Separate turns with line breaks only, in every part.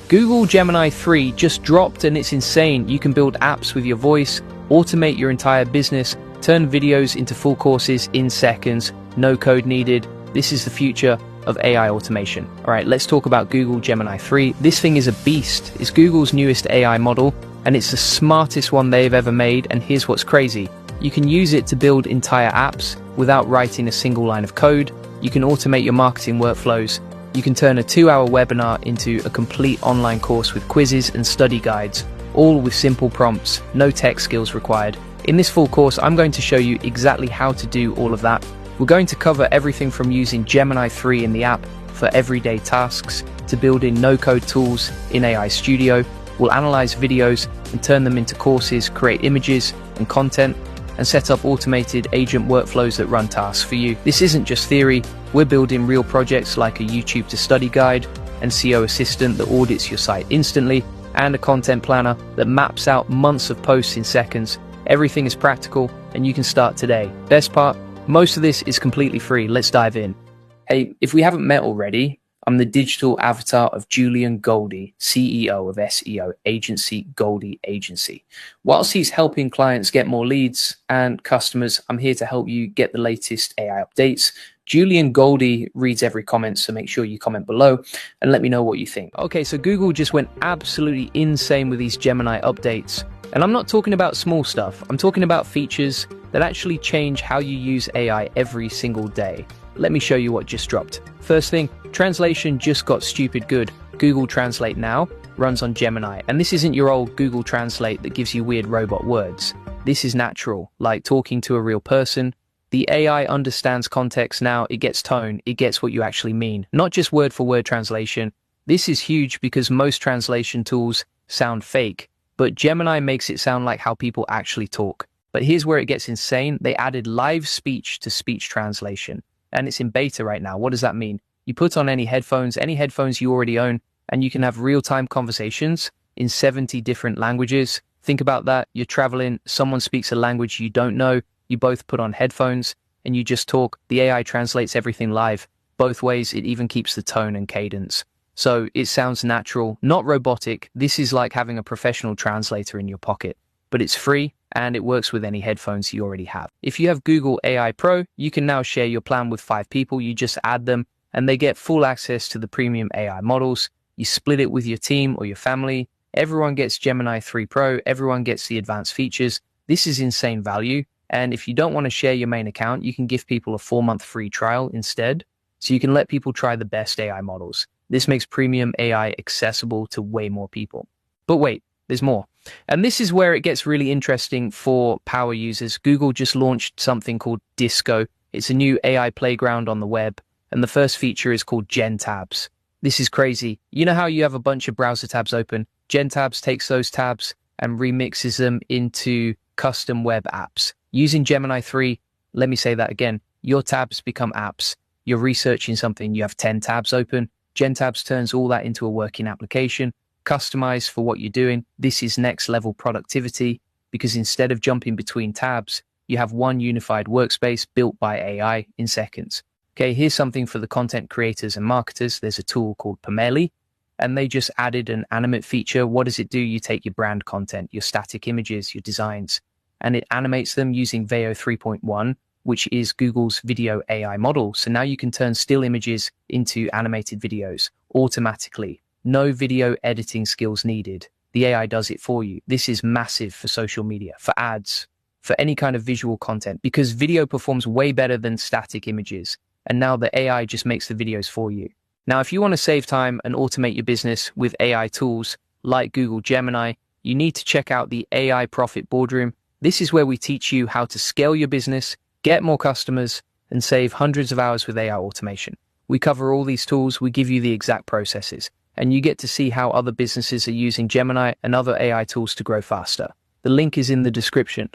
Google Gemini 3 just dropped and it's insane. You can build apps with your voice, automate your entire business, turn videos into full courses in seconds, no code needed. This is the future of AI automation. All right, let's talk about Google Gemini 3. This thing is a beast. It's Google's newest AI model, and it's the smartest one they've ever made. And here's what's crazy. You can use it to build entire apps without writing a single line of code. You can automate your marketing workflows. You can turn a 2-hour webinar into a complete online course with quizzes and study guides, all with simple prompts, no tech skills required. In this full course, I'm going to show you exactly how to do all of that. We're going to cover everything from using Gemini 3 in the app for everyday tasks to building no-code tools in AI Studio. We'll analyze videos and turn them into courses, create images and content, and set up automated agent workflows that run tasks for you. This isn't just theory. We're building real projects like a YouTube to study guide, and SEO assistant that audits your site instantly, and a content planner that maps out months of posts in seconds. Everything is practical and you can start today. Best part, most of this is completely free. Let's dive in. Hey, if we haven't met already, I'm the digital avatar of Julian Goldie, CEO of SEO agency Goldie Agency. Whilst he's helping clients get more leads and customers, I'm here to help you get the latest AI updates. Julian Goldie reads every comment, so make sure you comment below and let me know what you think. Okay, so Google just went absolutely insane with these Gemini updates. And I'm not talking about small stuff. I'm talking about features that actually change how you use AI every single day. Let me show you what just dropped. First thing, translation just got stupid good. Google Translate now runs on Gemini. And this isn't your old Google Translate that gives you weird robot words. This is natural, like talking to a real person. The AI understands context now, it gets tone, it gets what you actually mean, not just word-for-word translation. This is huge because most translation tools sound fake, but Gemini makes it sound like how people actually talk. But here's where it gets insane. They added live speech to speech translation, and it's in beta right now. What does that mean? You put on any headphones you already own, and you can have real-time conversations in 70 different languages. Think about that. You're traveling, someone speaks a language you don't know, you both put on headphones, and you just talk. The AI translates everything live. Both ways, it even keeps the tone and cadence. So it sounds natural, not robotic. This is like having a professional translator in your pocket. But it's free, and it works with any headphones you already have. If you have Google AI Pro, you can now share your plan with 5 people. You just add them, and they get full access to the premium AI models. You split it with your team or your family. Everyone gets Gemini 3 Pro. Everyone gets the advanced features. This is insane value. And if you don't want to share your main account, you can give people a 4-month free trial instead. So you can let people try the best AI models. This makes premium AI accessible to way more people. But wait, there's more. And this is where it gets really interesting for power users. Google just launched something called Disco. It's a new AI playground on the web. And the first feature is called Gen Tabs. This is crazy. You know how you have a bunch of browser tabs open? Gen Tabs takes those tabs and remixes them into custom web apps. Using Gemini 3, let me say that again, your tabs become apps. You're researching something, you have 10 tabs open. Gen Tabs turns all that into a working application, customized for what you're doing. This is next level productivity because instead of jumping between tabs, you have one unified workspace built by AI in seconds. Okay, here's something for the content creators and marketers. There's a tool called Pomeli, and they just added an animate feature. What does it do? You take your brand content, your static images, your designs, and it animates them using Veo 3.1, which is Google's video AI model. So now you can turn still images into animated videos automatically. No video editing skills needed. The AI does it for you. This is massive for social media, for ads, for any kind of visual content, because video performs way better than static images. And now the AI just makes the videos for you. Now, if you want to save time and automate your business with AI tools like Google Gemini, you need to check out the AI Profit Boardroom. This is where we teach you how to scale your business, get more customers, and save hundreds of hours with AI automation. We cover all these tools, we give you the exact processes, and you get to see how other businesses are using Gemini and other AI tools to grow faster. The link is in the description.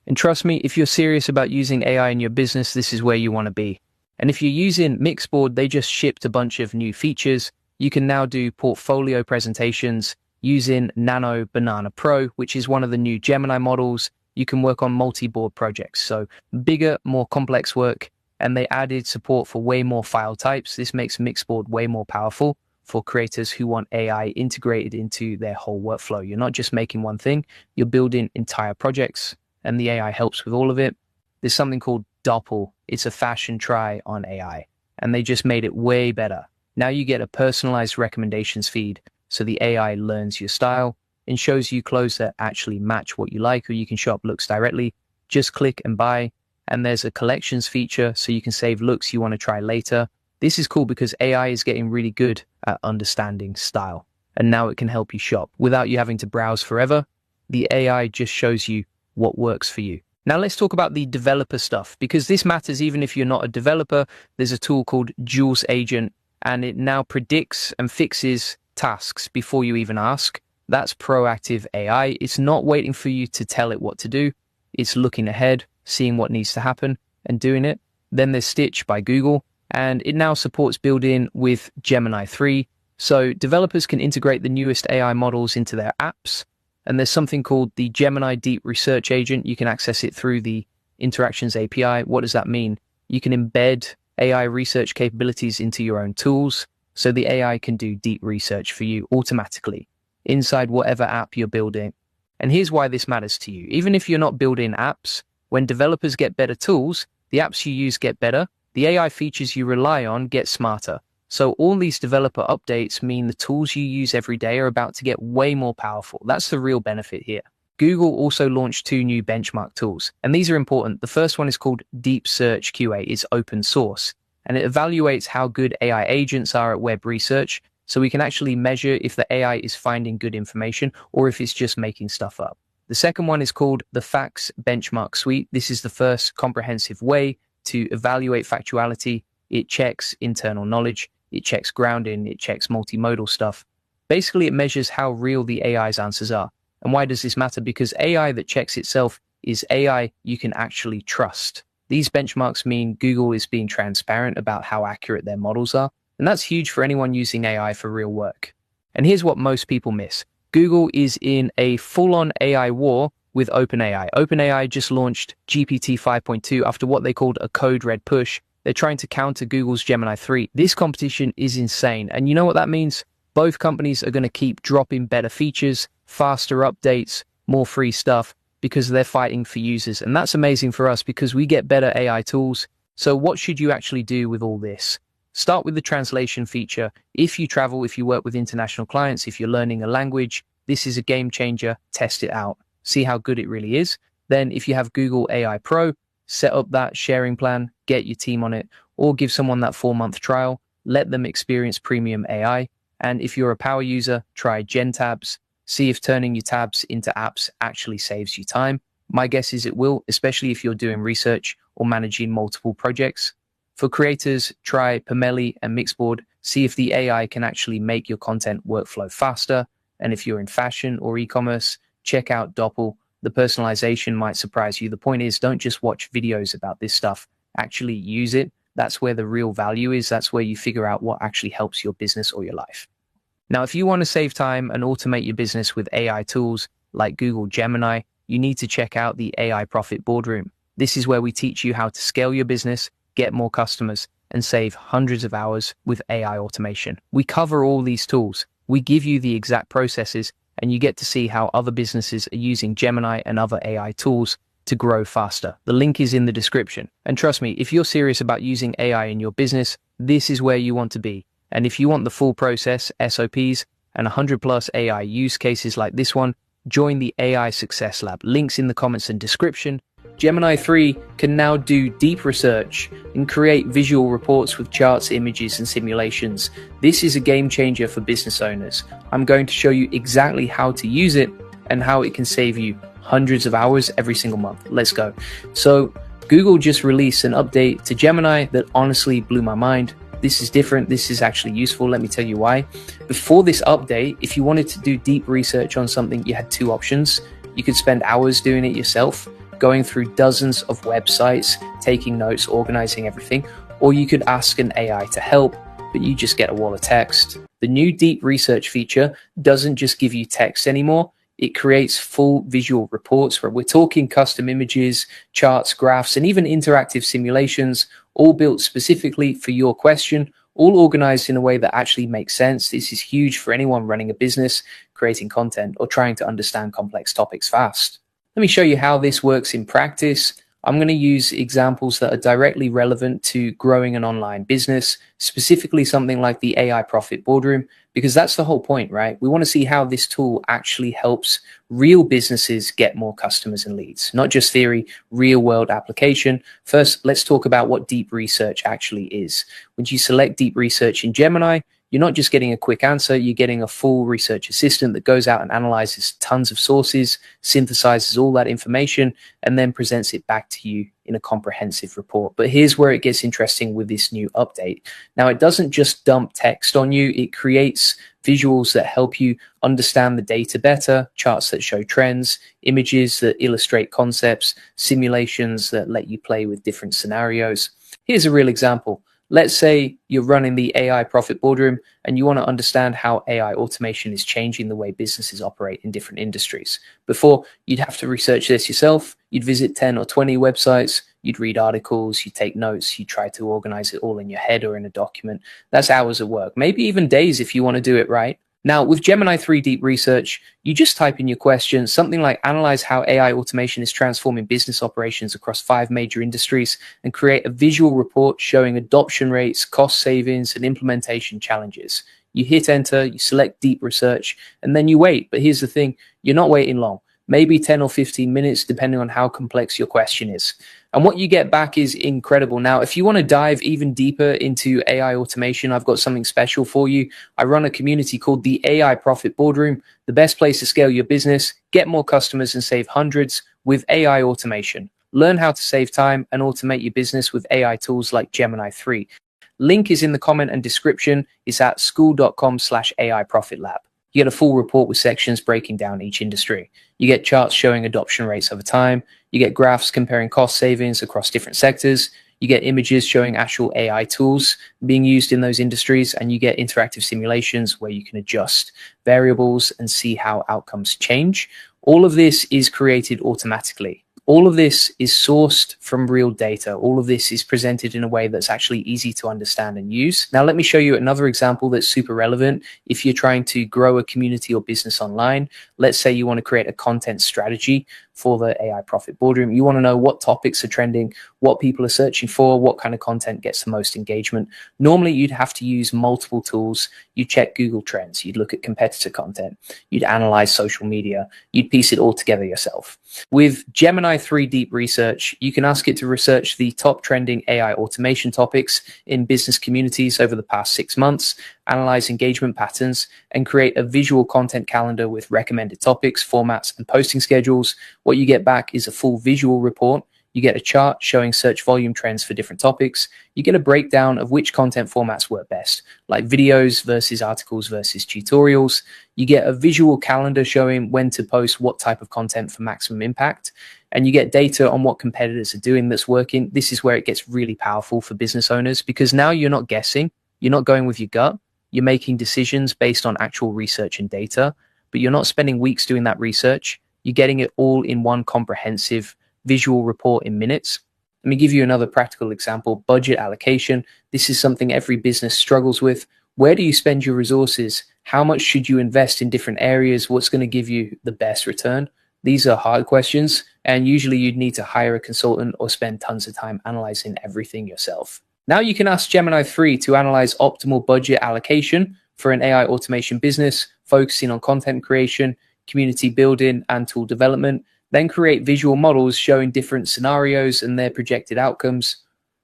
And trust me, if you're serious about using AI in your business, this is where you want to be. And if you're using Mixboard, they just shipped a bunch of new features. You can now do portfolio presentations using Nano Banana Pro, which is one of the new Gemini models. You can work on multi-board projects, so bigger, more complex work, and they added support for way more file types. This makes Mixboard way more powerful for creators who want AI integrated into their whole workflow. You're not just making one thing, you're building entire projects, and the AI helps with all of it. There's something called Doppel. It's a fashion try on AI, and they just made it way better. Now you get a personalized recommendations feed, so the AI learns your style and shows you clothes that actually match what you like, or you can shop looks directly. Just click and buy. And there's a collections feature, so you can save looks you want to try later. This is cool because AI is getting really good at understanding style, and now it can help you shop without you having to browse forever. The AI just shows you what works for you. Now let's talk about the developer stuff, because this matters even if you're not a developer. There's a tool called Jules Agent, and it now predicts and fixes tasks before you even ask. That's proactive AI. It's not waiting for you to tell it what to do. It's looking ahead, seeing what needs to happen, and doing it. Then there's Stitch by Google, and it now supports build-in with Gemini 3, so developers can integrate the newest AI models into their apps. And there's something called the Gemini Deep Research Agent. You can access it through the Interactions API. What does that mean? You can embed AI research capabilities into your own tools, so the AI can do deep research for you automatically inside whatever app you're building. And here's why this matters to you. Even if you're not building apps, when developers get better tools, the apps you use get better, the AI features you rely on get smarter. So all these developer updates mean the tools you use every day are about to get way more powerful. That's the real benefit here. Google also launched 2 new benchmark tools, and these are important. The first one is called Deep Search QA. It's open source, and it evaluates how good AI agents are at web research, so we can actually measure if the AI is finding good information or if it's just making stuff up. The second one is called the Facts Benchmark Suite. This is the first comprehensive way to evaluate factuality. It checks internal knowledge, it checks grounding, it checks multimodal stuff. Basically, it measures how real the AI's answers are. And why does this matter? Because AI that checks itself is AI you can actually trust. These benchmarks mean Google is being transparent about how accurate their models are. And that's huge for anyone using AI for real work. And here's what most people miss. Google is in a full-on AI war with OpenAI. OpenAI just launched GPT 5.2 after what they called a code red push. They're trying to counter Google's Gemini 3. This competition is insane. And you know what that means? Both companies are going to keep dropping better features, faster updates, more free stuff, because they're fighting for users. And that's amazing for us because we get better AI tools. So what should you actually do with all this? Start with the translation feature. If you travel, if you work with international clients, if you're learning a language, this is a game changer. Test it out. See how good it really is. Then if you have Google AI Pro, set up that sharing plan, get your team on it, or give someone that 4-month trial. Let them experience premium AI. And if you're a power user, try Gen Tabs. See if turning your tabs into apps actually saves you time. My guess is it will, especially if you're doing research or managing multiple projects. For creators, try Pomeli and Mixboard. See if the AI can actually make your content workflow faster. And if you're in fashion or e-commerce, check out Doppel. The personalization might surprise you. The point is, don't just watch videos about this stuff. Actually use it. That's where the real value is. That's where you figure out what actually helps your business or your life. Now, if you want to save time and automate your business with AI tools like Google Gemini, you need to check out the AI Profit Boardroom. This is where we teach you how to scale your business, get more customers, and save hundreds of hours with AI automation. We cover all these tools. We give you the exact processes, and you get to see how other businesses are using Gemini and other AI tools to grow faster. The link is in the description. And trust me, if you're serious about using AI in your business, this is where you want to be. And if you want the full process, SOPs, and 100+ AI use cases like this one, join the AI Success Lab. Links in the comments and description. Gemini 3 can now do deep research and create visual reports with charts, images, and simulations. This is a game changer for business owners. I'm going to show you exactly how to use it and how it can save you hundreds of hours every single month. Let's go. So Google just released an update to Gemini that honestly blew my mind. This is different. This is actually useful. Let me tell you why. Before this update, if you wanted to do deep research on something, you had 2 options. You could spend hours doing it yourself, going through dozens of websites, taking notes, organizing everything, or you could ask an AI to help, but you just get a wall of text. The new deep research feature doesn't just give you text anymore. It creates full visual reports where we're talking custom images, charts, graphs, and even interactive simulations, all built specifically for your question all organized in a way that actually makes sense. This is huge for anyone running a business, creating content, or trying to understand complex topics fast. Let me show you how this works in practice. I'm going to use examples that are directly relevant to growing an online business, specifically something like the AI Profit Boardroom, because that's the whole point, right? We want to see how this tool actually helps real businesses get more customers and leads, not just theory, real world application. First, let's talk about what deep research actually is. When you select deep research in Gemini, you're not just getting a quick answer, you're getting a full research assistant that goes out and analyzes tons of sources, synthesizes all that information, and then presents it back to you in a comprehensive report. But here's where it gets interesting with this new update. Now, it doesn't just dump text on you, it creates visuals that help you understand the data better, charts that show trends, images that illustrate concepts, simulations that let you play with different scenarios. Here's a real example. Let's say you're running the AI Profit Boardroom and you want to understand how AI automation is changing the way businesses operate in different industries. Before, you'd have to research this yourself. You'd visit 10 or 20 websites. You'd read articles. You'd take notes. You'd try to organize it all in your head or in a document. That's hours of work, maybe even days if you want to do it right. Now, with Gemini 3 Deep Research, you just type in your question, something like analyze how AI automation is transforming business operations across 5 major industries, and create a visual report showing adoption rates, cost savings, and implementation challenges. You hit enter, you select deep research, and then you wait. But here's the thing, you're not waiting long, maybe 10 or 15 minutes, depending on how complex your question is. And what you get back is incredible. Now, if you want to dive even deeper into AI automation, I've got something special for you. I run a community called the AI Profit Boardroom, the best place to scale your business, get more customers, and save hundreds with AI automation. Learn how to save time and automate your business with AI tools like Gemini 3. Link is in the comment and description. It's at school.com/AI Profit Lab. You get a full report with sections breaking down each industry. You get charts showing adoption rates over time. You get graphs comparing cost savings across different sectors. You get images showing actual AI tools being used in those industries, and you get interactive simulations where you can adjust variables and see how outcomes change. All of this is created automatically. All of this is sourced from real data. All of this is presented in a way that's actually easy to understand and use. Now, let me show you another example that's super relevant. If you're trying to grow a community or business online, let's say you want to create a content strategy for the AI Profit Boardroom. You want to know what topics are trending, what people are searching for, what kind of content gets the most engagement. Normally, you'd have to use multiple tools. You'd check Google Trends. You'd look at competitor content. You'd analyze social media. You'd piece it all together yourself. With Gemini 3 Deep Research, you can ask it to research the top trending AI automation topics in business communities over the past 6 months, analyze engagement patterns, and create a visual content calendar with recommended topics, formats, and posting schedules. What you get back is a full visual report. You get a chart showing search volume trends for different topics. You get a breakdown of which content formats work best, like videos versus articles versus tutorials. You get a visual calendar showing when to post what type of content for maximum impact. And you get data on what competitors are doing that's working. This is where it gets really powerful for business owners, because now you're not guessing, you're not going with your gut, you're making decisions based on actual research and data, but you're not spending weeks doing that research. You're getting it all in one comprehensive visual report in minutes. Let me give you another practical example, budget allocation. This is something every business struggles with. Where do you spend your resources? How much should you invest in different areas? What's going to give you the best return? These are hard questions, and usually you'd need to hire a consultant or spend tons of time analyzing everything yourself. Now you can ask Gemini 3 to analyze optimal budget allocation for an AI automation business, focusing on content creation, community building, and tool development. Then create visual models showing different scenarios and their projected outcomes.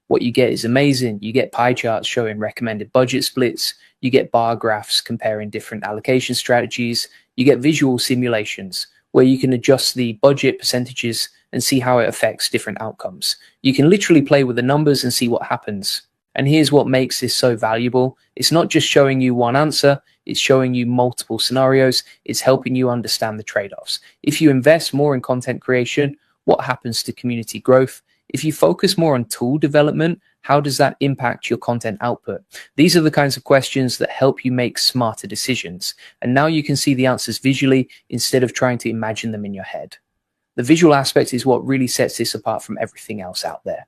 What you get is amazing. You get pie charts showing recommended budget splits. You get bar graphs comparing different allocation strategies. You get visual simulations where you can adjust the budget percentages and see how it affects different outcomes. You can literally play with the numbers and see what happens. And here's what makes this so valuable. It's not just showing you one answer, it's showing you multiple scenarios. It's helping you understand the trade-offs. If you invest more in content creation, what happens to community growth? If you focus more on tool development, how does that impact your content output? These are the kinds of questions that help you make smarter decisions. And now you can see the answers visually instead of trying to imagine them in your head. The visual aspect is what really sets this apart from everything else out there.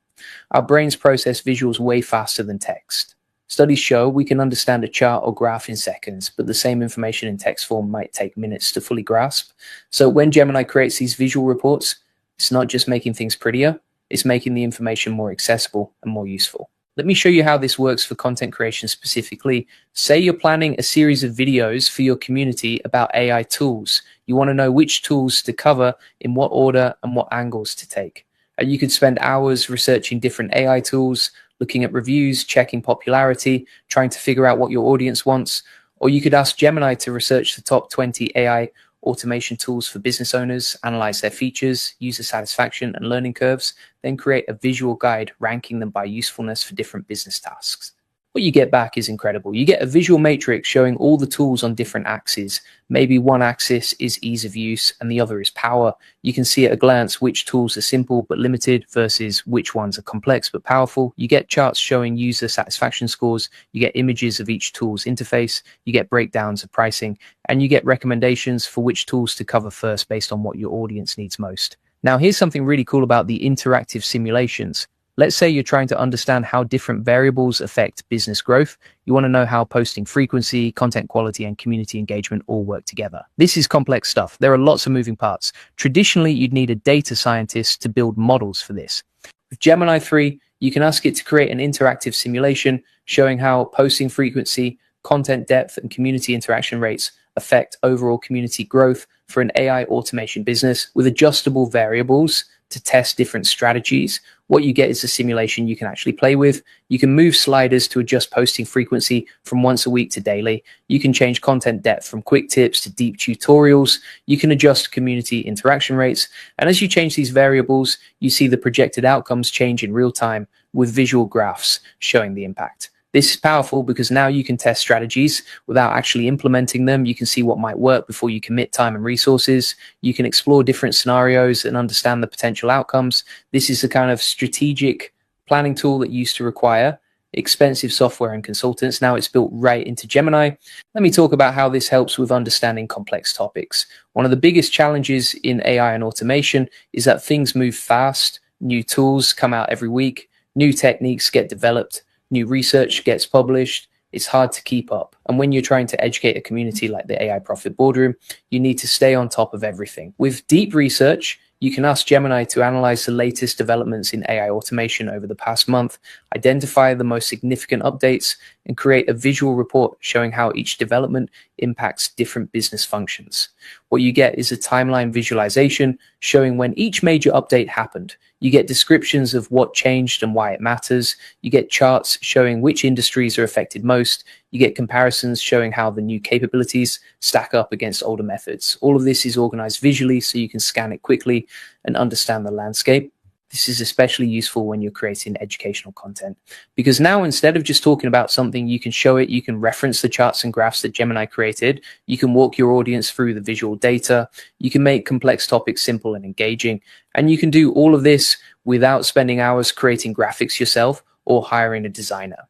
Our brains process visuals way faster than text. Studies show we can understand a chart or graph in seconds, but the same information in text form might take minutes to fully grasp. So when Gemini creates these visual reports, it's not just making things prettier, it's making the information more accessible and more useful. Let me show you how this works for content creation specifically. Say you're planning a series of videos for your community about AI tools. You want to know which tools to cover, in what order, and what angles to take. And you could spend hours researching different AI tools, looking at reviews, checking popularity, trying to figure out what your audience wants. Or you could ask Gemini to research the top 20 AI automation tools for business owners, analyze their features, user satisfaction, and learning curves, then create a visual guide ranking them by usefulness for different business tasks. What you get back is incredible. You get a visual matrix showing all the tools on different axes. Maybe one axis is ease of use and the other is power. You can see at a glance which tools are simple but limited versus which ones are complex but powerful. You get charts showing user satisfaction scores. You get images of each tool's interface. You get breakdowns of pricing, and you get recommendations for which tools to cover first based on what your audience needs most. Now, here's something really cool about the interactive simulations. Let's say you're trying to understand how different variables affect business growth. You want to know how posting frequency, content quality, and community engagement all work together. This is complex stuff. There are lots of moving parts. Traditionally, you'd need a data scientist to build models for this. With Gemini 3, you can ask it to create an interactive simulation showing how posting frequency, content depth, and community interaction rates affect overall community growth for an AI automation business with adjustable variables to test different strategies. What you get is a simulation you can actually play with. You can move sliders to adjust posting frequency from once a week to daily. You can change content depth from quick tips to deep tutorials. You can adjust community interaction rates. And as you change these variables, you see the projected outcomes change in real time with visual graphs showing the impact. This is powerful because now you can test strategies without actually implementing them. You can see what might work before you commit time and resources. You can explore different scenarios and understand the potential outcomes. This is a kind of strategic planning tool that used to require expensive software and consultants. Now it's built right into Gemini. Let me talk about how this helps with understanding complex topics. One of the biggest challenges in AI and automation is that things move fast. New tools come out every week. New techniques get developed. New research gets published. It's hard to keep up. And when you're trying to educate a community like the AI Profit Boardroom, you need to stay on top of everything. With deep research, you can ask Gemini to analyze the latest developments in AI automation over the past month, identify the most significant updates, and create a visual report showing how each development impacts different business functions. What you get is a timeline visualization showing when each major update happened. You get descriptions of what changed and why it matters. You get charts showing which industries are affected most. You get comparisons showing how the new capabilities stack up against older methods. All of this is organized visually so you can scan it quickly and understand the landscape. This is especially useful when you're creating educational content, because now instead of just talking about something, you can show it, you can reference the charts and graphs that Gemini created, you can walk your audience through the visual data, you can make complex topics simple and engaging, and you can do all of this without spending hours creating graphics yourself or hiring a designer.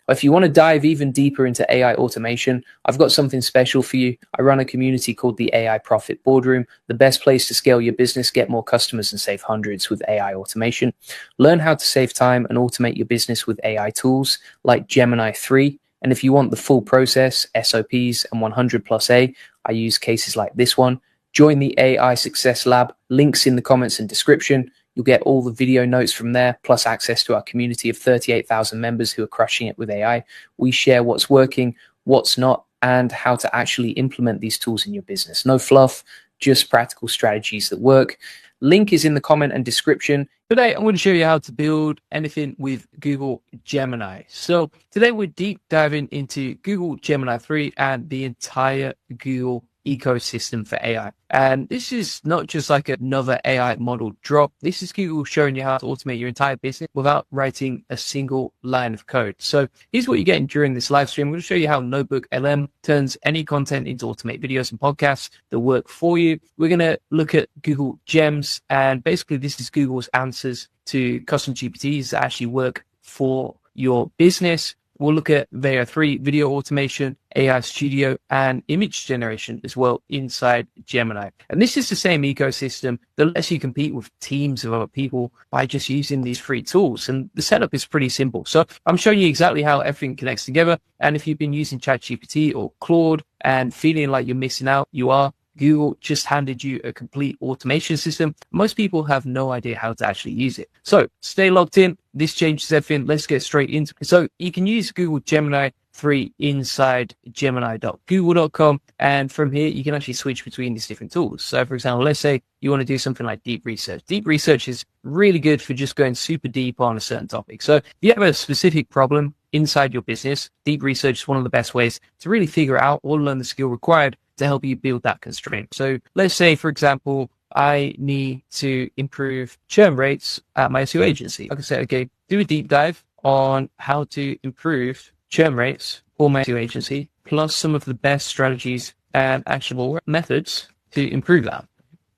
If you want to dive even deeper into AI automation, I've got something special for you. I run a community called the AI Profit Boardroom, the best place to scale your business, get more customers, and save hundreds with AI automation. Learn how to save time and automate your business with AI tools like Gemini 3. And if you want the full process, SOPs, and 100+A, I use cases like this one. Join the AI Success Lab, links in the comments and description. You'll get all the video notes from there, plus access to our community of 38,000 members who are crushing it with AI. We share what's working, what's not, and how to actually implement these tools in your business. No fluff, just practical strategies that work. Link is in the comment and description. Today, I'm going to show you how to build anything with Google Gemini. So today we're deep diving into Google Gemini 3 and the entire Google ecosystem for AI. And this is not just like another AI model drop. This is Google showing you how to automate your entire business without writing a single line of code. So here's what you're getting during this live stream. I'm going to show you how Notebook LM turns any content into automated videos and podcasts that work for you. We're going to look at Google Gems, and basically this is Google's answers to custom GPTs that actually work for your business. we'll look at layer 3, video automation, AI studio, and image generation as well inside Gemini. And this is the same ecosystem that lets you compete with teams of other people by just using these free tools. And the setup is pretty simple. So I'm showing you exactly how everything connects together. And if you've been using ChatGPT or Claude and feeling like you're missing out, you are. Google just handed you a complete automation system. Most people have no idea how to actually use it. So stay logged in. This changes everything. Let's get straight into it. So you can use Google Gemini 3 inside gemini.google.com. And from here, you can actually switch between these different tools. So for example, let's say you want to do something like deep research. Deep research is really good for just going super deep on a certain topic. So if you have a specific problem inside your business, deep research is one of the best ways to really figure out or learn the skill required to help you build that constraint. So let's say, for example, I need to improve churn rates at my SEO agency. I can say, okay, do a deep dive on how to improve churn rates for my SEO agency, plus some of the best strategies and actionable methods to improve that.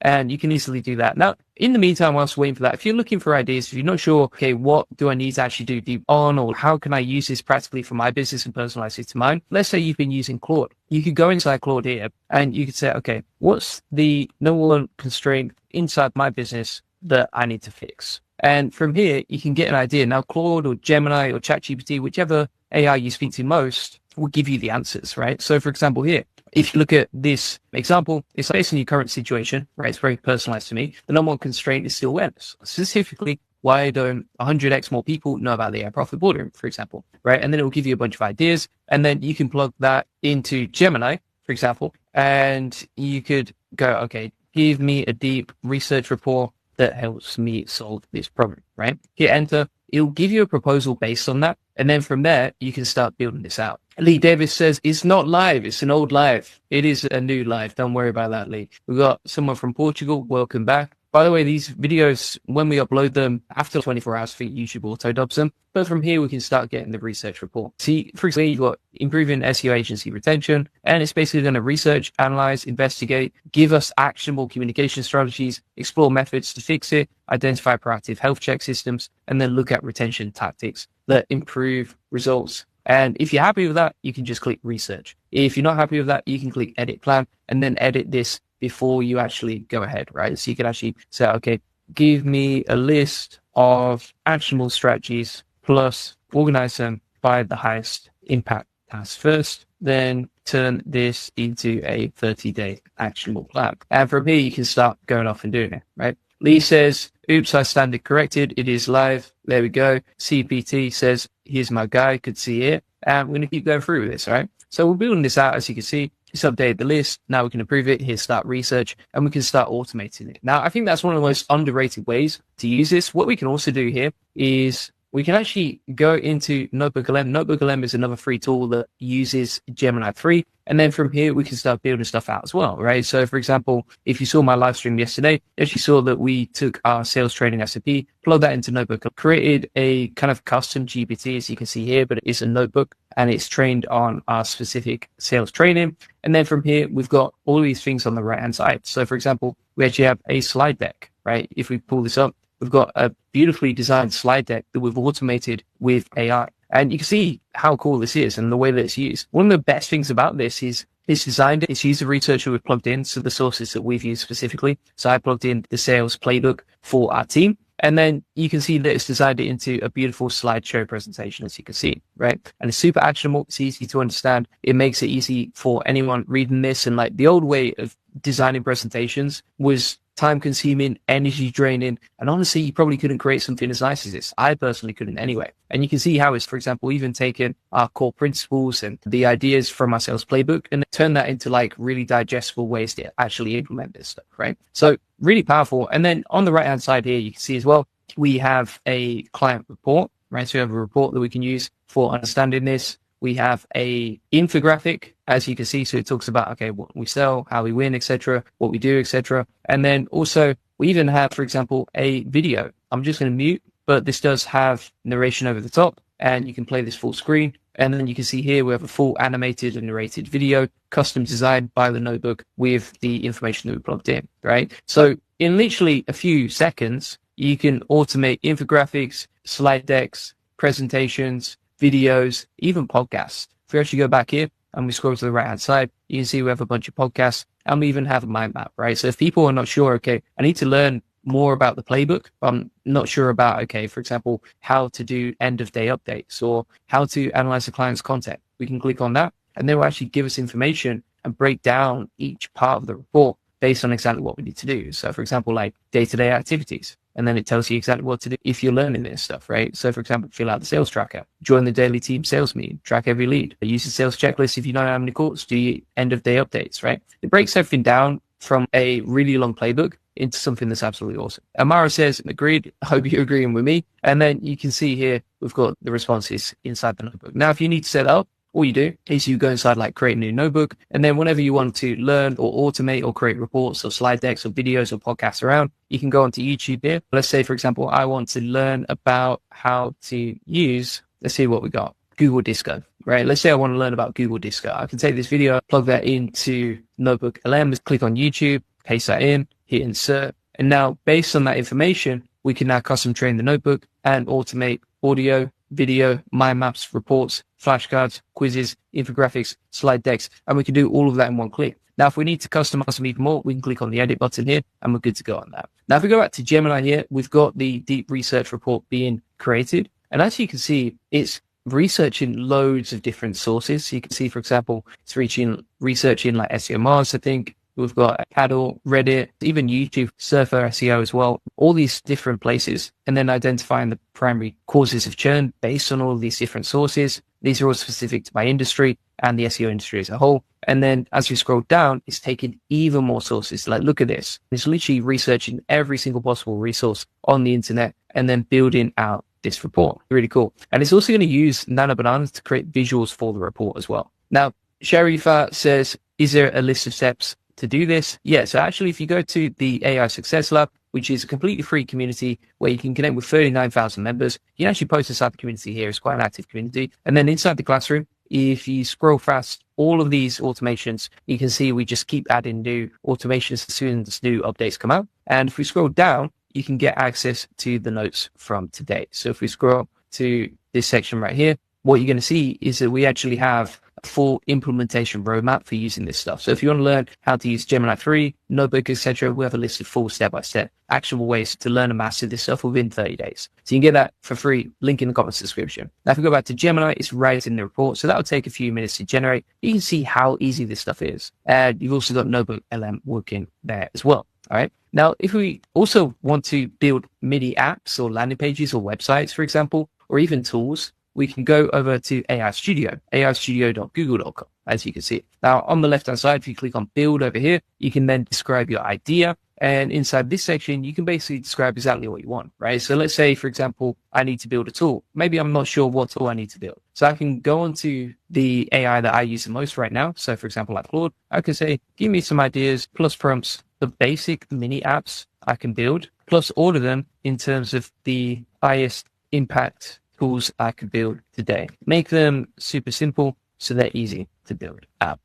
And you can easily do that. Now, in the meantime, whilst waiting for that, if you're looking for ideas, if you're not sure, okay, what do I need to actually do deep on, or how can I use this practically for my business and personalize it to mine? Let's say you've been using Claude. You could go inside Claude here and you could say, okay, what's the number one constraint inside my business that I need to fix? And from here, you can get an idea. Now, Claude or Gemini or ChatGPT, whichever AI you speak to most, will give you the answers, right? So for example, here, if you look at this example, it's based on your current situation, right? It's very personalized to me. The number one constraint is still awareness. Specifically, why don't 100x more people know about the AI profit boardroom, for example, right? And then it will give you a bunch of ideas. And then you can plug that into Gemini, for example, and you could go, okay, give me a deep research report that helps me solve this problem, right? Hit enter. It'll give you a proposal based on that. And then from there, you can start building this out. Lee Davis says, it's not live. It's an old live. It is a new live. Don't worry about that, Lee. We've got someone from Portugal. Welcome back. By the way, these videos, when we upload them after 24 hours, for YouTube auto-dubs them. But from here, we can start getting the research report. See, for example, you've got improving SEO agency retention, and it's basically going to research, analyze, investigate, give us actionable communication strategies, explore methods to fix it, identify proactive health check systems, and then look at retention tactics that improve results. And if you're happy with that, you can just click research. If you're not happy with that, you can click edit plan and then edit this before you actually go ahead, right? So you can actually say, okay, give me a list of actionable strategies plus organize them by the highest impact task first, then turn this into a 30-day actionable plan. And from here, you can start going off and doing it, right? Lee says, oops, I stand corrected. It is live. There we go. CPT says, here's my guy. Could see it. And we're going to keep going through with this, right? So we're building this out, as you can see. Just update the list. Now we can improve it. Here's start research, and we can start automating it. Now, I think that's one of the most underrated ways to use this. What we can also do here is we can actually go into Notebook LM. Notebook LM is another free tool that uses Gemini 3. And then from here, we can start building stuff out as well, right? So for example, if you saw my live stream yesterday, you actually saw that we took our sales training SOP, plugged that into Notebook, created a kind of custom GPT, as you can see here, but it's a notebook and it's trained on our specific sales training. And then from here, we've got all these things on the right-hand side. So for example, we actually have a slide deck, right? If we pull this up, we've got a beautifully designed slide deck that we've automated with AI. And you can see how cool this is and the way that it's used. One of the best things about this is it's designed, it's used the research that we've plugged in, so the sources that we've used specifically. So I plugged in the sales playbook for our team. And then you can see that it's designed it into a beautiful slideshow presentation, as you can see, right? And it's super actionable. It's easy to understand. It makes it easy for anyone reading this. And like the old way of designing presentations was time consuming, energy draining. And honestly, you probably couldn't create something as nice as this. I personally couldn't anyway. And you can see how it's, for example, even taken our core principles and the ideas from our sales playbook and turn that into like really digestible ways to actually implement this stuff, right? So really powerful. And then on the right-hand side here, you can see as well, we have a client report, right? So we have a report that we can use for understanding this. We have a infographic, as you can see. So it talks about, okay, what we sell, how we win, etc., what we do, etc. And then also we even have, for example, a video. I'm just going to mute, but this does have narration over the top and you can play this full screen. And then you can see here, we have a full animated and narrated video, custom designed by the notebook with the information that we plugged in, right? So in literally a few seconds, you can automate infographics, slide decks, presentations, videos, even podcasts. If we actually go back here and we scroll to the right hand side, you can see we have a bunch of podcasts and we even have a mind map, right? So if people are not sure, okay, I need to learn more about the playbook, but I'm not sure about, okay, for example, how to do end of day updates or how to analyze the client's content, we can click on that and they will actually give us information and break down each part of the report based on exactly what we need to do. So for example, like day-to-day activities, and then it tells you exactly what to do if you're learning this stuff, right? So for example, fill out the sales tracker, join the daily team sales meeting, track every lead, use the sales checklist if you know how many calls, do your end of day updates, right? It breaks everything down from a really long playbook into something that's absolutely awesome. Amara says, agreed. I hope you're agreeing with me. And then you can see here, we've got the responses inside the notebook. Now, if you need to set up, all you do is you go inside, like create a new notebook. And then whenever you want to learn or automate or create reports or slide decks or videos or podcasts around, you can go onto YouTube here. Let's say, for example, I want to learn about how to use, let's see what we got. Google Disco, right? Let's say I want to learn about Google Disco. I can take this video, plug that into Notebook LM, click on YouTube, paste that in, hit insert. And now based on that information, we can now custom train the notebook and automate audio, video, mind maps, reports, flashcards, quizzes, infographics, slide decks, and we can do all of that in one click. Now, if we need to customize them even more, we can click on the edit button here and we're good to go on that. Now, if we go back to Gemini here, we've got the deep research report being created. And as you can see, it's researching loads of different sources. So you can see, for example, it's researching like SEO Mars, I think. We've got Paddle, Reddit, even YouTube, Surfer SEO as well, all these different places, and then identifying the primary causes of churn based on all of these different sources. These are all specific to my industry and the SEO industry as a whole. And then as we scroll down, it's taking even more sources. Like, look at this. It's literally researching every single possible resource on the internet and then building out this report. Really cool. And it's also going to use Nano Bananas to create visuals for the report as well. Now, Sharifa says, is there a list of steps to do this? Yeah, so actually, if you go to the AI Success Lab, which is a completely free community where you can connect with 39,000 members, you can actually post inside the community here. It's quite an active community. And then inside the classroom, if you scroll fast, all of these automations, you can see we just keep adding new automations as soon as new updates come out. And if we scroll down, you can get access to the notes from today. So if we scroll to this section right here, what you're going to see is that we actually have a full implementation roadmap for using this stuff. So if you want to learn how to use Gemini 3, Notebook, etc., we have a list of full step-by-step actionable ways to learn and master this stuff within 30 days. So you can get that for free, link in the comments description. Now, if we go back to Gemini, it's right in the report. So that will take a few minutes to generate. You can see how easy this stuff is. And you've also got Notebook LM working there as well. All right. Now, if we also want to build MIDI apps or landing pages or websites, for example, or even tools, we can go over to AI Studio, aistudio.google.com, as you can see. Now, on the left-hand side, if you click on build over here, you can then describe your idea. And inside this section, you can basically describe exactly what you want, right? So let's say, for example, I need to build a tool. Maybe I'm not sure what tool I need to build. So I can go onto the AI that I use the most right now. So for example, like Claude, I can say, give me some ideas plus prompts, the basic mini apps I can build, plus order them in terms of the highest impact tools I could build today. Make them super simple so they're easy to build out.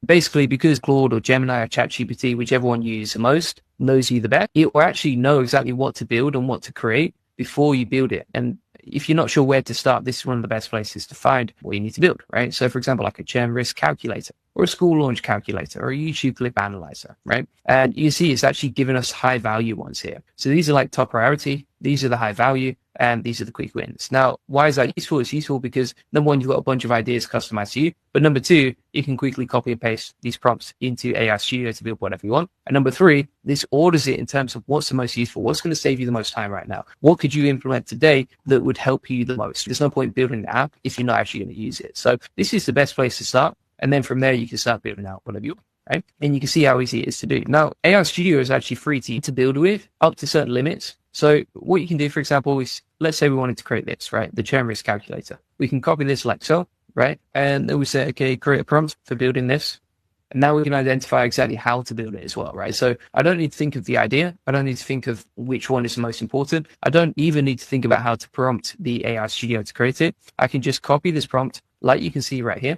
Basically, because Claude or Gemini or ChatGPT, whichever one you use the most, knows you the best, it will actually know exactly what to build and what to create before you build it. And if you're not sure where to start, this is one of the best places to find what you need to build, right? So for example, like a churn risk calculator or a school launch calculator or a YouTube clip analyzer, right? And you see it's actually giving us high value ones here. So these are like top priority. These are the high value. And these are the quick wins. Now, why is that useful? It's useful because number one, you've got a bunch of ideas customized to you. But number two, you can quickly copy and paste these prompts into AI Studio to build whatever you want. And number three, this orders it in terms of what's the most useful, what's going to save you the most time right now. What could you implement today that would help you the most? There's no point building the app if you're not actually going to use it. So this is the best place to start. And then from there, you can start building out whatever you want. Right? And you can see how easy it is to do. Now, AI Studio is actually free to build with up to certain limits. So what you can do, for example, is let's say we wanted to create this, right? The churn risk calculator. We can copy this like so, right? And then we say, okay, create a prompt for building this. And now we can identify exactly how to build it as well, right? So I don't need to think of the idea. I don't need to think of which one is the most important. I don't even need to think about how to prompt the AI Studio to create it. I can just copy this prompt like you can see right here.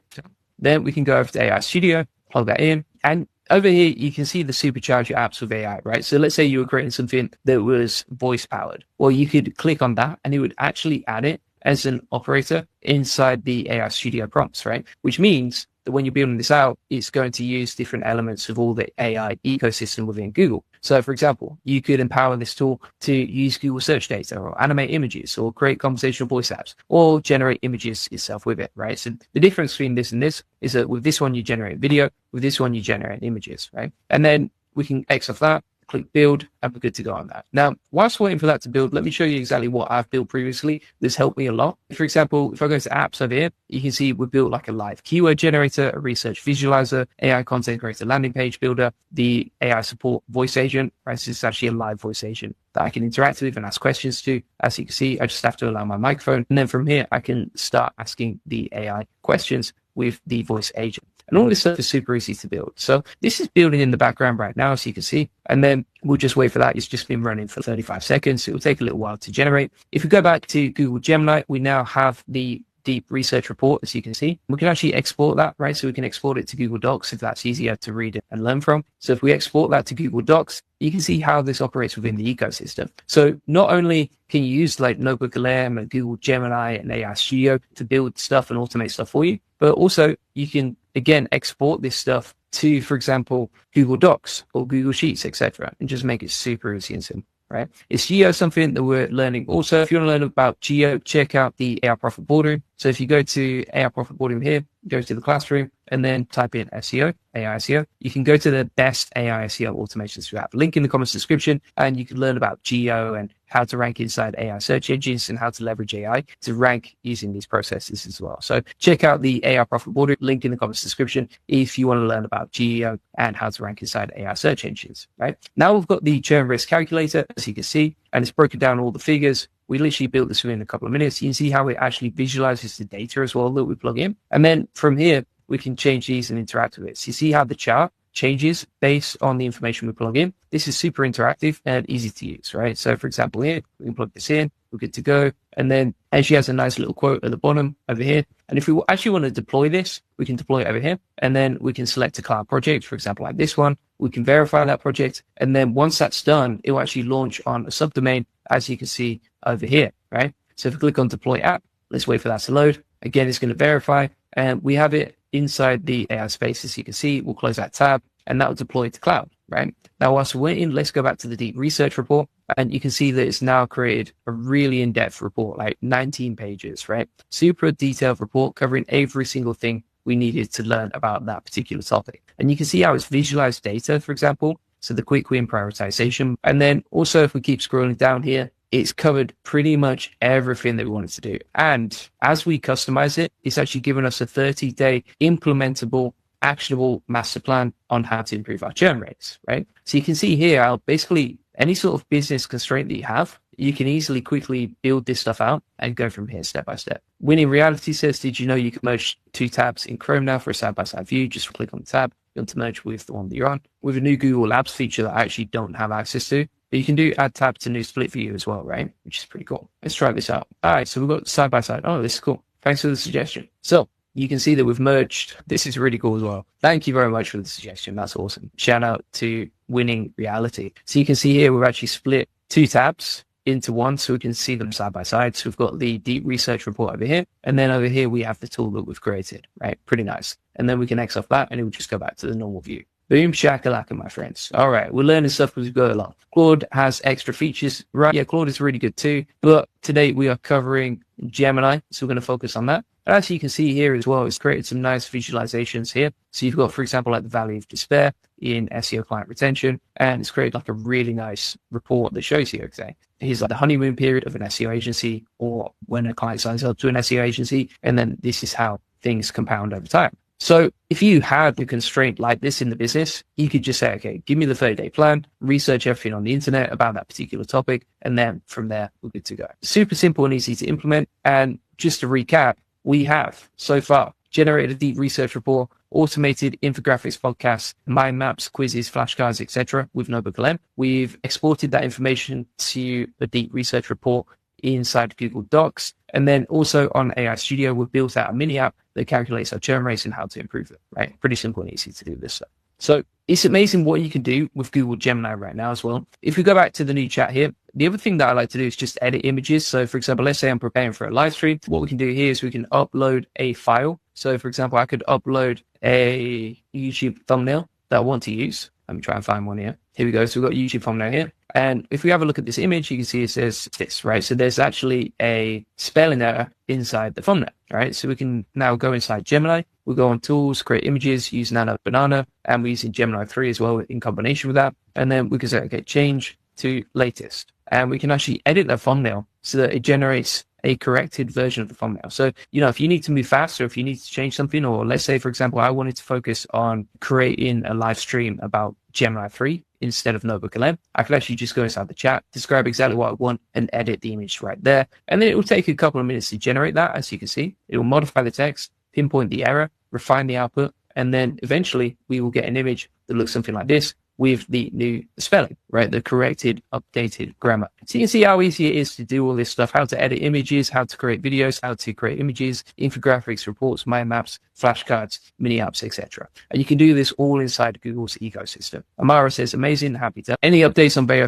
Then we can go over to AI Studio, plug that in, and over here, you can see the supercharge your apps with AI, right? So let's say you were creating something that was voice powered. Well, you could click on that and it would actually add it as an operator inside the AI Studio prompts, right? Which means that when you're building this out, it's going to use different elements of all the AI ecosystem within Google. So for example, you could empower this tool to use Google search data or animate images or create conversational voice apps or generate images itself with it, right? So the difference between this and this is that with this one, you generate video, with this one, you generate images, right? And then we can X off that, click build, and we're good to go on that. Now, whilst waiting for that to build, let me show you exactly what I've built previously. This helped me a lot. For example, if I go to apps over here, you can see we've built like a live keyword generator, a research visualizer, AI content creator landing page builder, the AI support voice agent, right? This is actually a live voice agent that I can interact with and ask questions to. As you can see, I just have to allow my microphone. And then from here, I can start asking the AI questions with the voice agent. And all this stuff is super easy to build. So this is building in the background right now, as you can see. And then we'll just wait for that. It's just been running for 35 seconds. It will take a little while to generate. If we go back to Google Gemini, we now have the deep research report, as you can see. We can actually export that, right? So we can export it to Google Docs if that's easier to read and learn from. So if we export that to Google Docs, you can see how this operates within the ecosystem. So not only can you use like NotebookLM and Google Gemini and AI Studio to build stuff and automate stuff for you, but also you can, again, export this stuff to, for example, Google Docs or Google Sheets, etc., and just make it super easy and simple. Right? Is Geo something that we're learning? Also, if you want to learn about Geo, check out the AI Profit Boardroom. So if you go to AI Profit Boardroom here, go to the classroom and then type in SEO, AI SEO, you can go to the best AI SEO automations we have. Link in the comments description, and you can learn about Geo and how to rank inside AI search engines and how to leverage AI to rank using these processes as well. So check out the AI Profit Boardroom, link in the comments description, if you want to learn about Geo and how to rank inside AI search engines, right? Now we've got the churn risk calculator, as you can see, and it's broken down all the figures. We literally built this within a couple of minutes. You can see how it actually visualizes the data as well that we plug in. And then from here, we can change these and interact with it. So you see how the chart changes based on the information we plug in. This is super interactive and easy to use, right? So for example, here, we can plug this in, we're good to go. And then she has a nice little quote at the bottom over here. And if we actually want to deploy this, we can deploy it over here. And then we can select a cloud project, for example, like this one. We can verify that project. And then once that's done, it will actually launch on a subdomain, as you can see over here, right? So if we click on deploy app, let's wait for that to load. Again, it's going to verify, and we have it inside the AI space. As you can see, we'll close that tab and that will deploy to cloud, right? Now, whilst we're waiting, let's go back to the deep research report, and you can see that it's now created a really in-depth report, like 19 pages, right? Super detailed report covering every single thing we needed to learn about that particular topic. And you can see how it's visualized data, for example, so the quick win prioritization. And then also, if we keep scrolling down here, it's covered pretty much everything that we wanted to do. And as we customize it, it's actually given us a 30-day implementable, actionable master plan on how to improve our churn rates, right? So you can see here how basically any sort of business constraint that you have, you can easily quickly build this stuff out and go from here step by step. Winning Reality says, did you know you can merge two tabs in Chrome now for a side-by-side view? Just click on the tab, you want to merge with the one that you're on, with a new Google Labs feature that I actually don't have access to. But you can do add tab to new split view as well, right? Which is pretty cool. Let's try this out. All right, so we've got side by side. Oh, this is cool. Thanks for the suggestion. So you can see that we've merged. This is really cool as well. Thank you very much for the suggestion. That's awesome. Shout out to Winning Reality. So you can see here, we've actually split two tabs into one so we can see them side by side. So we've got the deep research report over here. And then over here, we have the tool that we've created, right? Pretty nice. And then we can X off that and it will just go back to the normal view. Boom shakalaka, my friends. All right, we're learning stuff as we go along. Claude has extra features, right? Yeah, Claude is really good too. But today we are covering Gemini, so we're going to focus on that. And as you can see here as well, it's created some nice visualizations here. So you've got, for example, like the Valley of Despair in SEO client retention, and it's created like a really nice report that shows you, okay, here's like the honeymoon period of an SEO agency, or when a client signs up to an SEO agency, and then this is how things compound over time. So if you had a constraint like this in the business, you could just say, okay, give me the 30-day plan, research everything on the internet about that particular topic, and then from there, we're good to go. Super simple and easy to implement. And just to recap, we have so far generated a deep research report, automated infographics, podcasts, mind maps, quizzes, flashcards, etc. with NotebookLM. We've exported that information to a deep research report inside Google Docs. And then also on AI Studio, we've built out a mini app that calculates our churn rates and how to improve it, right? Pretty simple and easy to do this stuff. So it's amazing what you can do with Google Gemini right now as well. If we go back to the new chat here, the other thing that I like to do is just edit images. So for example, let's say I'm preparing for a live stream. What we can do here is we can upload a file. So for example, I could upload a YouTube thumbnail that I want to use. Let me try and find one here. Here we go. So we've got a YouTube thumbnail here. And if we have a look at this image, you can see it says this, right? So there's actually a spelling error inside the thumbnail, right? So we can now go inside Gemini. We'll go on tools, create images, use Nano Banana, and we're using Gemini 3 as well in combination with that. And then we can say, okay, change to latest. And we can actually edit that thumbnail so that it generates a corrected version of the thumbnail. So, if you need to move faster, if you need to change something, or let's say, for example, I wanted to focus on creating a live stream about Gemini 3 instead of NotebookLM, I could actually just go inside the chat, describe exactly what I want, and edit the image right there. And then it will take a couple of minutes to generate that. As you can see, it will modify the text, pinpoint the error, refine the output, and then eventually we will get an image that looks something like this with the new spelling, right? The corrected, updated grammar. So you can see how easy it is to do all this stuff, how to edit images, how to create videos, how to create images, infographics, reports, mind maps, flashcards, mini apps, etc. And you can do this all inside Google's ecosystem. Amara says, amazing, happy to. Any updates on Veo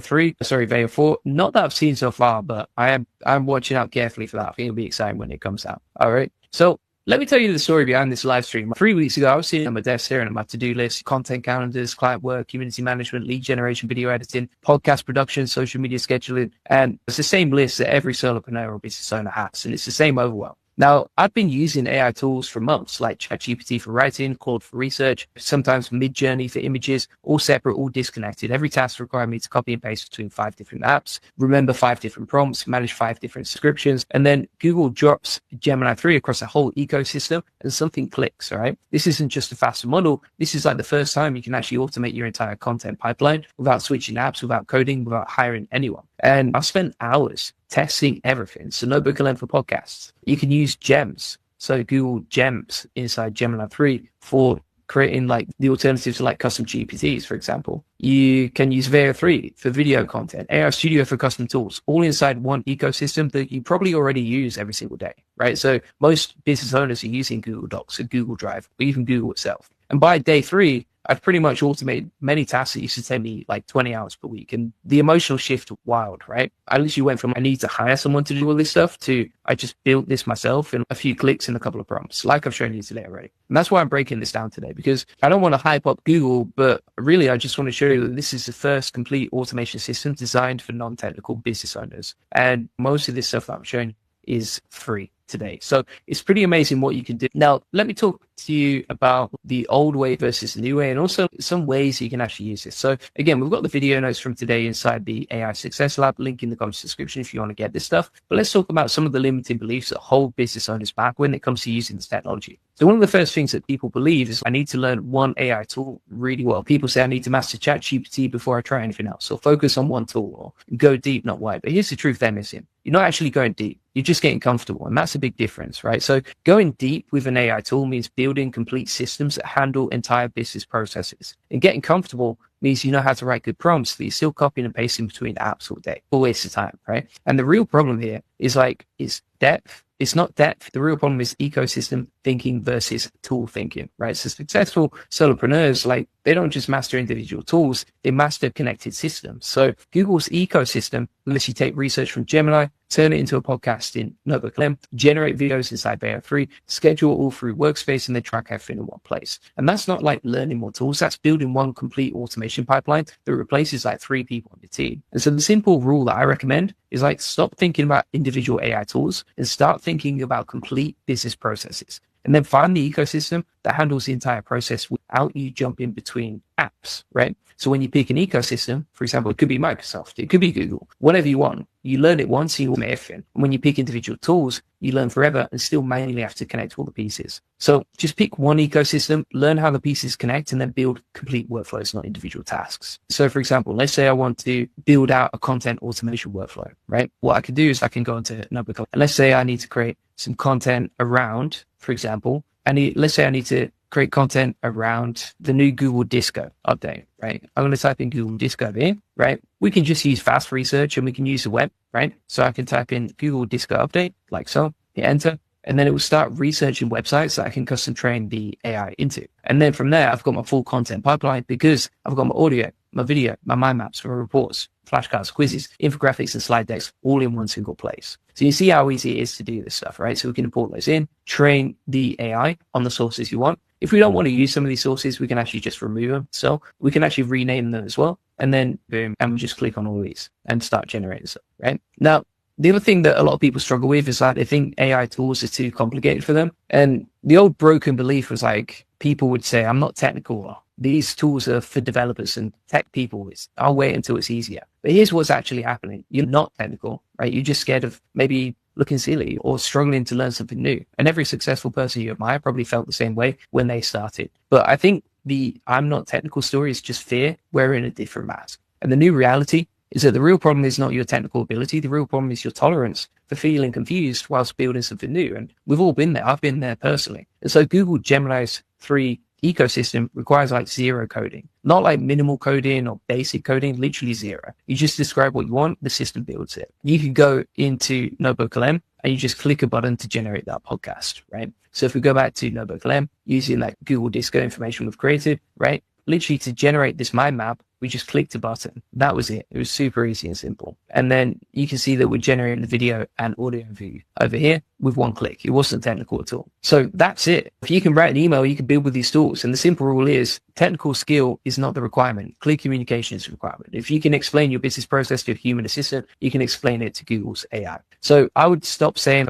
4? Not that I've seen so far, but I'm watching out carefully for that. I think it'll be exciting when it comes out. All right. So let me tell you the story behind this live stream. 3 weeks ago, I was sitting on my desk here and my to-do list, content calendars, client work, community management, lead generation, video editing, podcast production, social media scheduling. And it's the same list that every solopreneur or business owner has. And it's the same overwhelm. Now, I've been using AI tools for months, like ChatGPT for writing, Claude for research, sometimes Midjourney for images, all separate, all disconnected. Every task required me to copy and paste between 5 different apps, remember 5 different prompts, manage 5 different subscriptions, and then Google drops Gemini 3 across a whole ecosystem and something clicks, all right? This isn't just a faster model. This is like the first time you can actually automate your entire content pipeline without switching apps, without coding, without hiring anyone. And I've spent hours testing everything. So NotebookLM for podcasts. You can use gems. So Google Gems inside Gemini 3 for creating like the alternatives to like custom GPTs, for example. You can use Veo 3 for video content, AI Studio for custom tools, all inside one ecosystem that you probably already use every single day, right? So most business owners are using Google Docs or Google Drive or even Google itself. And by day 3, I've pretty much automated many tasks that used to take me like 20 hours per week. And the emotional shift was wild, right? I literally went from I need to hire someone to do all this stuff to I just built this myself in a few clicks and a couple of prompts, like I've shown you today already. And that's why I'm breaking this down today, because I don't want to hype up Google, but really I just want to show you that this is the first complete automation system designed for non-technical business owners. And most of this stuff that I'm showing is free today. So it's pretty amazing what you can do. Now, let me talk to you about the old way versus the new way, and also some ways you can actually use this. So again, we've got the video notes from today inside the AI Success Lab, link in the comments description if you want to get this stuff. But let's talk about some of the limiting beliefs that hold business owners back when it comes to using this technology. So one of the first things that people believe is I need to learn one AI tool really well. People say I need to master ChatGPT before I try anything else, or focus on one tool, or go deep, not wide. But here's the truth they're missing. You're not actually going deep. You're just getting comfortable. And that's a big difference, right? So going deep with an AI tool means building complete systems that handle entire business processes. And getting comfortable means you know how to write good prompts, that you're still copying and pasting between apps all day. All waste of time, right? And the real problem here is it's depth. It's not depth. The real problem is ecosystem thinking versus tool thinking, right? So successful solopreneurs, they don't just master individual tools, they master connected systems. So Google's ecosystem lets you take research from Gemini, turn it into a podcast in NotebookLM, generate videos inside Veo 3, schedule all through Workspace, and then track everything in one place. And that's not like learning more tools. That's building one complete automation pipeline that replaces 3 people on the team. And so the simple rule that I recommend is stop thinking about individual AI tools and start thinking about complete business processes. And then find the ecosystem that handles the entire process without you jumping between apps, right? So when you pick an ecosystem, for example, it could be Microsoft, it could be Google, whatever you want. You learn it once, you automate everything. And when you pick individual tools, you learn forever and still manually have to connect all the pieces. So just pick one ecosystem, learn how the pieces connect, and then build complete workflows, not individual tasks. So for example, let's say I want to build out a content automation workflow, right? What I can do is I can go into NotebookLM, and let's say I need to create some content around, for example, let's say I need to create content around the new Google Disco update, right? I'm going to type in Google Disco here, right? We can just use fast research and we can use the web, right? So I can type in Google Disco update, like so, hit enter, and then it will start researching websites that I can custom train the AI into. And then from there, I've got my full content pipeline because I've got my audio, my video, my mind maps, my reports, flashcards, quizzes, infographics, and slide decks all in one single place. So you see how easy it is to do this stuff, right? So we can import those in, train the AI on the sources you want. If we don't want to use some of these sources, we can actually just remove them. So we can actually rename them as well. And then boom, and we just click on all these and start generating stuff, right? Now, the other thing that a lot of people struggle with is that they think AI tools are too complicated for them. And the old broken belief was like, people would say, I'm not technical. These tools are for developers and tech people. I'll wait until it's easier. But here's what's actually happening. You're not technical, right? You're just scared of maybe looking silly or struggling to learn something new. And every successful person you admire probably felt the same way when they started. But I think the I'm not technical story is just fear wearing a different mask. And the new reality is that the real problem is not your technical ability. The real problem is your tolerance for feeling confused whilst building something new. And we've all been there. I've been there personally. And so Google Gemini's 3 ecosystem requires like zero coding, not like minimal coding or basic coding, literally zero. You just describe what you want, the system builds it. You can go into NotebookLM and you just click a button to generate that podcast, right? So if we go back to NotebookLM using that Google Disco information we've created, right? Literally to generate this mind map, we just clicked a button. That was it. It was super easy and simple. And then you can see that we're generating the video and audio view over here with one click. It wasn't technical at all. So that's it. If you can write an email, you can build with these tools. And the simple rule is technical skill is not the requirement. Clear communication is the requirement. If you can explain your business process to a human assistant, you can explain it to Google's AI. So I would stop saying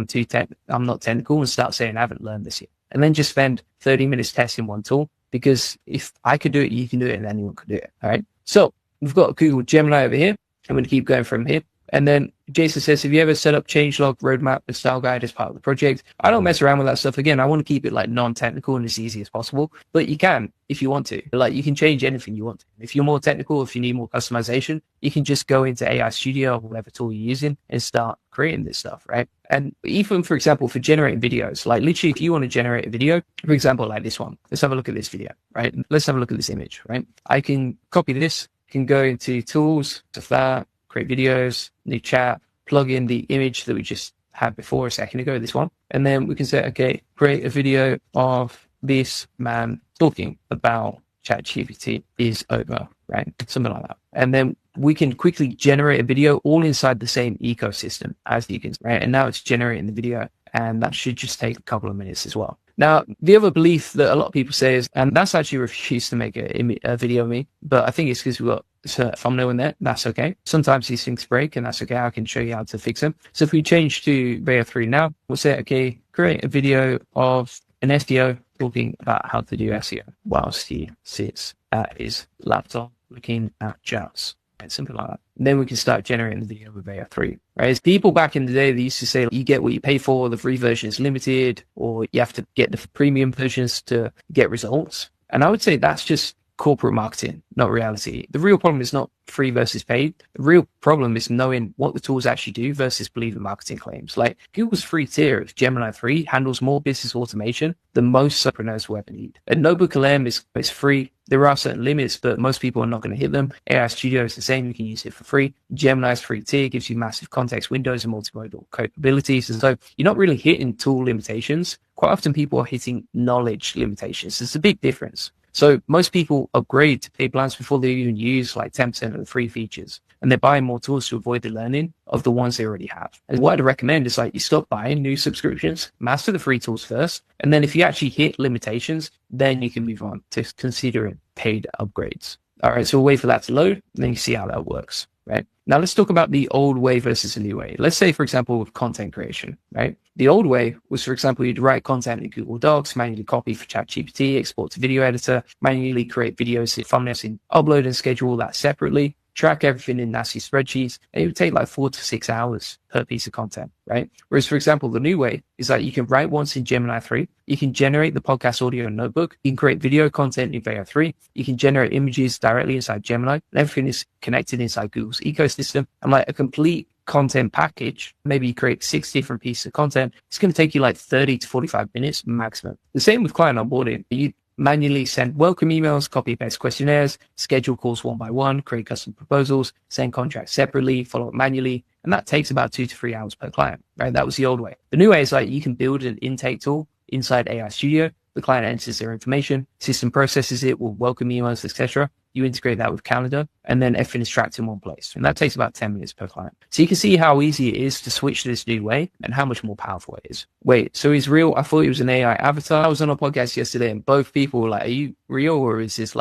I'm not technical and start saying I haven't learned this yet. And then just spend 30 minutes testing one tool. Because if I could do it, you can do it, and anyone could do it. All right. So we've got Google Gemini over here. I'm going to keep going from here. And then Jason says, have you ever set up changelog, roadmap, and style guide as part of the project? I don't mess around with that stuff. Again, I want to keep it like non-technical and as easy as possible, but you can if you want to. Like you can change anything you want to. If you're more technical, if you need more customization, you can just go into AI Studio or whatever tool you're using and start creating this stuff, right? And even, for example, for generating videos, like literally if you want to generate a video, for example, like this one, let's have a look at this video, right? Let's have a look at this image, right? I can copy this, can go into tools, to that, create videos, new chat, plug in the image that we just had before a second ago, this one. And then we can say, okay, create a video of this man talking about ChatGPT is over, right? Something like that. And then we can quickly generate a video all inside the same ecosystem as you can, right? And now it's generating the video, and that should just take a couple of minutes as well. Now, the other belief that a lot of people say is, and that's actually refused to make a video of me, but I think it's because we've got a thumbnail in there. That's okay. Sometimes these things break, and that's okay. I can show you how to fix them. So if we change to Layer 3 now, we'll say, okay, create a video of an SEO talking about how to do SEO whilst he sits at his laptop looking at charts. Right, something like that. And then we can start generating the video with Layer 3. Right? As people back in the day, they used to say you get what you pay for, the free version is limited, or you have to get the premium versions to get results. And I would say that's just corporate marketing, not reality. The real problem is not free versus paid. The real problem is knowing what the tools actually do versus believing marketing claims. Like Google's free tier of Gemini 3 handles more business automation than most entrepreneurs will ever need. And NotebookLM is free. There are certain limits, but most people are not going to hit them. AI Studio is the same. You can use it for free. Gemini's free tier gives you massive context windows and multimodal capabilities. And so you're not really hitting tool limitations. Quite often people are hitting knowledge limitations. There's a big difference. So most people upgrade to paid plans before they even use like 10% of the free features. And they're buying more tools to avoid the learning of the ones they already have. And what I'd recommend is like you stop buying new subscriptions, master the free tools first. And then if you actually hit limitations, then you can move on to considering paid upgrades. All right, so we'll wait for that to load, and then you see how that works, right? Now let's talk about the old way versus the new way. Let's say, for example, with content creation, right? The old way was, for example, you'd write content in Google Docs, manually copy for ChatGPT, export to video editor, manually create videos, thumbnails, and upload and schedule that separately, track everything in nasty spreadsheets, and it would take like 4 to 6 hours per piece of content, right? Whereas, for example, the new way is that you can write once in Gemini 3, you can generate the podcast audio in Notebook, you can create video content in Layer 3, you can generate images directly inside Gemini, and everything is connected inside Google's ecosystem, and like a complete content package, maybe you create 6 different pieces of content, it's going to take you like 30 to 45 minutes maximum. The same with client onboarding. You manually send welcome emails, copy paste questionnaires, schedule calls one by one, create custom proposals, send contracts separately, follow up manually. And that takes about 2 to 3 hours per client, right? That was the old way. The new way is like you can build an intake tool inside AI Studio. The client enters their information, system processes it with welcome emails, etc. you integrate that with calendar, and then everything is tracked in one place. And that takes about 10 minutes per client. So you can see how easy it is to switch to this new way and how much more powerful it is. Wait, so he's real? I thought he was an AI avatar. I was on a podcast yesterday and both people were like, are you real, or is this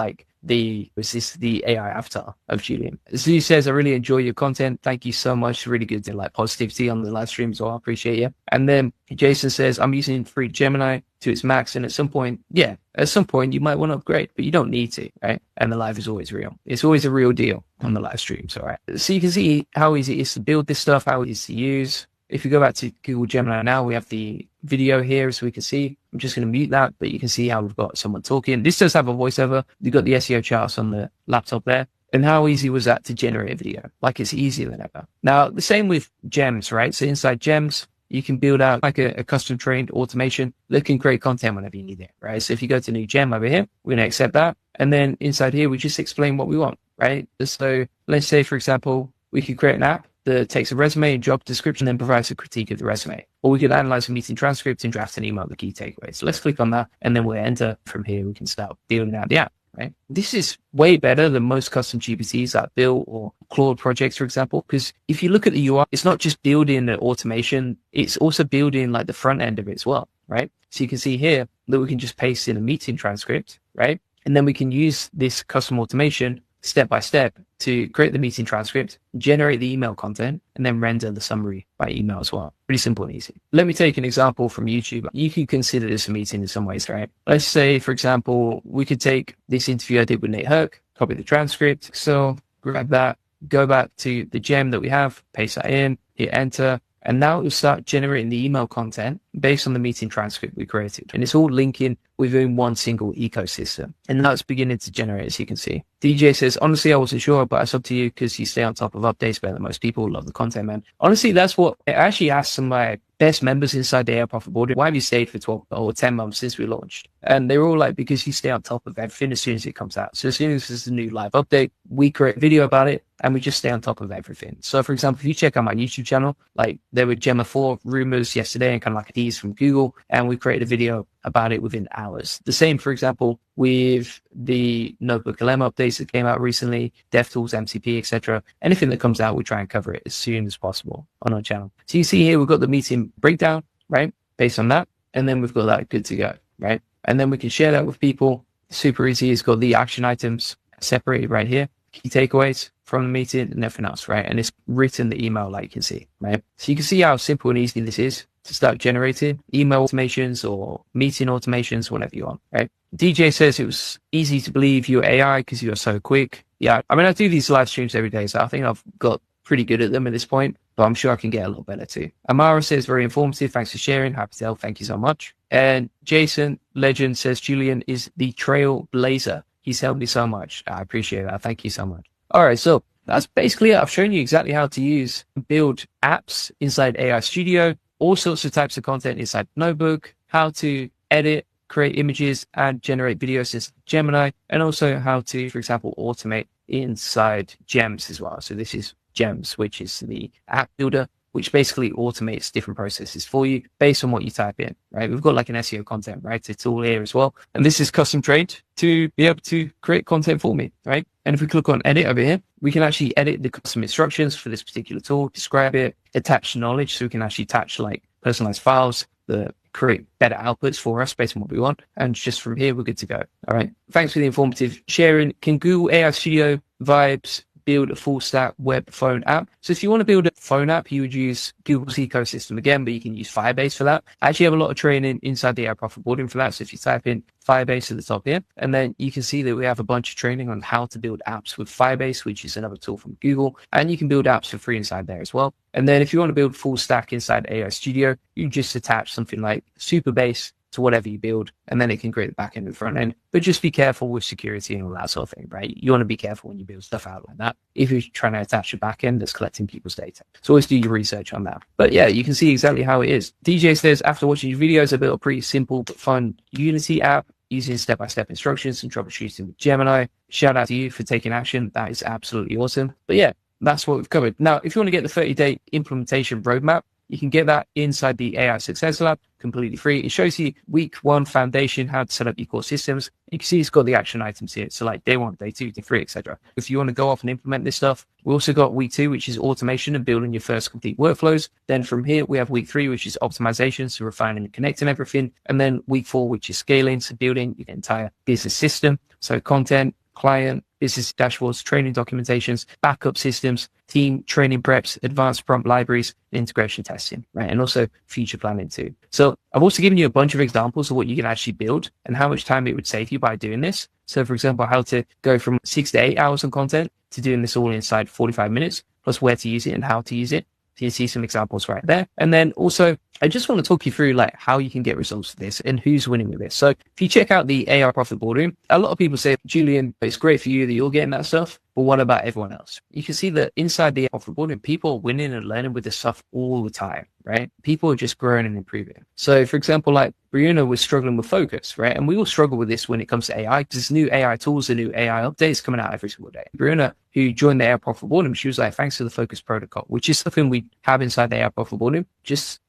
the AI avatar of Julian? So he says, I really enjoy your content. Thank you so much. Really good to like positivity on the live stream as well. I appreciate you. And then Jason says, I'm using free Gemini to its max. And at some point you might want to upgrade, but you don't need to, right? And the live is always real. It's always a real deal on the live streams. All right. So you can see how easy it is to build this stuff, how it is to use. If you go back to Google Gemini now, we have the video here so we can see. I'm just going to mute that, but you can see how we've got someone talking. This does have a voiceover. You've got the SEO charts on the laptop there. And how easy was that to generate a video? Like, it's easier than ever. Now, the same with Gems, right? So inside Gems, you can build out like a custom trained automation that can create content whenever you need it, right? So if you go to new gem over here, we're going to accept that. And then inside here, we just explain what we want, right? So let's say, for example, we could create an app that takes a resume and job description, then provides a critique of the resume. Or we could analyze a meeting transcript and draft an email with the key takeaways. So let's click on that, and then we'll enter from here. We can start building out the app, right? This is way better than most custom GPTs like Build or Claude projects, for example, because if you look at the UI, it's not just building the automation, it's also building like the front end of it as well, right? So you can see here that we can just paste in a meeting transcript, right? And then we can use this custom automation step by step to create the meeting transcript, generate the email content, and then render the summary by email as well. Pretty simple and easy. Let me take an example from YouTube. You can consider this a meeting in some ways, right? Let's say, for example, we could take this interview I did with Nate Herc, copy the transcript. So grab that, go back to the gem that we have, paste that in, hit enter. And now it'll start generating the email content based on the meeting transcript we created. And it's all linking within one single ecosystem. And now it's beginning to generate, as you can see. DJ says, honestly, I wasn't sure, but it's up to you because you stay on top of updates better than most people. Love the content, man. Honestly, that's what I actually asked some of my best members inside the AI Profit Board. Why have you stayed for 12 or 10 months since we launched? And they were all like, because you stay on top of everything as soon as it comes out. So as soon as there's a new live update, we create a video about it and we just stay on top of everything. So for example, if you check out my YouTube channel, like there were Gemma 4 rumors yesterday and kind of like a tease from Google, and we created a video about it within hours. The same, for example, with the Notebook LM updates that came out recently, DevTools, MCP, etc. Anything that comes out, we try and cover it as soon as possible on our channel. So you see here, we've got the meeting breakdown, right? Based on that. And then we've got that good to go, right? And then we can share that with people. Super easy. It's got the action items separated right here, key takeaways from the meeting and everything else, right? And it's written the email like you can see, right? So you can see how simple and easy this is to start generating email automations or meeting automations, whatever you want, right? DJ says it was easy to believe you're AI because you're so quick. Yeah, I mean, I do these live streams every day, so I think I've got pretty good at them at this point, but I'm sure I can get a lot better too. Amara says, very informative. Thanks for sharing. Happy to help. Thank you so much. And Jason Legend says, Julian is the trailblazer. He's helped me so much. I appreciate that. Thank you so much. All right, so that's basically it. I've shown you exactly how to use and build apps inside AI Studio, all sorts of types of content inside Notebook, how to edit, create images, and generate videos in Gemini, and also how to, for example, automate inside Gems as well. So this is Gems, which is the app builder, which basically automates different processes for you based on what you type in, right? We've got like an SEO content, right? It's all here as well. And this is custom trained to be able to create content for me, right? And if we click on edit over here, we can actually edit the custom instructions for this particular tool, describe it, attach knowledge. So we can actually attach like personalized files that create better outputs for us based on what we want. And just from here, we're good to go. All right. Thanks for the informative sharing. Can Google AI Studio Vibes build a full stack web phone app? So if you want to build a phone app, you would use Google's ecosystem again, but you can use Firebase for that. I actually have a lot of training inside the AI Profit Boarding for that. So if you type in Firebase at the top here, and then you can see that we have a bunch of training on how to build apps with Firebase, which is another tool from Google. And you can build apps for free inside there as well. And then if you want to build full stack inside AI Studio, you just attach something like Superbase to whatever you build, and then it can create the back end and front end. But just be careful with security and all that sort of thing, right? You want to be careful when you build stuff out like that. If you're trying to attach a back end that's collecting people's data. So always do your research on that. But yeah, you can see exactly how it is. DJ says, after watching your videos, I built a pretty simple but fun Unity app using step-by-step instructions and troubleshooting with Gemini. Shout out to you for taking action. That is absolutely awesome. But yeah, that's what we've covered. Now, if you want to get the 30-day implementation roadmap, You can get that inside the AI Success Lab, completely free. It shows you week 1 foundation, how to set up your core systems. You can see it's got the action items here. So like day 1, day 2, day 3, etc. If you want to go off and implement this stuff, we also got week 2, which is automation and building your first complete workflows. Then from here, we have week 3, which is optimization, so refining and connecting everything. And then week 4, which is scaling, so building your entire business system. So content, client, business dashboards, training documentations, backup systems, team training preps, advanced prompt libraries, integration testing, right? And also future planning too. So I've also given you a bunch of examples of what you can actually build and how much time it would save you by doing this. So for example, how to go from 6 to 8 hours on content to doing this all inside 45 minutes, plus where to use it and how to use it. So you see some examples right there. And then also, I just want to talk you through like how you can get results for this and who's winning with this. So if you check out the AI Profit Boardroom, a lot of people say, Julian, it's great for you that you're getting that stuff, but what about everyone else? You can see that inside the AI Profit Boardroom, people are winning and learning with this stuff all the time, right? People are just growing and improving. So for example, like Brianna was struggling with focus, right? And we all struggle with this when it comes to AI, because there's new AI tools and new AI updates coming out every single day. Brianna, who joined the AI Profit Boardroom, she was like, thanks to the focus protocol, which is something we have inside the AI Profit Boardroom,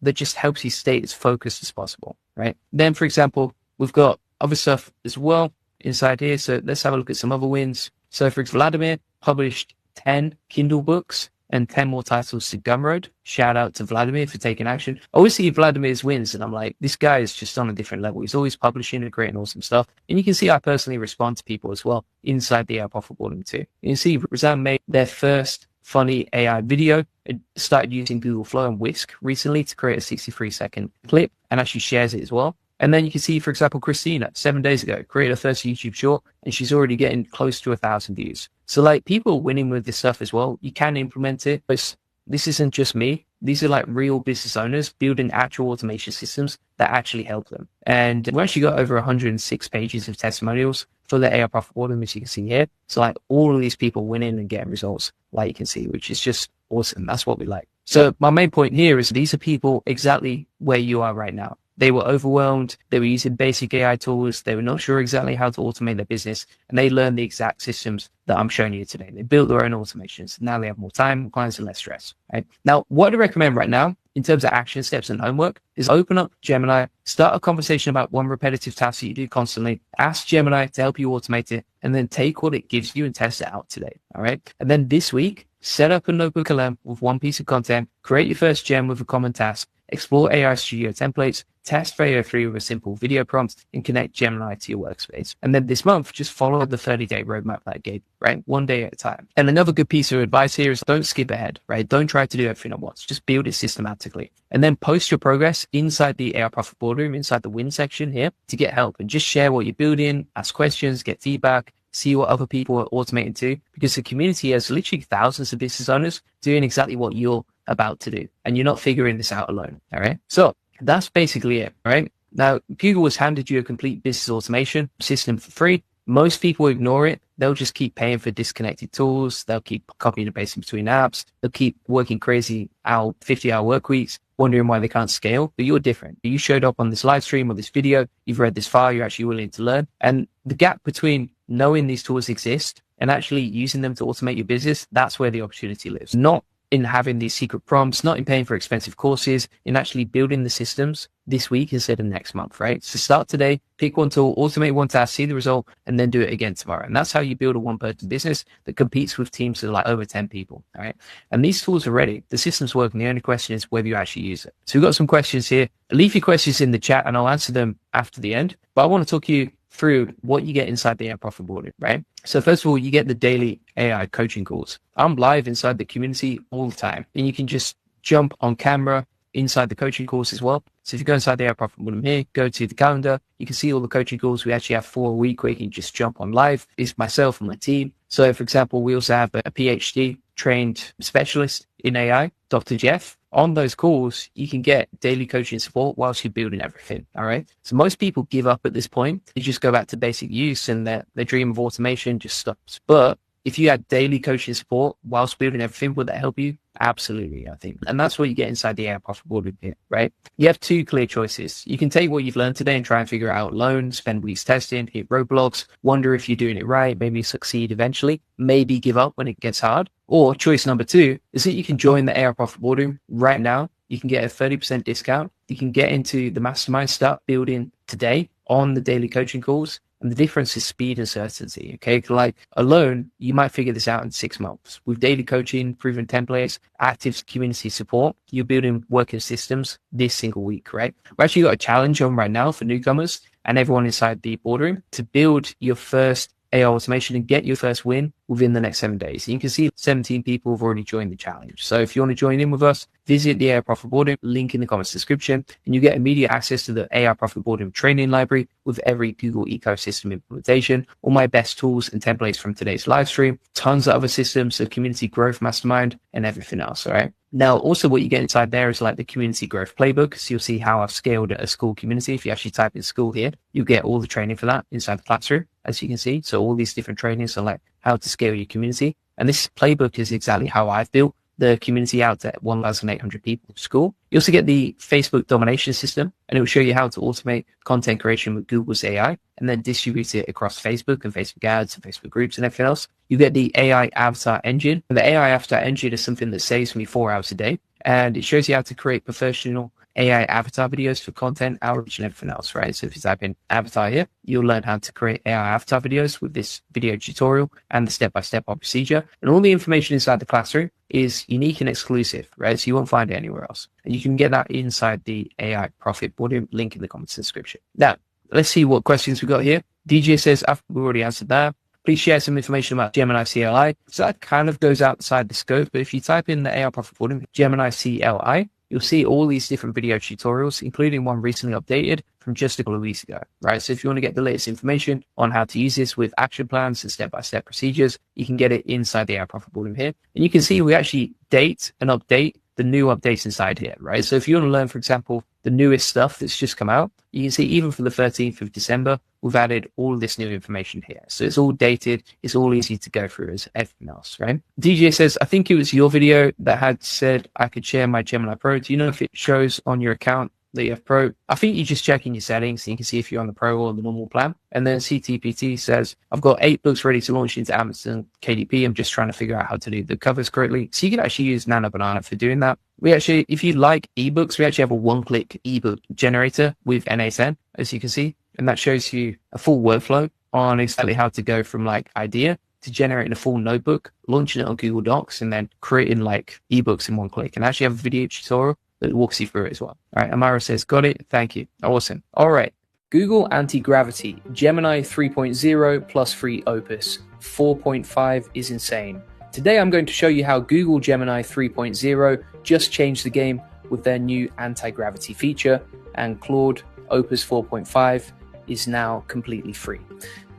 that just helps you stay as focused as possible, right? Then, for example, we've got other stuff as well inside here. So let's have a look at some other wins. So for example, Vladimir published 10 Kindle books and 10 more titles to Gumroad. Shout out to Vladimir for taking action. I always see Vladimir's wins and I'm like, this guy is just on a different level. He's always publishing and creating awesome stuff. And you can see I personally respond to people as well inside the AI Profit Boardroom too. You can see Razan made their first funny AI video. It started using Google Flow and Whisk recently to create a 63-second clip and actually shares it as well. And then you can see, for example, Christina, 7 days ago, created a first YouTube short and she's already getting close to 1,000 views. So like people are winning with this stuff as well. You can implement it, but this isn't just me. These are like real business owners building actual automation systems that actually help them. And we actually got over 106 pages of testimonials for the AI Profit Boardroom, as you can see here. So like all of these people winning and getting results, like you can see, which is just awesome. That's what we like. So my main point here is these are people exactly where you are right now. They were overwhelmed. They were using basic AI tools. They were not sure exactly how to automate their business. And they learned the exact systems that I'm showing you today. They built their own automations. Now they have more time, clients, and less stress. Right? Now, what I recommend right now in terms of action steps and homework is open up Gemini, start a conversation about one repetitive task that you do constantly, ask Gemini to help you automate it, and then take what it gives you and test it out today. All right. And then this week, set up a notebook LM with one piece of content, create your first gem with a common task, explore AI Studio templates, test Video 3 with a simple video prompt, and connect Gemini to your workspace. And then this month, just follow the 30-day roadmap that I gave, right? One day at a time. And another good piece of advice here is don't skip ahead, right? Don't try to do everything at once. Just build it systematically. And then post your progress inside the AI Profit Boardroom, inside the win section here to get help. And just share what you're building, ask questions, get feedback, see what other people are automating too, because the community has literally thousands of business owners doing exactly what you're about to do, and you're not figuring this out alone. All right. So that's basically it. All right. Now, Google has handed you a complete business automation system for free. Most people ignore it. They'll just keep paying for disconnected tools. They'll keep copying and pasting between apps. They'll keep working crazy 50-hour work weeks, wondering why they can't scale. But you're different. You showed up on this live stream or this video. You've read this file. You're actually willing to learn. And the gap between knowing these tools exist and actually using them to automate your business, that's where the opportunity lives. Not in having these secret prompts, not in paying for expensive courses, in actually building the systems this week instead of next month, right? So start today, pick one tool, automate one task, see the result, and then do it again tomorrow. And that's how you build a one-person business that competes with teams of like over 10 people, all right? And these tools are ready. The system's working. The only question is whether you actually use it. So we've got some questions here. Leave your questions in the chat and I'll answer them after the end. But I want to talk you through what you get inside the AI Profit Boardroom, right? So first of all, you get the daily AI coaching calls. I'm live inside the community all the time, and you can just jump on camera inside the coaching course as well. So if you go inside the AI Profit Boardroom here, go to the calendar, you can see all the coaching calls. We actually have 4 a week where you can just jump on live. It's myself and my team. So for example, we also have a PhD trained specialist in AI, Dr. Jeff. On those calls, you can get daily coaching support whilst you're building everything. All right. So most people give up at this point. They just go back to basic use and their dream of automation just stops. But if you had daily coaching support whilst building everything, would that help you? Absolutely, I think. And that's what you get inside the AI Profit Boardroom here, right? You have 2 clear choices. You can take what you've learned today and try and figure it out alone, spend weeks testing, hit roadblocks, wonder if you're doing it right, maybe succeed eventually, maybe give up when it gets hard. Or choice number 2 is that you can join the AI Profit Boardroom right now, you can get a 30% discount. You can get into the mastermind, start building today on the daily coaching calls. And the difference is speed and certainty. Okay. Like alone, you might figure this out in 6 months. With daily coaching, proven templates, active community support, you're building working systems this single week, right? We've actually got a challenge on right now for newcomers and everyone inside the boardroom to build your first AI automation and get your first win within the next 7 days. And you can see 17 people have already joined the challenge. So if you want to join in with us, visit the AI Profit Boardroom, link in the comments description, and you get immediate access to the AI Profit Boardroom training library with every Google ecosystem implementation, all my best tools and templates from today's live stream, tons of other systems, so community growth mastermind, and everything else, all right? Now, also what you get inside there is like the community growth playbook. So you'll see how I've scaled a school community. If you actually type in school here, you get all the training for that inside the classroom, as you can see. So all these different trainings are like how to scale your community. And this playbook is exactly how I've built the community out to 1,800 people in school. You also get the Facebook domination system, and it will show you how to automate content creation with Google's AI and then distribute it across Facebook and Facebook ads and Facebook groups and everything else. You get the AI avatar engine. And the AI avatar engine is something that saves me 4 hours a day. And it shows you how to create professional AI avatar videos for content, outreach, and everything else, right? So if you type in avatar here, you'll learn how to create AI avatar videos with this video tutorial and the step-by-step procedure. And all the information inside the classroom is unique and exclusive, right? So you won't find it anywhere else. And you can get that inside the AI Profit Boardroom, link in the comments description. Now, let's see what questions we got here. DJ says, we already answered that. Please share some information about Gemini CLI. So that kind of goes outside the scope, but if you type in the AI Profit Boardroom, Gemini CLI, you'll see all these different video tutorials, including one recently updated from just a couple of weeks ago, right? So if you want to get the latest information on how to use this with action plans and step-by-step procedures, you can get it inside the AI Profit Boardroom here. And you can see we actually date and update the new updates inside here, right? So if you want to learn, for example, the newest stuff that's just come out, you can see even for the 13th of December, we've added all this new information here. So it's all dated. It's all easy to go through as everything else, right? DJ says, I think it was your video that had said I could share my Gemini Pro. Do you know if it shows on your account that you have Pro? I think you just check in your settings and you can see if you're on the Pro or the normal plan. And then CTPT says, I've got 8 books ready to launch into Amazon KDP. I'm just trying to figure out how to do the covers correctly. So you can actually use Nano Banana for doing that. We actually, if you like ebooks, we actually have a one-click ebook generator with N8N, as you can see. And that shows you a full workflow on exactly how to go from like idea to generating a full notebook, launching it on Google Docs, and then creating like ebooks in one click. And I actually have a video tutorial that walks you through it as well. All right, Amara says, got it. Thank you. Awesome. All right. Google Anti-Gravity, Gemini 3.0 plus free Opus 4.5 is insane. Today I'm going to show you how Google Gemini 3.0 just changed the game with their new anti-gravity feature, and Claude Opus 4.5 is now completely free.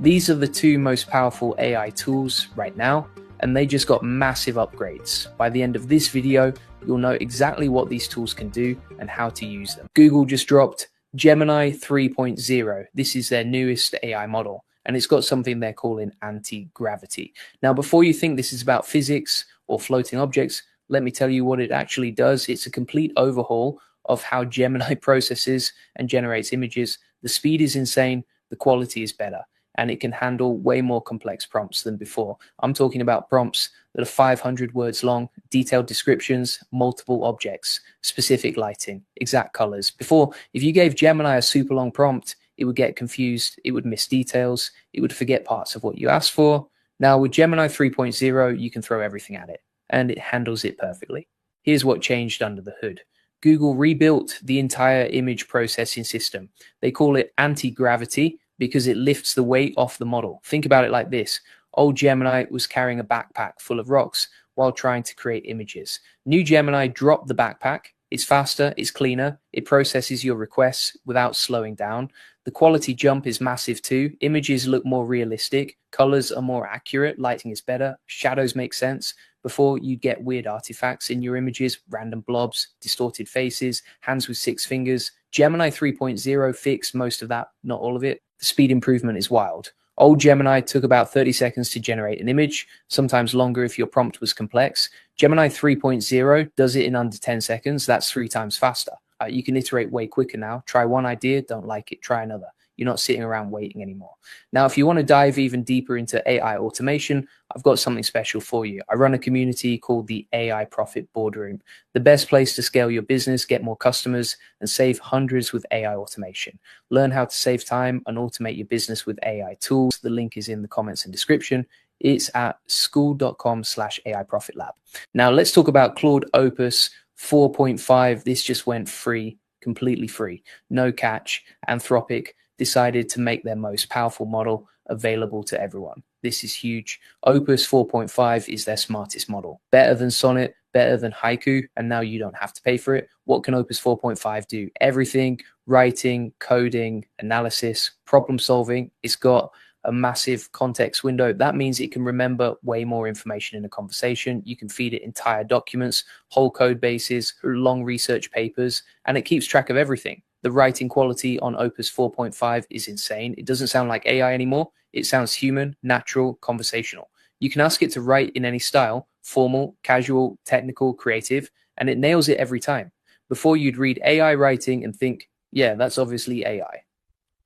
These are the 2 most powerful AI tools right now, and they just got massive upgrades. By the end of this video, you'll know exactly what these tools can do and how to use them. Google just dropped Gemini 3.0. This is their newest AI model, and it's got something they're calling anti-gravity. Now, before you think this is about physics or floating objects, let me tell you what it actually does. It's a complete overhaul of how Gemini processes and generates images. The speed is insane, the quality is better, and it can handle way more complex prompts than before. I'm talking about prompts that are 500 words long, detailed descriptions, multiple objects, specific lighting, exact colors. Before, if you gave Gemini a super long prompt, it would get confused, it would miss details, it would forget parts of what you asked for. Now with Gemini 3.0, you can throw everything at it, and it handles it perfectly. Here's what changed under the hood. Google rebuilt the entire image processing system. They call it anti-gravity because it lifts the weight off the model. Think about it like this. Old Gemini was carrying a backpack full of rocks while trying to create images. New Gemini dropped the backpack. It's faster, it's cleaner, it processes your requests without slowing down. The quality jump is massive too. Images look more realistic, colors are more accurate, lighting is better, shadows make sense. Before, you'd get weird artifacts in your images, random blobs, distorted faces, hands with 6 fingers. Gemini 3.0 fixed most of that, not all of it. The speed improvement is wild. Old Gemini took about 30 seconds to generate an image, sometimes longer if your prompt was complex. Gemini 3.0 does it in under 10 seconds. That's 3 times faster. You can iterate way quicker now. Try one idea, don't like it, try another. You're not sitting around waiting anymore. Now, if you want to dive even deeper into AI automation, I've got something special for you. I run a community called the AI Profit Boardroom, the best place to scale your business, get more customers, and save hundreds with AI automation. Learn how to save time and automate your business with AI tools. The link is in the comments and description. It's at school.com/AI Profit Lab. Now, let's talk about Claude Opus 4.5. This just went free, completely free, no catch. Anthropic decided to make their most powerful model available to everyone. This is huge. Opus 4.5 is their smartest model. Better than Sonnet, better than Haiku, and now you don't have to pay for it. What can Opus 4.5 do? Everything: writing, coding, analysis, problem solving. It's got a massive context window. That means it can remember way more information in a conversation. You can feed it entire documents, whole code bases, long research papers, and it keeps track of everything. The writing quality on Opus 4.5 is insane. It doesn't sound like AI anymore. It sounds human, natural, conversational. You can ask it to write in any style: formal, casual, technical, creative, and it nails it every time. Before, you'd read AI writing and think, yeah, that's obviously AI.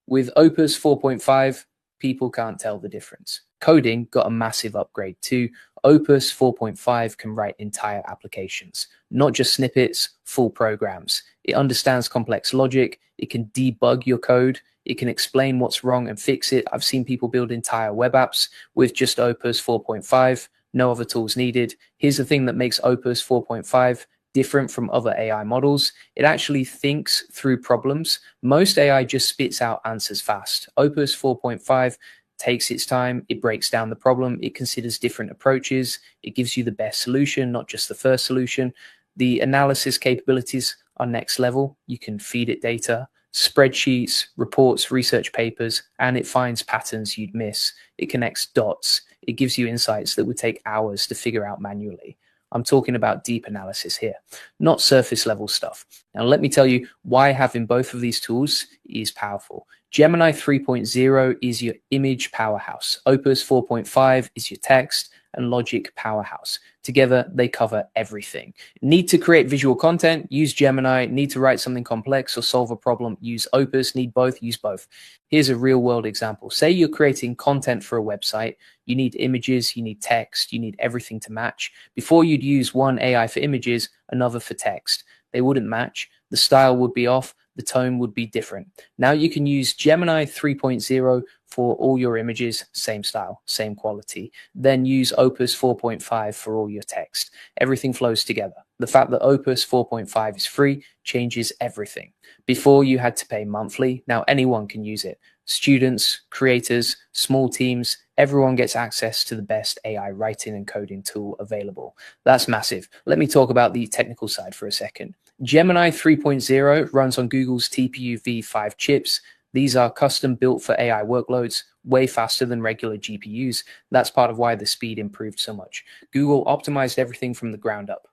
With Opus 4.5, people can't tell the difference. Coding got a massive upgrade too. Opus 4.5 can write entire applications, not just snippets, full programs. It understands complex logic. It can debug your code. It can explain what's wrong and fix it. I've seen people build entire web apps with just Opus 4.5. No other tools needed. Here's the thing that makes Opus 4.5 different from other AI models. It actually thinks through problems. Most AI just spits out answers fast. Opus 4.5 takes its time. It breaks down the problem. It considers different approaches. It gives you the best solution, not just the first solution. The analysis capabilities are next level. You can feed it data, spreadsheets, reports, research papers, and it finds patterns you'd miss. It connects dots. It gives you insights that would take hours to figure out manually. I'm talking about deep analysis here, not surface level stuff. Now, let me tell you why having both of these tools is powerful. Gemini 3.0 is your image powerhouse. Opus 4.5 is your text and logic powerhouse. Together, they cover everything. Need to create visual content? Use Gemini. Need to write something complex or solve a problem? Use Opus. Need both? Use both. Here's a real world example. Say you're creating content for a website. You need images, you need text, you need everything to match. Before, you'd use one AI for images, another for text. They wouldn't match. The style would be off. The tone would be different. Now you can use Gemini 3.0 for all your images, same style, same quality. Then use Opus 4.5 for all your text. Everything flows together. The fact that Opus 4.5 is free changes everything. Before, you had to pay monthly. Now anyone can use it. Students, creators, small teams, everyone gets access to the best AI writing and coding tool available. That's massive. Let me talk about the technical side for a second. Gemini 3.0 runs on Google's TPU v5 chips. These are custom built for AI workloads, way faster than regular GPUs. That's part of why the speed improved so much. Google optimized everything from the ground up.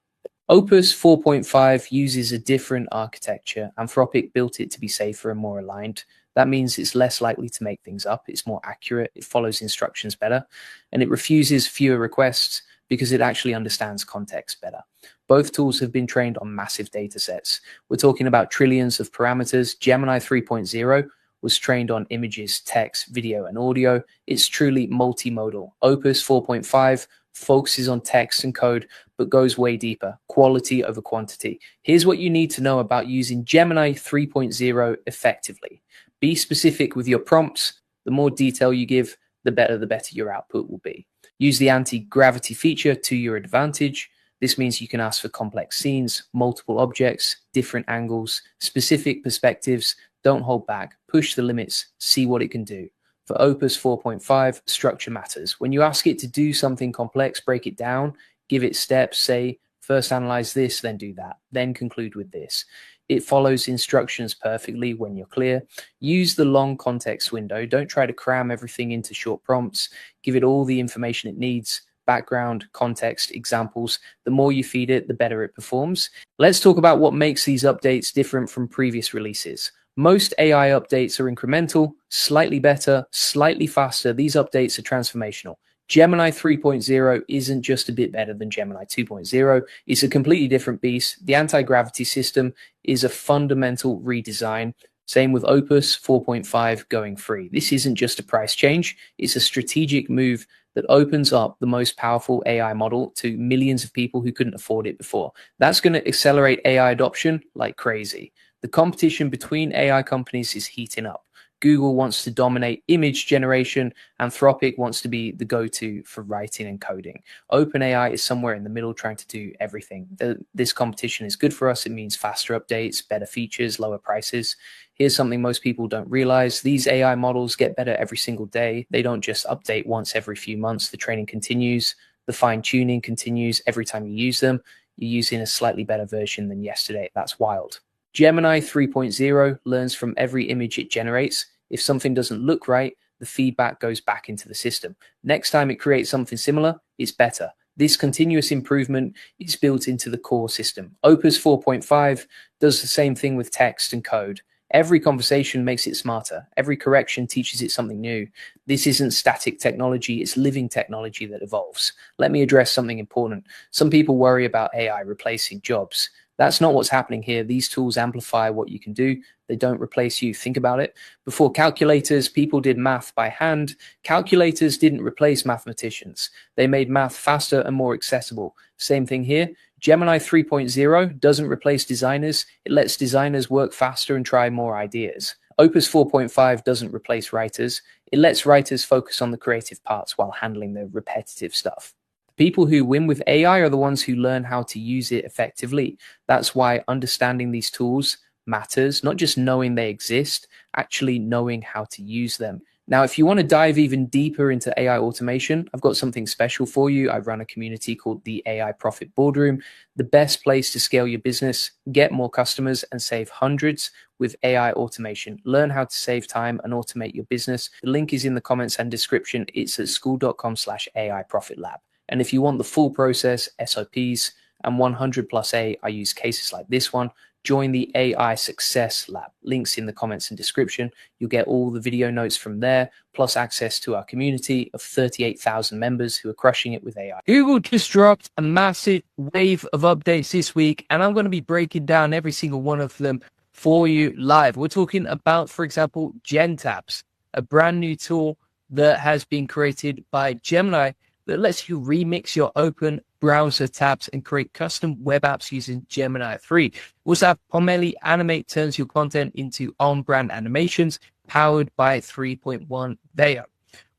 Opus 4.5 uses a different architecture. Anthropic built it to be safer and more aligned. That means it's less likely to make things up. It's more accurate. It follows instructions better. And it refuses fewer requests because it actually understands context better. Both tools have been trained on massive data sets. We're talking about trillions of parameters. Gemini 3.0 was trained on images, text, video, and audio. It's truly multimodal. Opus 4.5 focuses on text and code, but goes way deeper, quality over quantity. Here's what you need to know about using Gemini 3.0 effectively. Be specific with your prompts. The more detail you give, the better your output will be. Use the anti-gravity feature to your advantage. This means you can ask for complex scenes, multiple objects, different angles, specific perspectives. Don't hold back. Push the limits. See what it can do. For Opus 4.5, structure matters. When you ask it to do something complex, break it down, give it steps, say, first analyze this, then do that, then conclude with this. It follows instructions perfectly when you're clear. Use the long context window. Don't try to cram everything into short prompts. Give it all the information it needs. Background, context, examples. The more you feed it, the better it performs. Let's talk about what makes these updates different from previous releases. Most AI updates are incremental, slightly better, slightly faster. These updates are transformational. Gemini 3.0 isn't just a bit better than Gemini 2.0. It's a completely different beast. The anti-gravity system is a fundamental redesign. Same with Opus 4.5 going free. This isn't just a price change, it's a strategic move that opens up the most powerful AI model to millions of people who couldn't afford it before. That's going to accelerate AI adoption like crazy. The competition between AI companies is heating up. Google wants to dominate image generation. Anthropic wants to be the go-to for writing and coding. OpenAI is somewhere in the middle trying to do everything. This competition is good for us. It means faster updates, better features, lower prices. Here's something most people don't realize. These AI models get better every single day. They don't just update once every few months. The training continues. The fine-tuning continues every time you use them. You're using a slightly better version than yesterday. That's wild. Gemini 3.0 learns from every image it generates. If something doesn't look right, the feedback goes back into the system. Next time it creates something similar, it's better. This continuous improvement is built into the core system. Opus 4.5 does the same thing with text and code. Every conversation makes it smarter. Every correction teaches it something new. This isn't static technology, it's living technology that evolves. Let me address something important. Some people worry about AI replacing jobs. That's not what's happening here. These tools amplify what you can do. They don't replace you. Think about it. Before calculators, people did math by hand. Calculators didn't replace mathematicians. They made math faster and more accessible. Same thing here. Gemini 3.0 doesn't replace designers. It lets designers work faster and try more ideas. Opus 4.5 doesn't replace writers. It lets writers focus on the creative parts while handling the repetitive stuff. People who win with AI are the ones who learn how to use it effectively. That's why understanding these tools matters, not just knowing they exist, actually knowing how to use them. Now, if you want to dive even deeper into AI automation, I've got something special for you. I run a community called the AI Profit Boardroom, the best place to scale your business, get more customers, and save hundreds with AI automation. Learn how to save time and automate your business. The link is in the comments and description. It's at school.com/AI Profit Lab. And if you want the full process, SOPs, and 100 plus A, I use cases like this one. Join the AI Success Lab. Links in the comments and description. You'll get all the video notes from there, plus access to our community of 38,000 members who are crushing it with AI. Google just dropped a massive wave of updates this week, and I'm going to be breaking down every single one of them for you live. We're talking about, for example, GenTabs, a brand new tool that has been created by Gemini that lets you remix your open browser tabs and create custom web apps using Gemini 3. We also have Pomeli Animate, turns your content into on-brand animations powered by 3.1 Veo.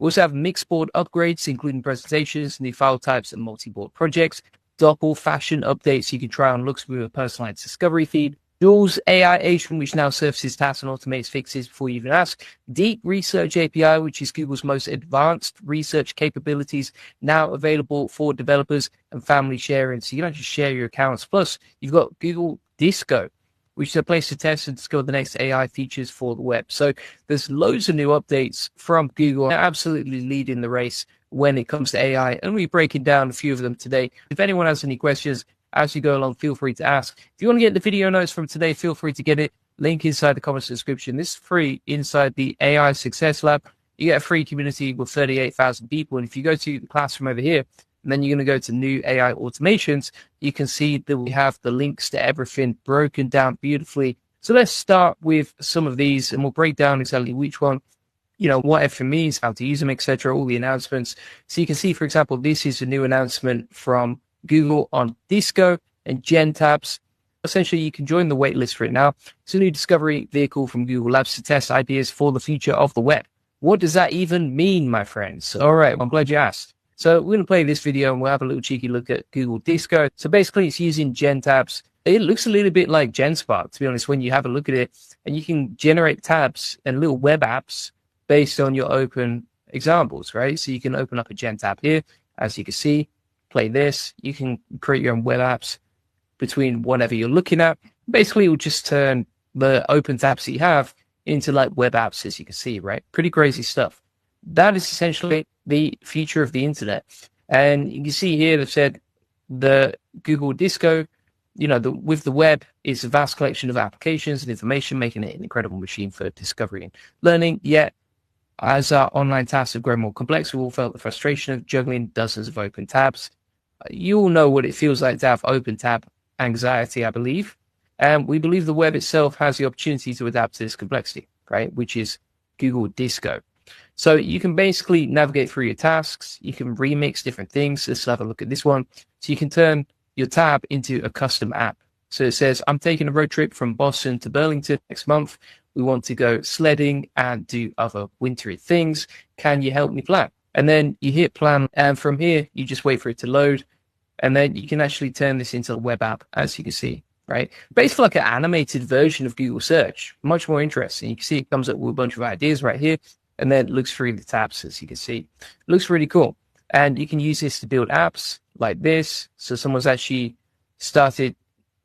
We also have Mixboard upgrades, including presentations, new file types, and multi-board projects. Doppel fashion updates you can try on looks with a personalized discovery feed. Jules AI agent, which now surfaces tasks and automates fixes before you even ask. Deep Research API, which is Google's most advanced research capabilities, now available for developers and family sharing. So you don't just share your accounts. Plus, you've got Google Disco, which is a place to test and discover the next AI features for the web. So there's loads of new updates from Google. They're absolutely leading the race when it comes to AI, and we're breaking down a few of them today. If anyone has any questions, as you go along, feel free to ask. If you want to get the video notes from today, feel free to get it. Link inside the comments description. This is free inside the AI Success Lab. You get a free community with 38,000 people. And if you go to the classroom over here, and then you're going to go to new AI automations, you can see that we have the links to everything broken down beautifully. So let's start with some of these, and we'll break down exactly which one, what everything means, how to use them, etc., all the announcements. So you can see, for example, this is a new announcement from Google on Disco and GenTabs. Essentially, you can join the waitlist for it now. It's a new discovery vehicle from Google Labs to test ideas for the future of the web. What does that even mean, my friends? All right, I'm glad you asked. So we're going to play this video and we'll have a little cheeky look at Google Disco. So basically, it's using GenTabs. It looks a little bit like GenSpark, to be honest, when you have a look at it. And you can generate tabs and little web apps based on your open examples, right? So you can open up a GenTab here, as you can see. Play this, you can create your own web apps between whatever you're looking at. Basically, it will just turn the open tabs that you have into like web apps, as you can see, right? Pretty crazy stuff. That is essentially the future of the internet. And you can see here, they've said the Google Disco, with the web is a vast collection of applications and information, making it an incredible machine for discovery and learning. Yet, as our online tasks have grown more complex, we've all felt the frustration of juggling dozens of open tabs. You all know what it feels like to have open tab anxiety, I believe. And we believe the web itself has the opportunity to adapt to this complexity, right? Which is Google Disco. So you can basically navigate through your tasks. You can remix different things. Let's have a look at this one. So you can turn your tab into a custom app. So it says, I'm taking a road trip from Boston to Burlington next month. We want to go sledding and do other wintry things. Can you help me plan? And then you hit plan. And from here, you just wait for it to load. And then you can actually turn this into a web app, as you can see, right? Basically like an animated version of Google search, much more interesting. You can see it comes up with a bunch of ideas right here, and then looks through the tabs, as you can see. It looks really cool. And you can use this to build apps like this. So someone's actually started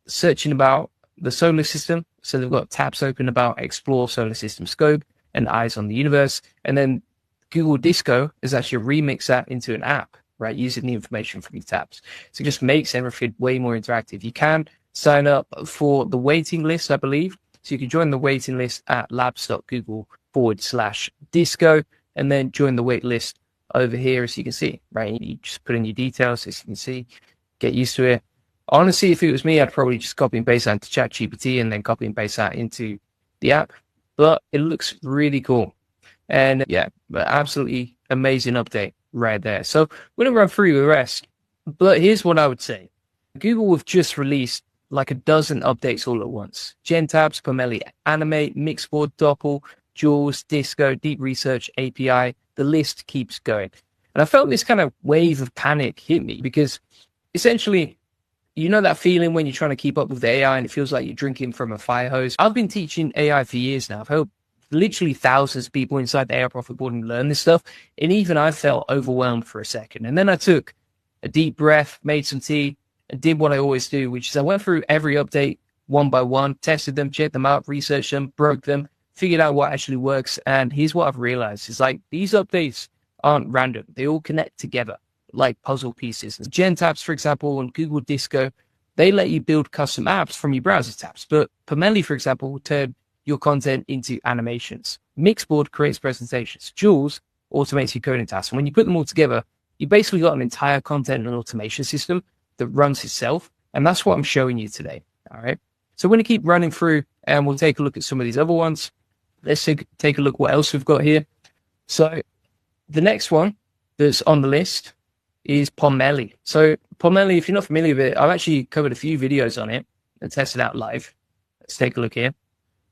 searching about the solar system. So they've got tabs open about explore solar system scope and eyes on the universe. And then Google Disco is actually remix that into an app, right? Using the information from these tabs. So it just makes everything way more interactive. You can sign up for the waiting list, I believe. So you can join the waiting list at labs.google/disco and then join the wait list over here, as you can see, right? You just put in your details, as you can see, get used to it. Honestly, if it was me, I'd probably just copy and paste that into ChatGPT and then copy and paste that into the app. But it looks really cool. And yeah, absolutely amazing update right there. So we're going to run through the rest. But here's what I would say. Google have just released like a dozen updates all at once. Gen tabs, Pomeli Animate, Mixboard, Doppel, Jules, Disco, Deep Research, API. The list keeps going. And I felt this kind of wave of panic hit me because essentially, you know that feeling when you're trying to keep up with the AI and it feels like you're drinking from a fire hose? I've been teaching AI for years now. I've helped literally thousands of people inside the AI Profit Boarding learn this stuff. And even I felt overwhelmed for a second. And then I took a deep breath, made some tea, and did what I always do, which is I went through every update one by one, tested them, checked them out, researched them, broke them, figured out what actually works. And here's what I've realized is like these updates aren't random. They all connect together like puzzle pieces. Gen tabs, for example, on Google Disco, they let you build custom apps from your browser tabs. But Pomeli, for example, will turn your content into animations. Mixboard creates presentations. Jules automates your coding tasks. And when you put them all together, you basically got an entire content and automation system that runs itself. And that's what I'm showing you today. All right. So we're going to keep running through and we'll take a look at some of these other ones. Let's take a look what else we've got here. So the next one that's on the list is Pomeli. So Pomeli, if you're not familiar with it, I've actually covered a few videos on it and tested out live. Let's take a look here.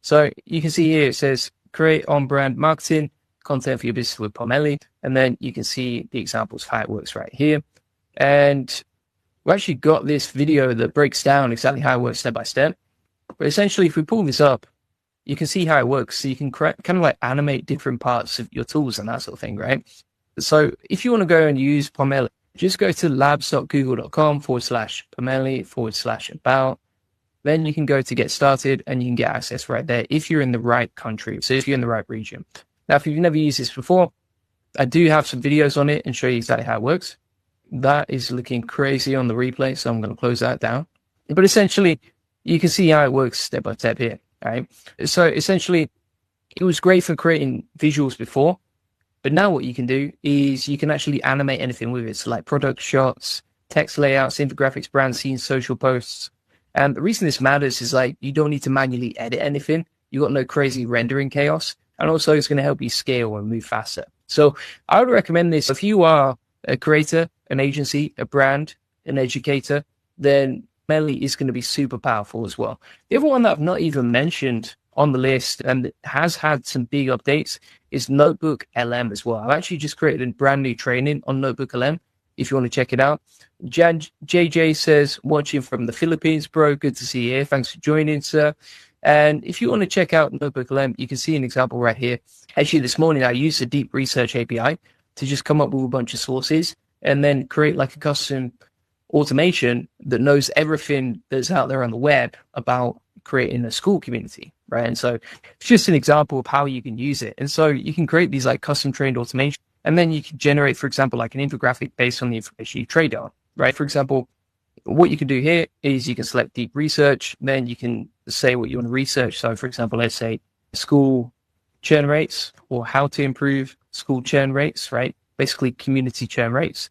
So you can see here, it says create on-brand marketing content for your business with Pomeli. And then you can see the examples of how it works right here. And we actually got this video that breaks down exactly how it works step by step. But essentially, if we pull this up, you can see how it works. So you can kind of like animate different parts of your tools and that sort of thing, right? So if you want to go and use Pomeli, just go to labs.google.com/Pomeli/about. Then you can go to get started and you can get access right there if you're in the right country. So if you're in the right region. Now, if you've never used this before, I do have some videos on it and show you exactly how it works. That is looking crazy on the replay, so I'm going to close that down. But essentially, you can see how it works step by step here. All right. So essentially, it was great for creating visuals before, but now what you can do is you can actually animate anything with it. So like product shots, text layouts, infographics, brand scenes, social posts. And the reason this matters is like you don't need to manually edit anything. You got no crazy rendering chaos. And also it's going to help you scale and move faster. So I would recommend this. If you are a creator, an agency, a brand, an educator, then Pomeli is going to be super powerful as well. The other one that I've not even mentioned on the list and has had some big updates is Notebook LM as well. I've actually just created a brand new training on Notebook LM if you want to check it out. JJ says, watching from the Philippines, bro. Good to see you here. Thanks for joining, sir. And if you want to check out Notebook LM, you can see an example right here. Actually, this morning I used a Deep Research API to just come up with a bunch of sources and then create like a custom automation that knows everything that's out there on the web about creating a school community, right? And so it's just an example of how you can use it. And so you can create these like custom trained automation, and then you can generate, for example, like an infographic based on the information you trade on, right? For example, what you can do here is you can select deep research, then you can say what you want to research. So for example, let's say school churn rates or how to improve school churn rates, right? Basically community churn rates.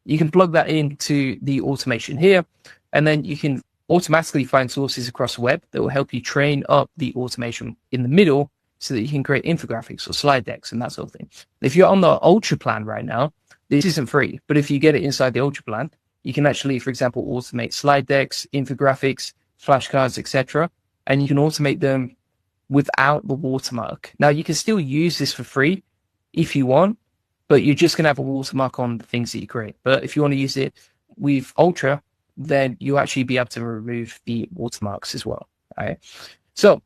You can plug that into the automation here, and then you can automatically find sources across the web that will help you train up the automation in the middle so that you can create infographics or slide decks and that sort of thing. If you're on the Ultra plan right now, this isn't free, but if you get it inside the Ultra plan, you can actually, for example, automate slide decks, infographics, flashcards, etc. And you can automate them without the watermark. Now, you can still use this for free if you want, but you're just going to have a watermark on the things that you create. But if you want to use it with Ultra, then you'll actually be able to remove the watermarks as well. Right? So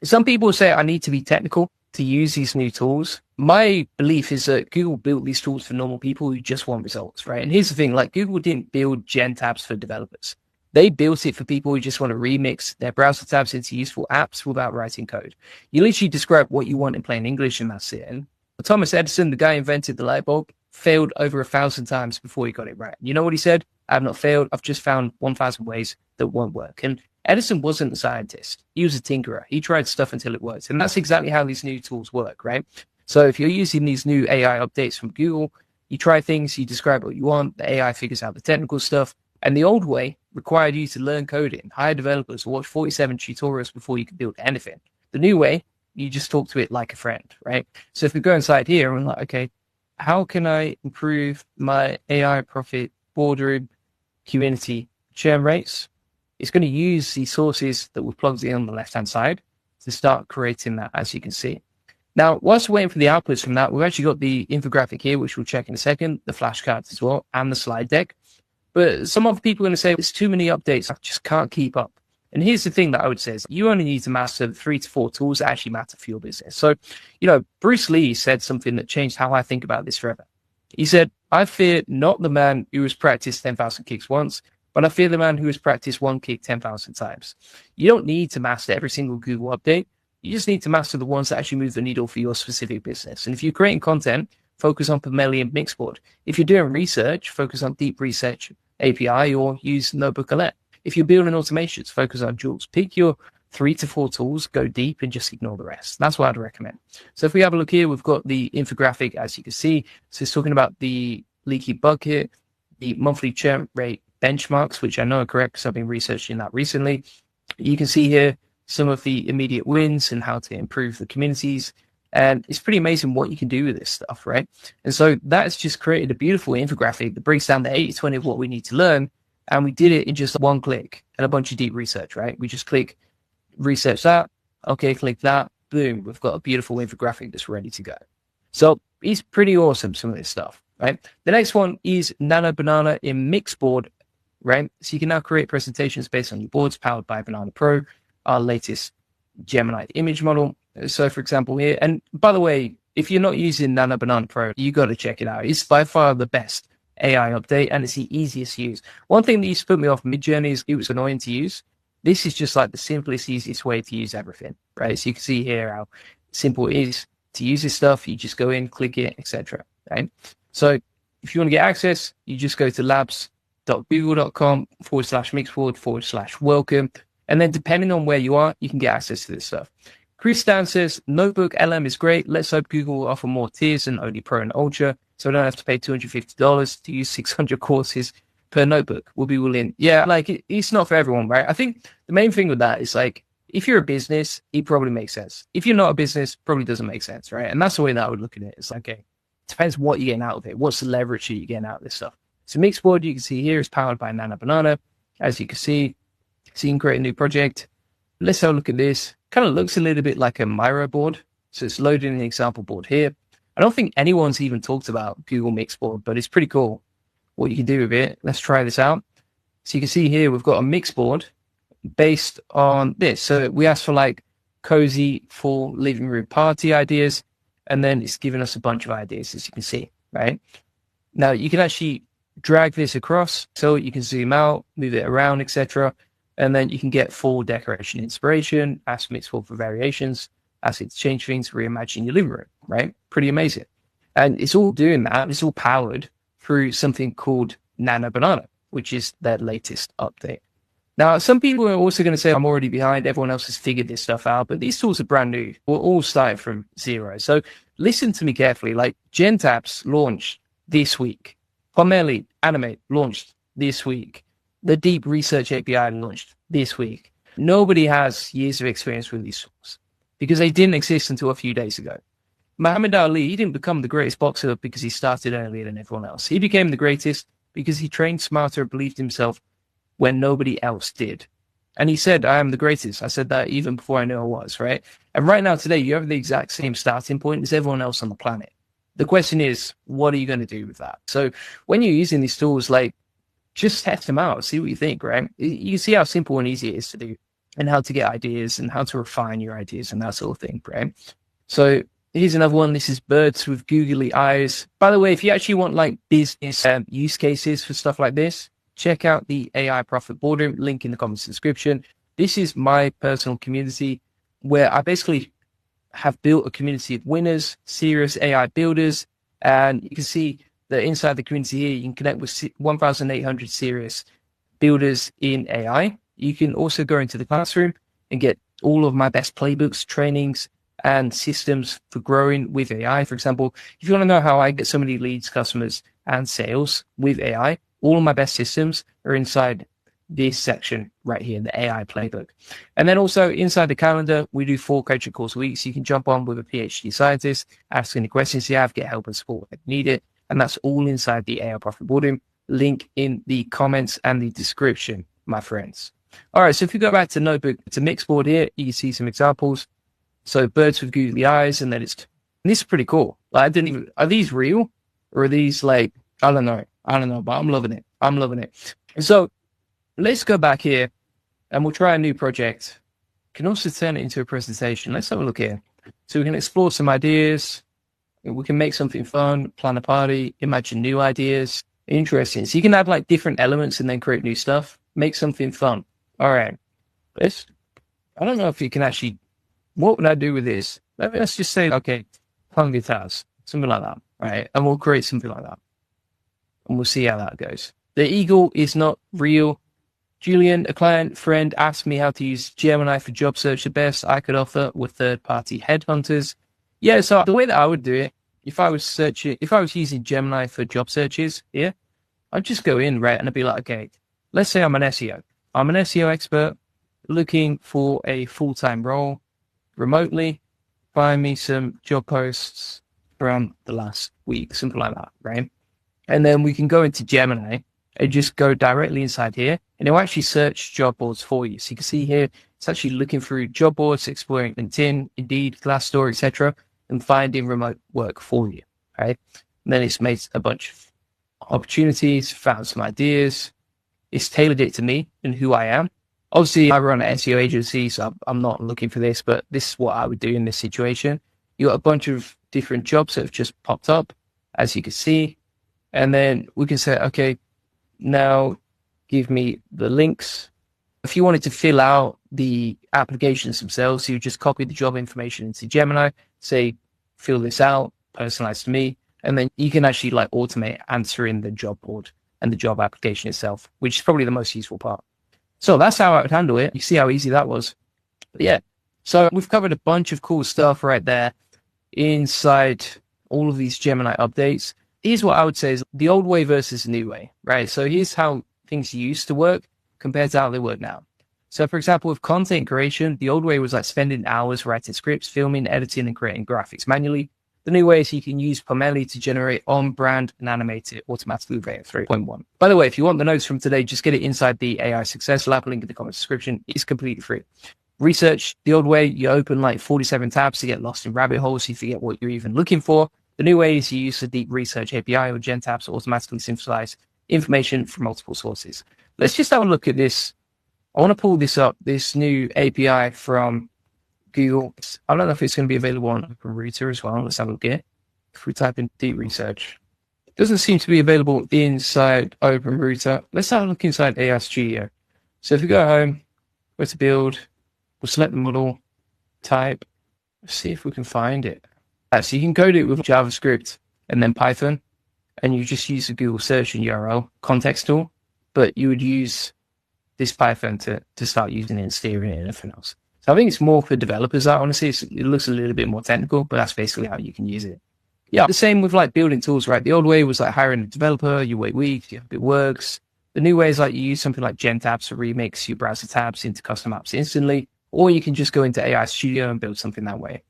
some people say I need to be technical to use these new tools. My belief is that Google built these tools for normal people who just want results, right? And here's the thing, like Google didn't build Gen tabs for developers. They built it for people who just want to remix their browser tabs into useful apps without writing code. You literally describe what you want in plain English and that's it. And Thomas Edison, the guy who invented the light bulb, failed over 1,000 times before he got it right. You know what he said? I have not failed. I've just found 1,000 ways that won't work. And Edison wasn't a scientist. He was a tinkerer. He tried stuff until it worked. And that's exactly how these new tools work, right? So if you're using these new AI updates from Google, you try things, you describe what you want, the AI figures out the technical stuff. And the old way required you to learn coding, hire developers, watch 47 tutorials before you could build anything. The new way, you just talk to it like a friend, right? So if we go inside here and like, okay, how can I improve my AI profit boardroom community churn rates? It's going to use the sources that we've plugged in on the left-hand side to start creating that, as you can see. Now, whilst we're waiting for the outputs from that, we've actually got the infographic here, which we'll check in a second, the flashcards as well, and the slide deck. But some other people are going to say, there's too many updates, I just can't keep up. And here's the thing that I would say is you only need to master 3 to 4 tools that actually matter for your business. So, Bruce Lee said something that changed how I think about this forever. He said, I fear not the man who has practiced 10,000 kicks once, but I fear the man who has practiced one kick 10,000 times. You don't need to master every single Google update. You just need to master the ones that actually move the needle for your specific business. And if you're creating content, focus on Pomeli and Mixboard. If you're doing research, focus on Deep Research API or use Notebook Alert. If you're building automations, focus on Jules. Pick your 3 to 4 tools, go deep, and just ignore the rest. That's what I'd recommend. So if we have a look here, we've got the infographic, as you can see. So it's talking about the leaky bucket, the monthly churn rate benchmarks, which I know are correct because I've been researching that recently. You can see here some of the immediate wins and how to improve the communities. And it's pretty amazing what you can do with this stuff, right? And so that's just created a beautiful infographic that breaks down the 80-20 of what we need to learn. And we did it in just one click and a bunch of deep research, right? We just click research that. Okay, click that. Boom. We've got a beautiful infographic that's ready to go. So it's pretty awesome, some of this stuff, right? The next one is Nano Banana in Mixboard, right? So you can now create presentations based on your boards powered by Banana Pro, our latest Gemini image model. So for example here, and by the way, if you're not using Nano Banana Pro, you got to check it out. It's by far the best AI update and it's the easiest to use. One thing that used to put me off Midjourney is it was annoying to use. This is just like the simplest, easiest way to use everything, right? So you can see here how simple it is to use this stuff. You just go in, click it, etc. Right? So if you want to get access, you just go to labs.google.com/mixboard/welcome. And then depending on where you are, you can get access to this stuff. Chris Dan says, Notebook LM is great. Let's hope Google will offer more tiers than only Pro and Ultra, so I don't have to pay $250 to use 600 courses per notebook. We'll be willing. Yeah, like it's not for everyone, right? I think the main thing with that is like, if you're a business, it probably makes sense. If you're not a business, probably doesn't make sense, right? And that's the way that I would look at it. It's like, okay, it depends what you're getting out of it. What's the leverage that you're getting out of this stuff? So Mixboard, you can see here, is powered by Nano Banana. As you can see, so you can create a new project. Let's have a look at this. Kind of looks a little bit like a Miro board. So it's loading an example board here. I don't think anyone's even talked about Google Mixboard, but it's pretty cool what you can do with it. Let's try this out. So you can see here, we've got a Mixboard based on this. So we asked for like cozy full living room party ideas. And then it's given us a bunch of ideas, as you can see, right? Now you can actually drag this across so you can zoom out, move it around, etc. And then you can get full decoration inspiration, ask Mixboard for variations, ask it to change things, reimagine your living room, right? Pretty amazing. And it's all doing that. It's all powered through something called Nano Banana, which is their latest update. Now, some people are also going to say, I'm already behind. Everyone else has figured this stuff out, but these tools are brand new. We're all starting from zero. So listen to me carefully. Like GenTabs launched this week. Pomeli Animate launched this week. the deep research API launched this week. Nobody has years of experience with these tools because they didn't exist until a few days ago. Muhammad Ali, he didn't become the greatest boxer because he started earlier than everyone else. He became the greatest because he trained smarter and believed himself when nobody else did. And he said, I am the greatest. I said that even before I knew I was, right? And right now, today, you have the exact same starting point as everyone else on the planet. The question is, what are you going to do with that? So when you're using these tools, like, just test them out, see what you think, right? You see how simple and easy it is to do and how to get ideas and how to refine your ideas and that sort of thing, right? So here's another one. This is birds with googly eyes. By the way, if you actually want like business use cases for stuff like this, check out the AI Profit Boardroom, link in the comments description. This is my personal community where I basically have built a community of winners, serious AI builders, and you can see that inside the community here, you can connect with 1,800 serious builders in AI. You can also go into the classroom and get all of my best playbooks, trainings, and systems for growing with AI. For example, if you want to know how I get so many leads, customers, and sales with AI, all of my best systems are inside this section right here, the AI playbook. And then also inside the calendar, we do 4 coaching calls a week. So you can jump on with a PhD scientist, ask any questions you have, get help and support if you need it. And that's all inside the AI Profit Boardroom. Link in the comments and the description, my friends. All right, so if you go back to Notebook, to Mixboard here, you can see some examples. So birds with googly eyes, and then this is pretty cool. Like, I didn't even, are these real? Or are these like, I don't know, but I'm loving it. I'm loving it. So let's go back here and we'll try a new project. We can also turn it into a presentation. Let's have a look here. So we can explore some ideas. We can make something fun, plan a party, imagine new ideas. Interesting. So you can add like different elements and then create new stuff. Make something fun. All right. I don't know if you can actually, what would I do with this? Let's just say, okay, fun guitars, something like that. Right. And we'll create something like that. And we'll see how that goes. The eagle is not real. Julian, a client friend, asked me how to use Gemini for job search. The best I could offer were third-party headhunters. Yeah, so the way that I would do it, if I was using Gemini for job searches here, I'd just go in, right, and I'd be like, okay, let's say I'm an SEO. I'm an SEO expert looking for a full-time role remotely. Find me some job posts around the last week, something like that, right? And then we can go into Gemini and just go directly inside here, and it'll actually search job boards for you. So you can see here, it's actually looking through job boards, exploring LinkedIn, Indeed, Glassdoor, etc., and finding remote work for you, right? And then it's made a bunch of opportunities, found some ideas. It's tailored it to me and who I am. Obviously, I run an SEO agency, so I'm not looking for this, but this is what I would do in this situation. You got a bunch of different jobs that have just popped up, as you can see. And then we can say, okay, now give me the links. If you wanted to fill out the applications themselves, you just copy the job information into Gemini, say, fill this out, personalized to me, and then you can actually like automate answering the job board and the job application itself, which is probably the most useful part. So that's how I would handle it. You see how easy that was. But yeah, so we've covered a bunch of cool stuff right there inside all of these Gemini updates. Here's what I would say is the old way versus the new way, right? So here's how things used to work compared to how they work now. So for example, with content creation, the old way was like spending hours writing scripts, filming, editing, and creating graphics manually. The new way is you can use Pomeli to generate on-brand and animate it automatically with AI 3.1. By the way, if you want the notes from today, just get it inside the AI Success Lab, link in the comment description. It's completely free. Research, the old way, you open like 47 tabs to get lost in rabbit holes, so you forget what you're even looking for. The new way is you use the Deep Research API or Gen tabs to automatically synthesize information from multiple sources. Let's just have a look at this. I want to pull this up, this new API from Google. I don't know if it's going to be available on OpenRouter as well. Let's have a look here. If we type in Deep Research, it doesn't seem to be available inside OpenRouter. Let's have a look inside AI Studio. So if we go home, go to build, we'll select the model, type, let's see if we can find it. So you can code it with JavaScript and then Python, and you just use the Google search and URL context tool, but you would use this Python to start using it and steering it and everything else. So I think it's more for developers, that honestly. It looks a little bit more technical, but that's basically how you can use it. Yeah, the same with like building tools, right? The old way was like hiring a developer, you wait weeks, it works, The new way is like you use something like Gen tabs to remix your browser tabs into custom apps instantly, or you can just go into AI Studio and build something that way.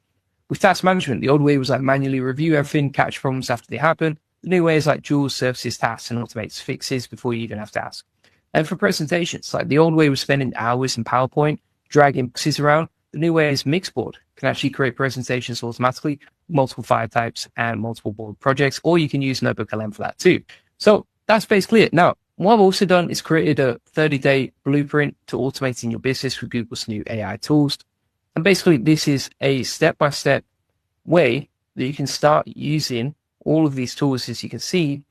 With task management, the old way was like manually review everything, catch problems after they happen. The new way is like Jules surfaces tasks and automates fixes before you even have to ask. And for presentations, like the old way was spending hours in PowerPoint, dragging boxes around. The new way is Mixboard can actually create presentations automatically, multiple file types and multiple board projects, or you can use Notebook LM for that too. So that's basically it. Now, what I've also done is created a 30-day blueprint to automating your business with Google's new AI tools. And basically, this is a step-by-step way that you can start using all of these tools, as you can see,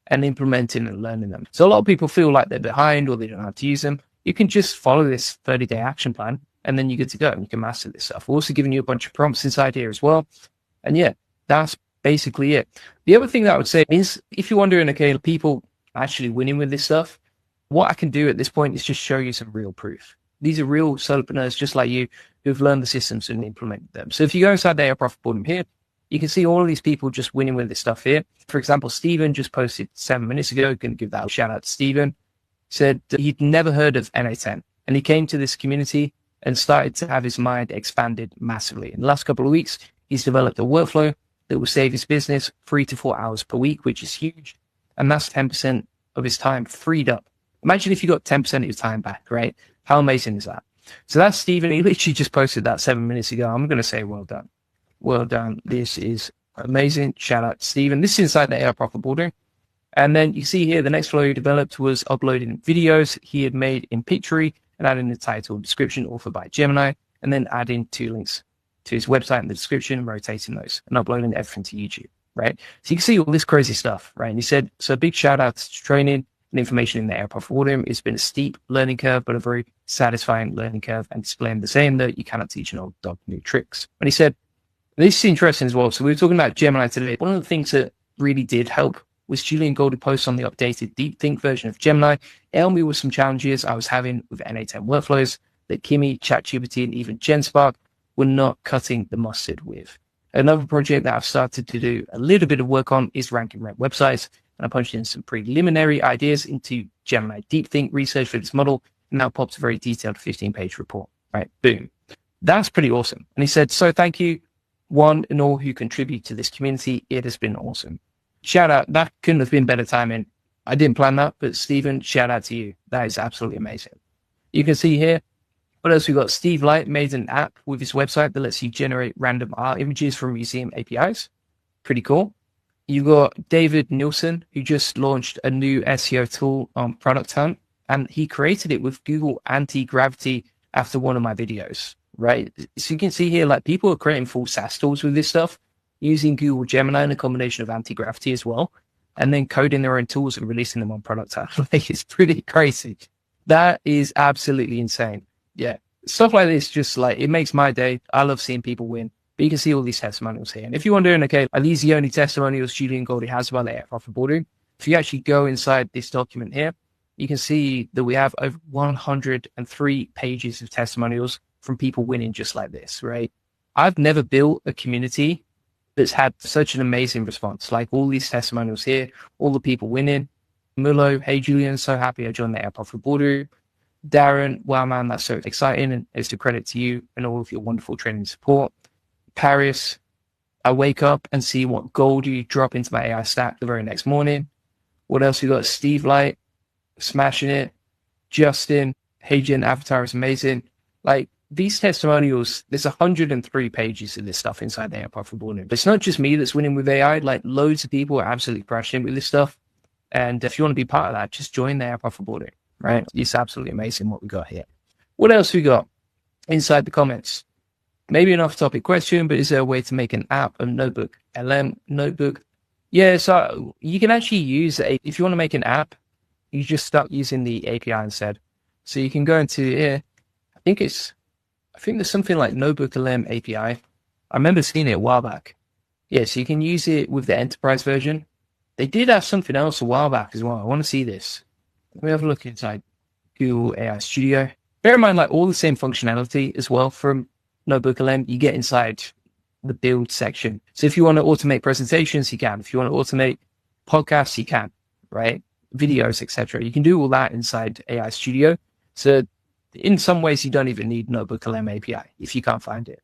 and implementing and learning them. So a lot of people feel like they're behind or they don't know how to use them. You can just follow this 30-day action plan, and then you're good to go and you can master this stuff. We're also giving you a bunch of prompts inside here as well. And yeah, that's basically it. The other thing that I would say is, if you're wondering, okay, people actually winning with this stuff, what I can do at this point is just show you some real proof. These are real solopreneurs just like you who've learned the systems and implemented them. So if you go inside the AI Profit Boardroom here, you can see all of these people just winning with this stuff here. For example, Stephen just posted 7 minutes ago. Going to give that a shout out to Stephen. Said he'd never heard of NA10, and he came to this community and started to have his mind expanded massively. In the last couple of weeks, he's developed a workflow that will save his business 3 to 4 hours per week, which is huge. And that's 10% of his time freed up. Imagine if you got 10% of your time back, right? How amazing is that? So that's Stephen. He literally just posted that 7 minutes ago. I'm going to say, well done. Well done. This is amazing. Shout out to Stephen. This is inside the AI Profit Boardroom. And then you see here, the next flow he developed was uploading videos he had made in Pictory and adding the title and description authored by Gemini, and then adding 2 links to his website in the description, rotating those and uploading everything to YouTube, right? So you can see all this crazy stuff, right? And he said, so a big shout out to training and information in the AI Profit Boardroom. It's been a steep learning curve, but a very satisfying learning curve, and displaying the saying that you cannot teach an old dog new tricks. And he said, this is interesting as well. So we were talking about Gemini today. One of the things that really did help was Julian Goldie posts on the updated Deep Think version of Gemini. It helped me with some challenges I was having with NA10 workflows that Kimi, ChatGPT, and even GenSpark were not cutting the mustard with. Another project that I've started to do a little bit of work on is ranking rent websites. And I punched in some preliminary ideas into Gemini Deep Think research for this model, and now pops a very detailed 15-page report, right? Boom. That's pretty awesome. And he said, so thank you, one and all who contribute to this community. It has been awesome. Shout out. That couldn't have been better timing. I didn't plan that, but Stephen, shout out to you. That is absolutely amazing. You can see here, what else we got? Steve Light made an app with his website that lets you generate random art images from museum APIs. Pretty cool. You got David Nielsen, who just launched a new SEO tool on Product Hunt, and he created it with Google Anti-Gravity after one of my videos, right? So you can see here, like, people are creating full SaaS tools with this stuff, using Google Gemini and a combination of anti-gravity as well, and then coding their own tools and releasing them on Product Hunt. Like, it's pretty crazy. That is absolutely insane. Yeah, stuff like this, just like, it makes my day. I love seeing people win. But you can see all these testimonials here. And if you're wondering, okay, are these the only testimonials Julian Goldie has about the AI Profit Boardroom? If you actually go inside this document here, you can see that we have over 103 pages of testimonials from people winning just like this, right? I've never built a community that's had such an amazing response. Like, all these testimonials here, all the people winning. Mulo, hey Julian, so happy I joined the AI Profit Boardroom. Darren, wow man, that's so exciting, and it's a credit to you and all of your wonderful training support. Paris, I wake up and see what gold you drop into my AI stack the very next morning. What else we got? Steve Light, smashing it. Justin, hey Jen, avatar is amazing. Like, these testimonials, there's 103 pages of this stuff inside the AI Profit Boardroom. But it's not just me that's winning with AI. Like, loads of people are absolutely crashing with this stuff. And if you want to be part of that, just join the AI Profit Boardroom, right? It's absolutely amazing what we got here. What else we got inside the comments? Maybe an off-topic question, but is there a way to make an app, a notebook, LM notebook? Yeah, so you can actually use if you want to make an app, you just start using the API instead. So you can go into here. I think there's something like Notebook LM API. I remember seeing it a while back. Yeah, so you can use it with the enterprise version. They did have something else a while back as well. I want to see this. Let me have a look inside Google AI Studio. Bear in mind, like, all the same functionality as well from Notebook LM, you get inside the build section. So if you want to automate presentations, you can. If you want to automate podcasts, you can, right? videos, etc. You can do all that inside AI Studio. So in some ways, you don't even need Notebook LM API if you can't find it.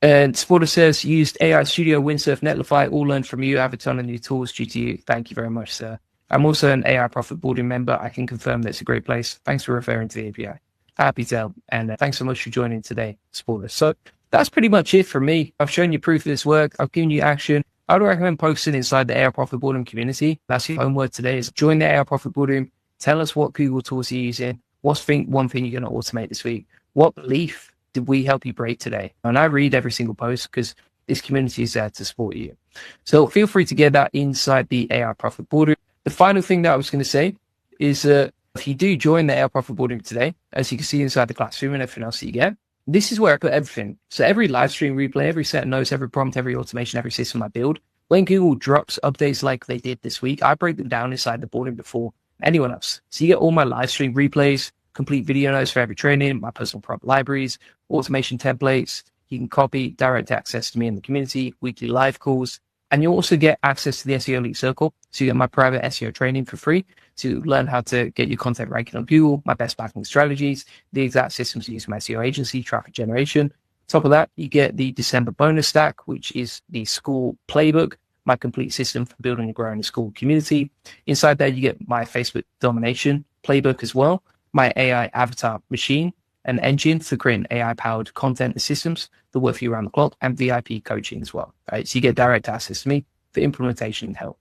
And Supporter says, used AI Studio, Windsurf, Netlify, all learned from you. I have a ton of new tools due to you. Thank you very much, sir. I'm also an AI Profit Boarding member. I can confirm that it's a great place. Thanks for referring to the API. Happy to help. And thanks so much for joining today, Supporter. So that's pretty much it for me. I've shown you proof of this work. I've given you action. I would recommend posting inside the AI Profit Boarding community. That's your homework today is join the AI Profit Boarding. Tell us what Google tools you're using. What's one thing you're going to automate this week? What belief did we help you break today? And I read every single post because this community is there to support you. So feel free to get that inside the AI Profit Boarding. The final thing that I was going to say is if you do join the AI Profit Boarding today, as you can see inside the classroom and everything else that you get, this is where I put everything. So every live stream replay, every set of notes, every prompt, every automation, every system I build, when Google drops updates like they did this week, I break them down inside the boarding before anyone else. So you get all my live stream replays, complete video notes for every training, my personal prompt libraries, automation templates. You can copy direct access to me in the community, weekly live calls, and you also get access to the SEO Elite Circle. So you get my private SEO training for free to learn how to get your content ranking on Google, my best backlink strategies, the exact systems to use my SEO agency, traffic generation. Top of that, you get the December bonus stack, which is the school playbook, my complete system for building and growing a school community. Inside there, you get my Facebook domination playbook as well, my AI avatar machine, an engine for creating AI-powered content and systems that work for you around the clock, and VIP coaching as well. Right? So you get direct access to me for implementation and help.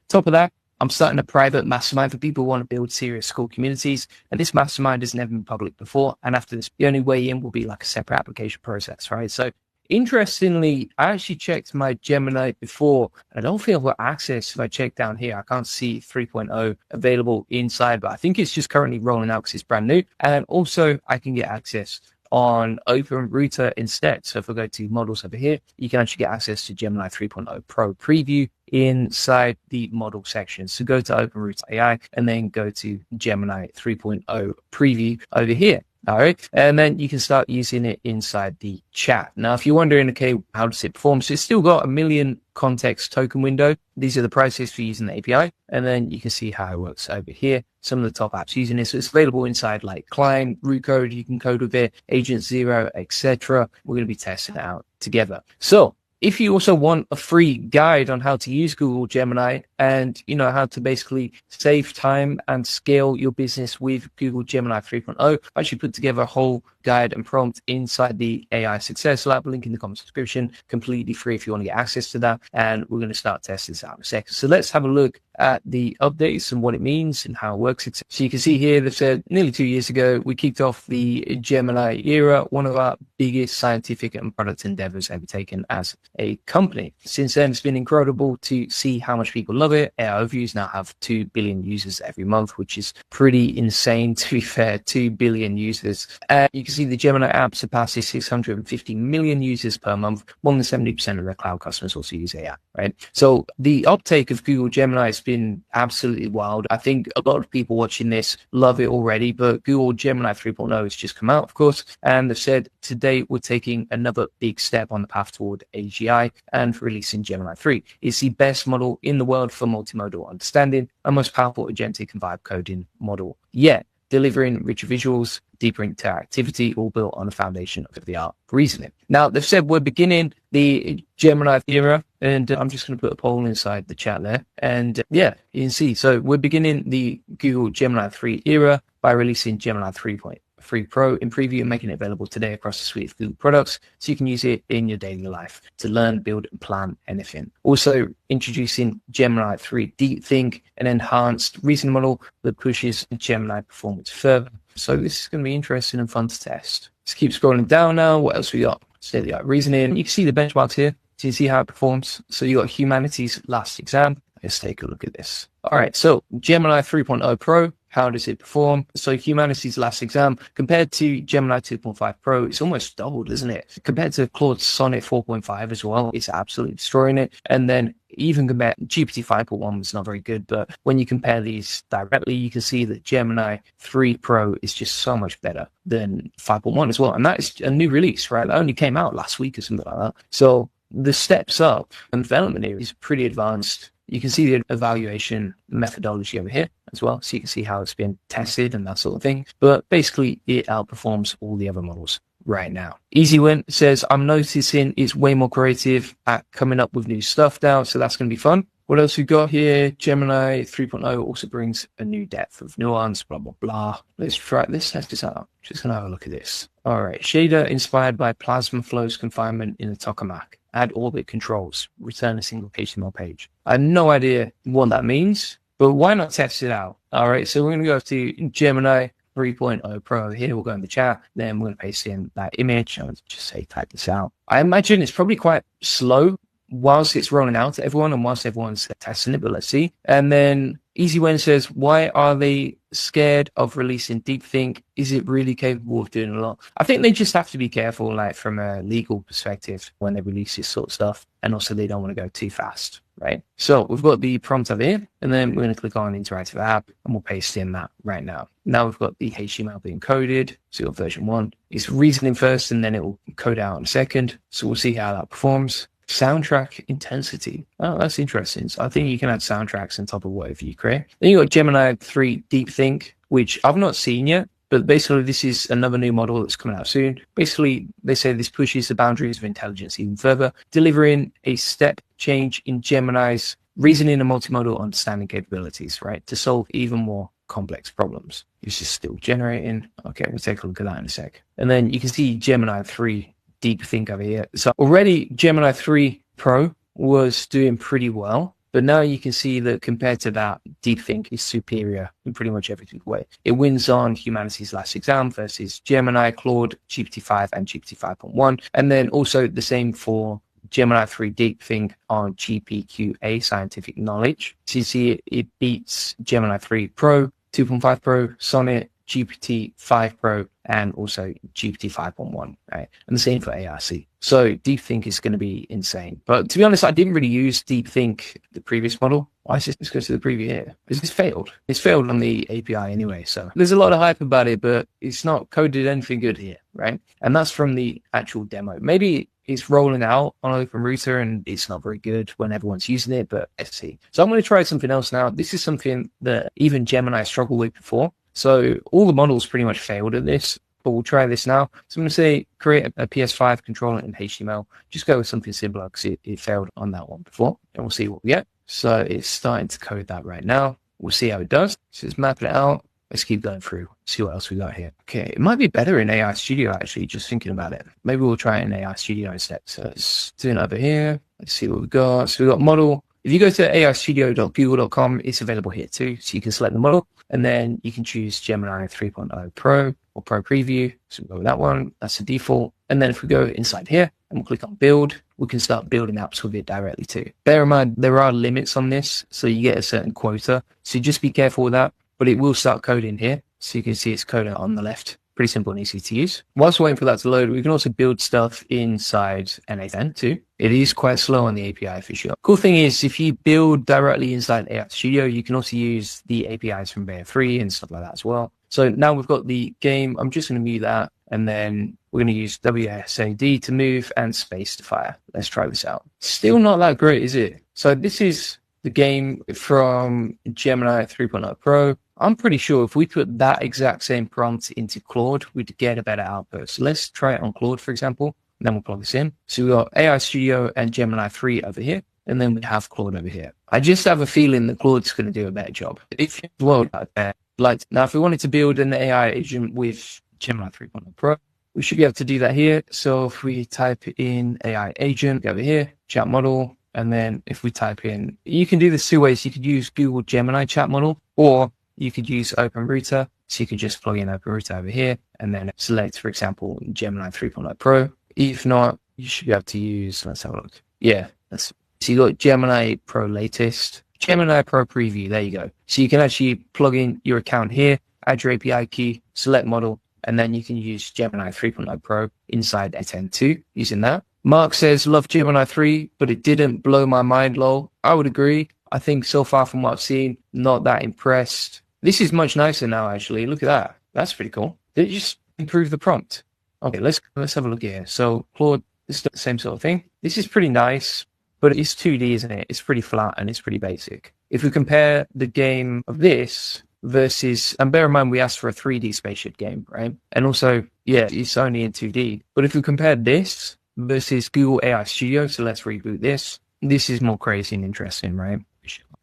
Top of that, I'm starting a private mastermind for people who want to build serious school communities. And this mastermind has never been public before. And after this, the only way in will be like a separate application process, right? So interestingly, I actually checked my Gemini before. And I don't feel I've got access. If I check down here, I can't see 3.0 available inside, but I think it's just currently rolling out because it's brand new. And also I can get access on Open Router instead. So if I go to models over here, you can actually get access to Gemini 3.0 Pro preview inside the model section. So go to Open Router AI and then go to Gemini 3.0 preview over here. All right. And then you can start using it inside the chat. Now, if you're wondering, okay, how does it perform? So it's still got 1 million context token window. These are the prices for using the API. And then you can see how it works over here. Some of the top apps using this. So it's available inside like Climb, root code, you can code with it, Agent Zero, etc. We're going to be testing it out together. So if you also want a free guide on how to use Google Gemini and, you know, how to basically save time and scale your business with Google Gemini 3.0, I actually put together a whole guide and prompt inside the AI Success Lab, link in the comment description, completely free if you want to get access to that. And we're going to start testing this out in a second. So let's have a look at the updates and what it means and how it works. So you can see here, they've said nearly 2 years ago, we kicked off the Gemini era, one of our biggest scientific and product endeavors ever taken as a company. Since then, it's been incredible to see how much people love it. AI Overviews now have 2 billion users every month, which is pretty insane, to be fair, 2 billion users. You can see the Gemini app surpasses 650 million users per month. More than 70% of their cloud customers also use AI, right? So the uptake of Google Gemini has been absolutely wild. I think a lot of people watching this love it already, but Google Gemini 3.0 has just come out, of course, and they've said today we're taking another big step on the path toward AGI and releasing Gemini 3. It's the best model in the world for multimodal understanding, and most powerful agentic and vibe coding model yet, delivering richer visuals, deeper interactivity, all built on a foundation of the art reasoning. Now, they've said we're beginning the Gemini era, and I'm just going to put a poll inside the chat there. And yeah, you can see. So we're beginning the Google Gemini 3 era by releasing Gemini 3.3 Pro in preview and making it available today across the suite of Google products, so you can use it in your daily life to learn, build, and plan anything. Also introducing Gemini 3 Deep Think, an enhanced reasoning model that pushes Gemini performance further. So this is going to be interesting and fun to test. Let's keep scrolling down now. What else we got? State-of-the-art reasoning. You can see the benchmarks here. So you see how it performs. So you got humanities last exam. Let's take a look at this. All right. So Gemini 3.0 Pro. How does it perform? So humanities last exam compared to Gemini 2.5 Pro, it's almost doubled, isn't it? Compared to Claude Sonnet 4.5 as well, it's absolutely destroying it. And then even compared, GPT 5.1 was not very good, but when you compare these directly, you can see that Gemini 3 Pro is just so much better than 5.1 as well. And that is a new release, right? That only came out last week or something like that. So the steps up and development here is pretty advanced. You can see the evaluation methodology over here as well. So you can see how it's been tested and that sort of thing. But basically, it outperforms all the other models right now. Easy Win says, I'm noticing it's way more creative at coming up with new stuff now. So that's going to be fun. What else we got here? Gemini 3.0 also brings a new depth of nuance, blah, blah, blah. Let's test this out. Just going to have a look at this. All right. Shader inspired by Plasma Flow's confinement in the tokamak. Add orbit controls. Return a single HTML page. I have no idea what that means, but why not test it out? All right. So we're going to go to Gemini 3.0 Pro over here. We'll go in the chat. Then we're going to paste in that image. I'll just say type this out. I imagine it's probably quite slow whilst it's rolling out to everyone and whilst everyone's testing it, but let's see. And then Easy Win says, why are they scared of releasing DeepThink? Is it really capable of doing a lot? I think they just have to be careful, like from a legal perspective when they release this sort of stuff. And also they don't want to go too fast, right? So we've got the prompt over here, and then we're going to click on interactive app and we'll paste in that right now. Now we've got the HTML being coded. So you've got version 1. It's reasoning first and then it will code out in a second. So we'll see how that performs. Soundtrack intensity. Oh, that's interesting. So I think you can add soundtracks on top of whatever you create. Then you got Gemini 3 DeepThink, which I've not seen yet, but basically this is another new model that's coming out soon. Basically, they say this pushes the boundaries of intelligence even further, delivering a step change in Gemini's reasoning and multimodal understanding capabilities, right, to solve even more complex problems. It's just still generating. Okay, we'll take a look at that in a sec. And then you can see Gemini 3 DeepThink over here. So already Gemini 3 Pro was doing pretty well, but now you can see that compared to that, DeepThink is superior in pretty much every way. It wins on Humanity's Last Exam versus Gemini, Claude, GPT-5, and GPT-5.1. And then also the same for Gemini 3 DeepThink on GPQA, Scientific Knowledge. So you see it beats Gemini 3 Pro, 2.5 Pro, Sonnet, GPT-5 Pro, and also GPT 5.1, right? And the same for ARC. So DeepThink is going to be insane. But to be honest, I didn't really use DeepThink, the previous model. Why is this? Let's go to the preview here. Because it's failed. It's failed on the API anyway. So there's a lot of hype about it, but it's not coded anything good here, right? And that's from the actual demo. Maybe it's rolling out on OpenRouter and it's not very good when everyone's using it, but let's see. So I'm going to try something else now. This is something that even Gemini struggled with before. So all the models pretty much failed at this, but we'll try this now. So I'm going to say create a PS5 controller in HTML. Just go with something similar because it failed on that one before, and we'll see what we get. So it's starting to code that right now. We'll see how it does. So it's mapping it out. Let's keep going through, see what else we got here. Okay, it might be better in AI Studio, actually, just thinking about it. Maybe we'll try it in AI Studio instead. So let's do it over here. Let's see what we got. So we got model. If you go to aistudio.google.com, it's available here too. So you can select the model and then you can choose Gemini 3.0 Pro or Pro Preview. So we'll go with that one. That's the default. And then if we go inside here and we'll click on build, we can start building apps with it directly too. Bear in mind, there are limits on this. So you get a certain quota. So just be careful with that, but it will start coding here. So you can see it's coding on the left. Pretty simple and easy to use. Whilst waiting for that to load, we can also build stuff inside N8N too. It is quite slow on the API for sure. Cool thing is, if you build directly inside AI Studio, you can also use the APIs from Bear 3 and stuff like that as well. So now we've got the game. I'm just going to mute that, and then we're going to use WSAD to move and space to fire. Let's try this out. Still not that great, is it? So this is the game from Gemini 3.0 Pro. I'm pretty sure if we put that exact same prompt into Claude, we'd get a better output. So let's try it on Claude, for example, and then we'll plug this in. So we've got AI Studio and Gemini 3 over here, and then we have Claude over here. I just have a feeling that Claude's going to do a better job. If you're world out there, like now, if we wanted to build an AI agent with Gemini 3.0 Pro, we should be able to do that here. So if we type in AI agent, go over here, chat model, and then if we type in, you can do this two ways. You could use Google Gemini chat model, or you could use OpenRouter. So you could just plug in OpenRouter over here and then select, for example, Gemini 3.0 Pro. If not, you should be able to use, let's have a look. Yeah, so you got Gemini Pro latest, Gemini Pro preview. There you go. So you can actually plug in your account here, add your API key, select model, and then you can use Gemini 3.0 Pro inside N8N2 using that. Mark says, love Gemini 3, but it didn't blow my mind, lol. I would agree. I think so far from what I've seen, not that impressed. This is much nicer now, actually. Look at that. That's pretty cool. Did it just improve the prompt? Okay, let's have a look here. So Claude, this is the same sort of thing. This is pretty nice. but it's 2D, isn't it? It's pretty flat and it's pretty basic. If we compare the game of this versus, and bear in mind, we asked for a 3D spaceship game, right? And also, yeah, it's only in 2D. But if we compare this versus Google AI Studio, so let's reboot this. This is more crazy and interesting, right?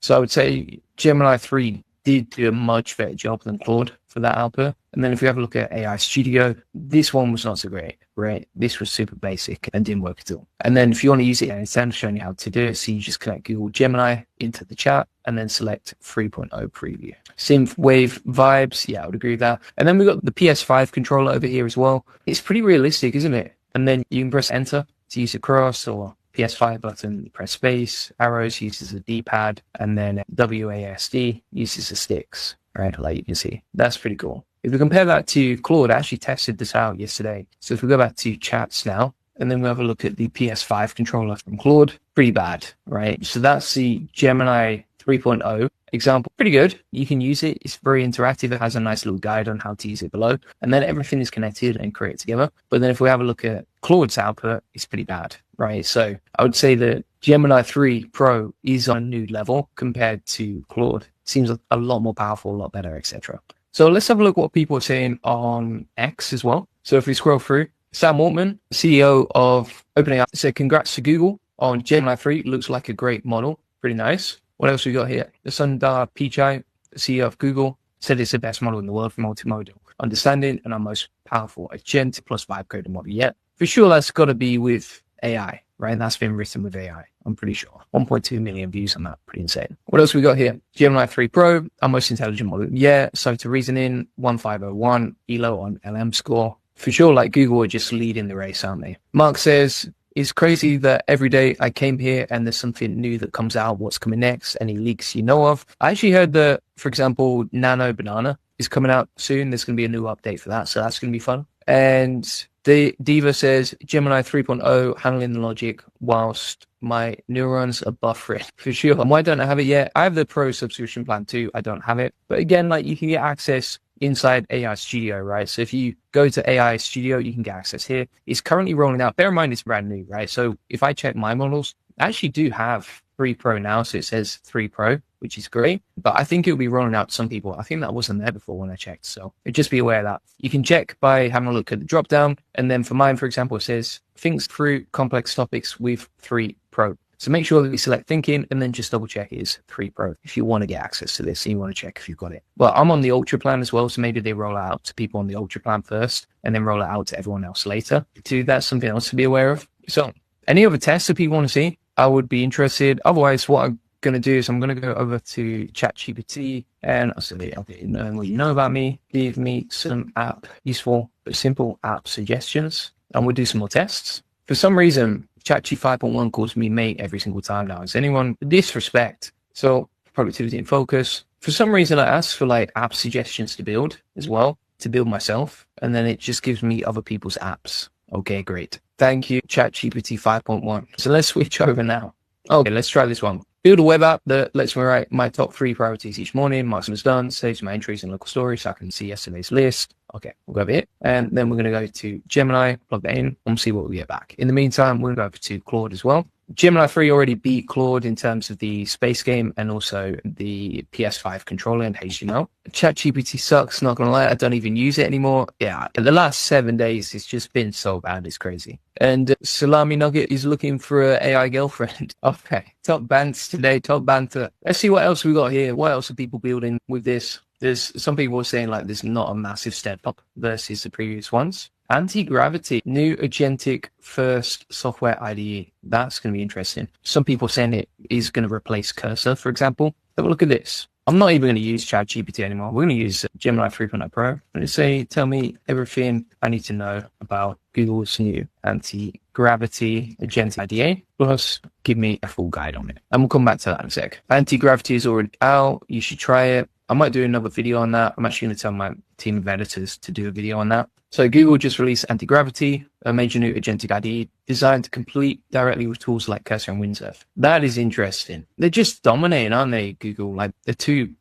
So I would say Gemini 3 did do a much better job than Claude for that output. And then if we have a look at AI Studio, this one was not so great, right? This was super basic and didn't work at all. And then if you want to use it, instead of showing you how to do it, so you just connect Google Gemini into the chat and then select 3.0 preview. Synth wave vibes, yeah, I would agree with that. And then we've got the PS5 controller over here as well. It's pretty realistic, isn't it? And then you can press enter to use a cross, or PS5 button, press space, arrows uses a D-pad, and then WASD uses the sticks, right? Like you can see, that's pretty cool. If we compare that to Claude, I actually tested this out yesterday. So if we go back to chats now, and then we have a look at the PS5 controller from Claude, pretty bad, right? So that's the Gemini 3.0 example. Pretty good. You can use it. It's very interactive. It has a nice little guide on how to use it below. And then everything is connected and created together. But then if we have a look at Claude's output, it's pretty bad, right? So I would say that Gemini 3 Pro is on a new level compared to Claude. It seems a lot more powerful, a lot better, etc. So let's have a look what people are saying on X as well. So if we scroll through, Sam Altman, CEO of OpenAI, said, congrats to Google on Gemini 3. Looks like a great model. Pretty nice. What else we got here? Sundar Pichai, CEO of Google, said it's the best model in the world for multimodal understanding and our most powerful agent plus vibe coding model yet. For sure, that's got to be with AI, right? That's been written with AI, I'm pretty sure. 1.2 million views on that. Pretty insane. What else we got here? Gemini 3 Pro, our most intelligent model. Yeah, so to reasoning, 1501, ELO on LM score. For sure, like Google are just leading the race, aren't they? Mark says, it's crazy that every day I came here and there's something new that comes out. What's coming next? Any leaks you know of? I actually heard that, for example, Nano Banana is coming out soon. There's going to be a new update for that. So that's going to be fun. And the Diva says Gemini 3.0 handling the logic whilst my neurons are buffering. For sure. And why don't I have it yet? I have the Pro subscription plan too. I don't have it. But again, like you can get access inside AI Studio, right? So if you go to AI Studio, you can get access here. It's currently rolling out. Bear in mind, it's brand new, right? So if I check my models, I actually do have 3 Pro now. So it says 3 Pro, which is great. But I think it'll be rolling out to some people. I think that wasn't there before when I checked. So just be aware of that. You can check by having a look at the drop down. And then for mine, for example, it says thinks through complex topics with 3 Pro. So make sure that you select thinking and then just double check it is 3 Pro if you want to get access to this and you want to check if you've got it. Well, I'm on the Ultra plan as well, so maybe they roll it out to people on the Ultra plan first and then roll it out to everyone else later. Too, that's something else to be aware of. So any other tests that people want to see, I would be interested. Otherwise, what I'm going to do is I'm going to go over to ChatGPT and I'll say, okay, knowing what you know about me, give me some useful but simple app suggestions and we'll do some more tests. For some reason, ChatGPT 5.1 calls me mate every single time now. Is anyone disrespect? So productivity and focus. For some reason, I ask for like app suggestions to build as well, to build myself. And then it just gives me other people's apps. Okay, great. Thank you, ChatGPT 5.1. So let's switch over now. Okay, let's try this one. Build a web app that lets me write my top 3 priorities each morning. Marks them as done, saves my entries in local storage so I can see yesterday's list. Okay, we'll go over here. And then we're going to go to Gemini, plug that in, and see what we get back. In the meantime, we're going to go over to Claude as well. Gemini 3 already beat Claude in terms of the space game and also the PS5 controller and HTML. ChatGPT sucks, not going to lie. I don't even use it anymore. Yeah, in the last 7 days, it's just been so bad. It's crazy. And Salami Nugget is looking for an AI girlfriend. Okay, top bants today, top banter. Let's see what else we got here. What else are people building with this? There's some people are saying like there's not a massive step up versus the previous ones. Anti-gravity, new agentic first software IDE. That's going to be interesting. Some people saying it is going to replace Cursor, for example. Have a look at this. I'm not even going to use ChatGPT anymore. We're going to use Gemini 3.0 Pro. I'm going to say, tell me everything I need to know about Google's new anti-gravity agentic IDE, plus give me a full guide on it. And we'll come back to that in a sec. Anti-gravity is already out. You should try it. I might do another video on that. I'm actually going to tell my team of editors to do a video on that. So Google just released Anti-Gravity, a major new agentic IDE designed to complete directly with tools like Cursor and Windsurf. That is interesting. They're just dominating, aren't they, Google? Like they're too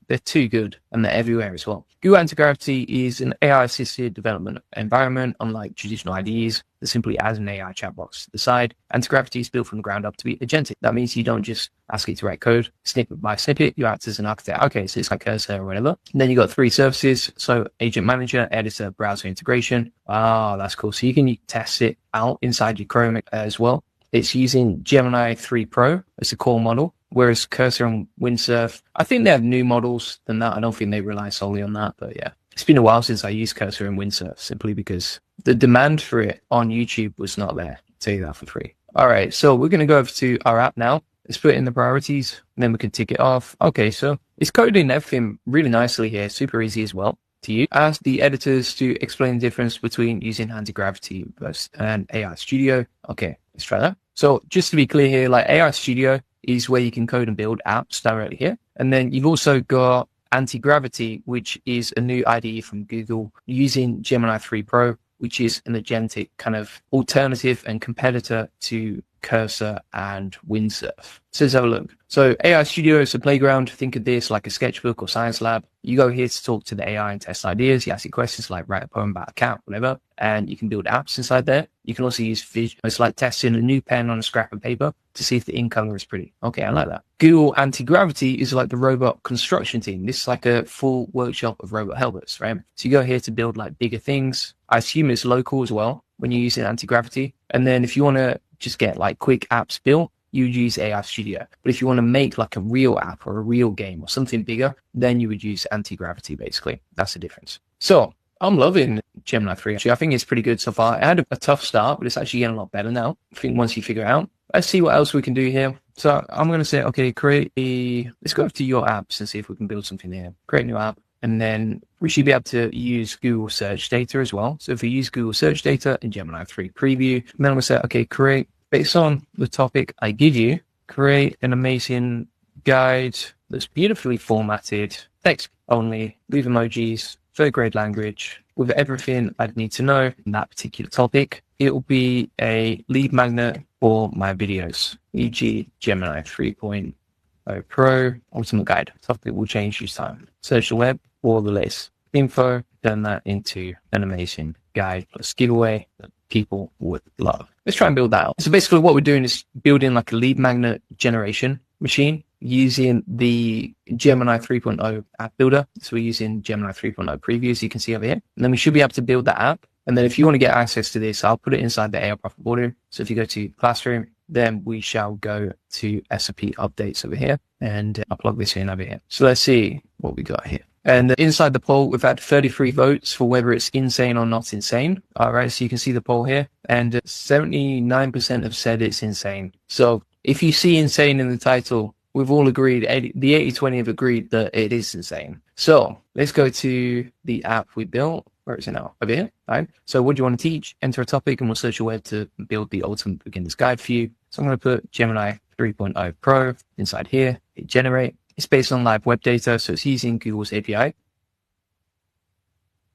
good, and they're everywhere as well. Google Anti-Gravity is an AI-assisted development environment, unlike traditional IDEs that simply adds an AI chat box to the side. Anti-Gravity is built from the ground up to be agentic. That means you don't just ask it to write code snippet by snippet. You act as an architect. Okay, so it's like Cursor or whatever. And then you got 3 services. So Agent Manager, Editor, Browser Integration. That's cool. So you can test it out inside your Chrome as well. It's using Gemini 3 Pro as the core model, whereas Cursor and Windsurf, I think they have new models than that. I don't think they rely solely on that, but yeah. It's been a while since I used Cursor and Windsurf, simply because the demand for it on YouTube was not there. I'll tell you that for free. All right, so we're going to go over to our app now. Let's put in the priorities, and then we can tick it off. Okay, so it's coding everything really nicely here, super easy as well to use. Ask the editors to explain the difference between using Anti-Gravity and AI Studio. Okay, let's try that. So just to be clear here, like AI Studio is where you can code and build apps directly here. And then you've also got Anti-Gravity, which is a new IDE from Google using Gemini 3 Pro, which is an agentic kind of alternative and competitor to Cursor and Windsurf. So let's have a look. So AI Studio is a playground. Think of this like a sketchbook or science lab. You go here to talk to the AI and test ideas. You ask it questions like write a poem about a cat, whatever, and you can build apps inside there. You can also use visual. It's like testing a new pen on a scrap of paper to see if the ink color is pretty. Okay, I like that. Google Anti-Gravity is like the robot construction team. This is like a full workshop of robot helpers, right? So you go here to build like bigger things. I assume it's local as well when you're using Anti-Gravity. And then if you want to just get like quick apps built, you would use AI Studio. But if you want to make like a real app or a real game or something bigger, then you would use Anti-Gravity, basically. That's the difference. So I'm loving Gemini 3. Actually, I think it's pretty good so far. I had a tough start, but it's actually getting a lot better now. I think once you figure it out. Let's see what else we can do here. So I'm going to say, okay, let's go over to your apps and see if we can build something here. Create a new app. And then we should be able to use Google search data as well. So if we use Google search data in Gemini 3 preview, then I'm going to say, okay, create, based on the topic I give you, create an amazing guide that's beautifully formatted, text only, leave emojis, third grade language, with everything I'd need to know in that particular topic. It will be a lead magnet for my videos, e.g. Gemini 3.0 Pro Ultimate Guide. Topic will change each time. Search the web for the latest info, turn that into an amazing guide plus giveaway that people would love. Let's try and build that out. So basically what we're doing is building like a lead magnet generation machine using the Gemini 3.0 app builder. So we're using Gemini 3.0 preview, as you can see over here. And then we should be able to build that app. And then if you want to get access to this, I'll put it inside the AI Profit Boardroom. So if you go to Classroom, then we shall go to SOP updates over here, and I'll plug this in over here. So let's see what we got here. And inside the poll, we've had 33 votes for whether it's insane or not insane. All right, so you can see the poll here, and 79% have said it's insane. So if you see insane in the title, we've all agreed, the 80-20 have agreed that it is insane. So let's go to the app we built. Where is it now? Over here, right? So what do you want to teach? Enter a topic and we'll search the web to build the ultimate beginner's guide for you. So I'm going to put Gemini 3.0 Pro inside here, hit generate. It's based on live web data, so it's using Google's API.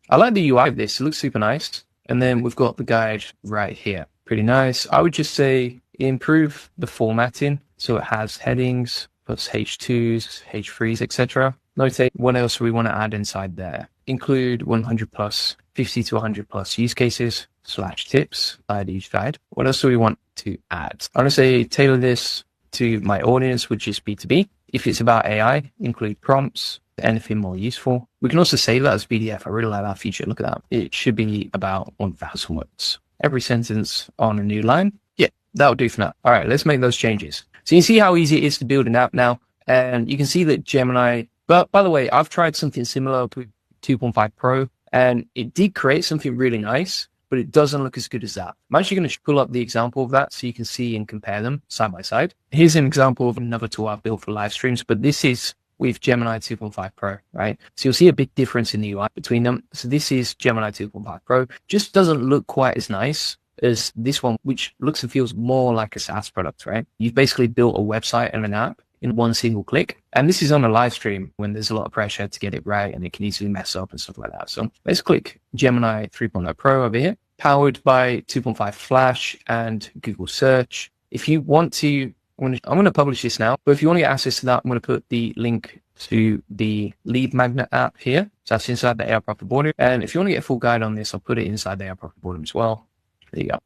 I like the UI of this, it looks super nice. And then we've got the guide right here. Pretty nice. I would just say improve the formatting so it has headings, plus H2s, H3s, etc. Notate what else we want to add inside there. Include 100 plus, 50 to 100 plus use cases / tips inside each guide. What else do we want to add? I'm going to say tailor this to my audience, which is B2B. If it's about AI, include prompts, anything more useful. We can also save that as PDF. I really like that feature. Look at that. It should be about 1,000 words. Every sentence on a new line. Yeah, that'll do for now. All right, let's make those changes. So you can see how easy it is to build an app now. And you can see that Gemini, but by the way, I've tried something similar with 2.5 Pro, and it did create something really nice, but it doesn't look as good as that. I'm actually going to pull up the example of that so you can see and compare them side by side. Here's an example of another tool I've built for live streams, but this is with Gemini 2.5 Pro, right? So you'll see a big difference in the UI between them. So this is Gemini 2.5 Pro. Just doesn't look quite as nice as this one, which looks and feels more like a SaaS product, right? You've basically built a website and an app in one single click. And this is on a live stream when there's a lot of pressure to get it right and it can easily mess up and stuff like that. So let's click Gemini 3.0 Pro over here, powered by 2.5 Flash and Google Search. If you want to, I'm going to publish this now, but if you want to get access to that, I'm going to put the link to the Lead Magnet app here. So that's inside the AI Profit Boardroom. And if you want to get a full guide on this, I'll put it inside the AI Profit Boardroom as well. There you go.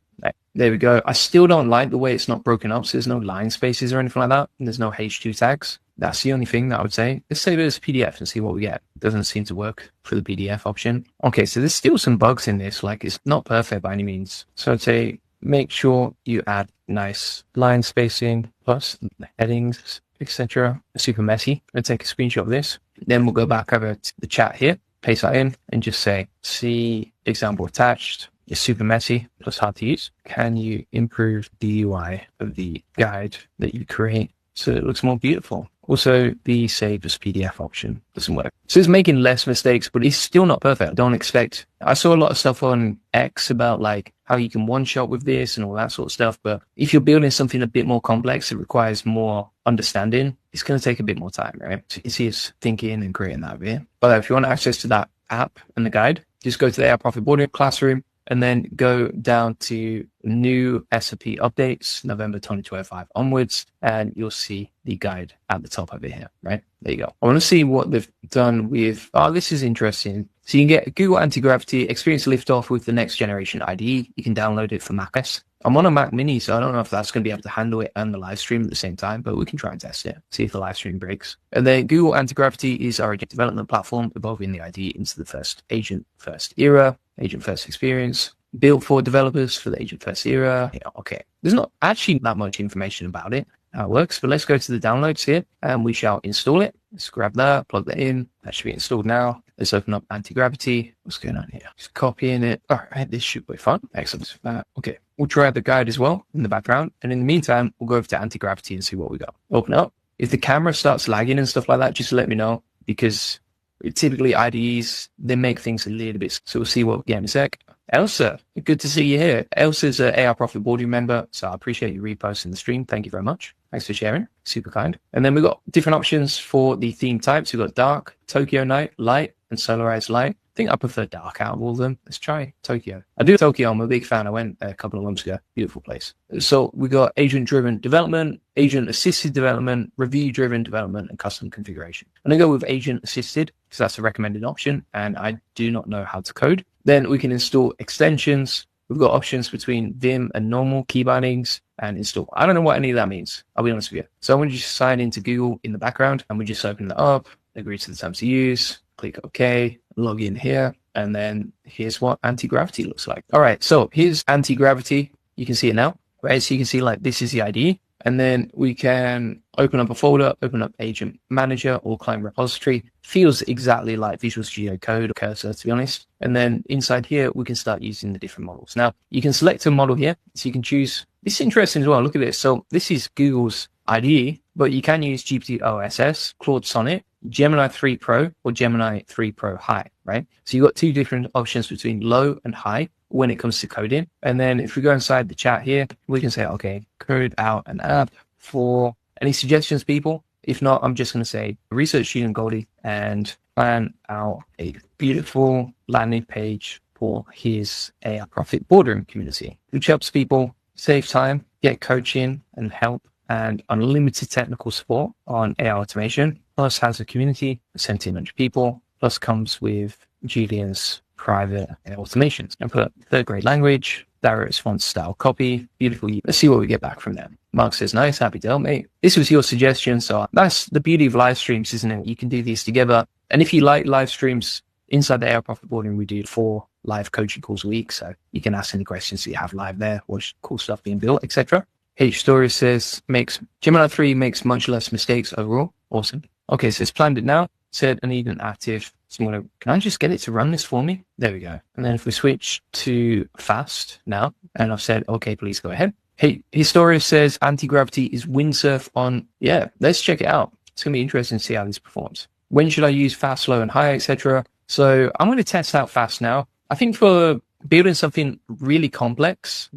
There we go. I still don't like the way it's not broken up. So there's no line spaces or anything like that. And there's no H2 tags. That's the only thing that I would say. Let's save it as a PDF and see what we get. It doesn't seem to work for the PDF option. Okay, so there's still some bugs in this. Like, it's not perfect by any means. So I'd say make sure you add nice line spacing plus headings, etc. Super messy. I'm going to take a screenshot of this. Then we'll go back over to the chat here, paste that in and just say, see example attached. It's super messy plus hard to use. Can you improve the UI of the guide that you create so it looks more beautiful? Also, the save as PDF option doesn't work. So it's making less mistakes, but it's still not perfect. Don't expect. I saw a lot of stuff on X about like how you can one shot with this and all that sort of stuff. But if you're building something a bit more complex, it requires more understanding. It's going to take a bit more time, right? So you see us thinking and creating that here. But if you want access to that app and the guide, just go to the AI Profit Boardroom Classroom, and then go down to new SAP updates, November 2025 onwards, and you'll see the guide at the top over here, right? There you go. I want to see what they've done with, this is interesting. So you can get Google Anti-Gravity, experience liftoff with the next generation IDE. You can download it for macOS. I'm on a Mac Mini, so I don't know if that's going to be able to handle it and the live stream at the same time, but we can try and test it, see if the live stream breaks. And then Google Anti-Gravity is our agent development platform, evolving the IDE into the first agent first era, agent first experience, built for developers for the agent first era. Yeah, okay. There's not actually that much information about it, how it works, but let's go to the downloads here and we shall install it. Let's grab that, plug that in. That should be installed now. Let's open up Anti-Gravity. What's going on here? Just copying it. All right, this should be fun. Excellent. Okay, we'll try out the guide as well in the background. And in the meantime, we'll go over to Anti-Gravity and see what we got. Open it up. If the camera starts lagging and stuff like that, just let me know, because typically IDEs, they make things a little bit. So we'll see what we get in a sec. Elsa, good to see you here. Elsa's an AI Profit Boardroom member, so I appreciate you reposting the stream. Thank you very much. Thanks for sharing. Super kind. And then we've got different options for the theme types. We've got dark, Tokyo night, light, and solarized light. I think I prefer dark out of all of them. Let's try Tokyo. I do Tokyo. I'm a big fan. I went a couple of months ago. Beautiful place. So we got agent-driven development, agent-assisted development, review-driven development, and custom configuration. I'm going to go with agent-assisted because that's a recommended option, and I do not know how to code. Then we can install extensions. We've got options between Vim and normal key bindings and install. I don't know what any of that means. I'll be honest with you. So I'm going to just sign into Google in the background, and we just open that up, agree to the terms of use, click OK, log in here, and then here's what Anti-Gravity looks like. All right, so here's Anti-Gravity. You can see it now, right? So you can see like this is the IDE. And then we can open up a folder, open up Agent Manager or Client Repository. Feels exactly like Visual Studio Code or Cursor, to be honest. And then inside here, we can start using the different models. Now, you can select a model here, so you can choose. This is interesting as well. Look at this. So this is Google's IDE, but you can use GPT-OSS, Claude Sonnet, Gemini 3 Pro, or Gemini 3 Pro High, right? So you've got two different options between low and high when it comes to coding. And then if we go inside the chat here, we can say, okay, code out an app for any suggestions, people. If not, I'm just going to say research student Goldie and plan out a beautiful landing page for his AI Profit Boardroom community, which helps people save time, get coaching and help, and unlimited technical support on AI automation, plus has a community of 1,700 people, plus comes with Julian's private automations. And put third grade language, direct response style copy, beautiful. Let's see what we get back from them. Mark says, nice, happy to help, mate. This was your suggestion. So that's the beauty of live streams, isn't it? You can do these together. And if you like live streams, inside the AI Profit Boardroom, we do 4 live coaching calls a week. So you can ask any questions that you have live there, watch cool stuff being built, etc. H Story says, Gemini 3 makes much less mistakes overall. Awesome. Okay, so it's planned it now. Said I need an active. So can I just get it to run this for me? There we go. And then if we switch to fast now, and I've said, okay, please go ahead. Hey, Historia says Anti-Gravity is windsurf on. Yeah, let's check it out. It's going to be interesting to see how this performs. When should I use fast, low, and high, etc.? So I'm going to test out fast now. I think for building something really complex,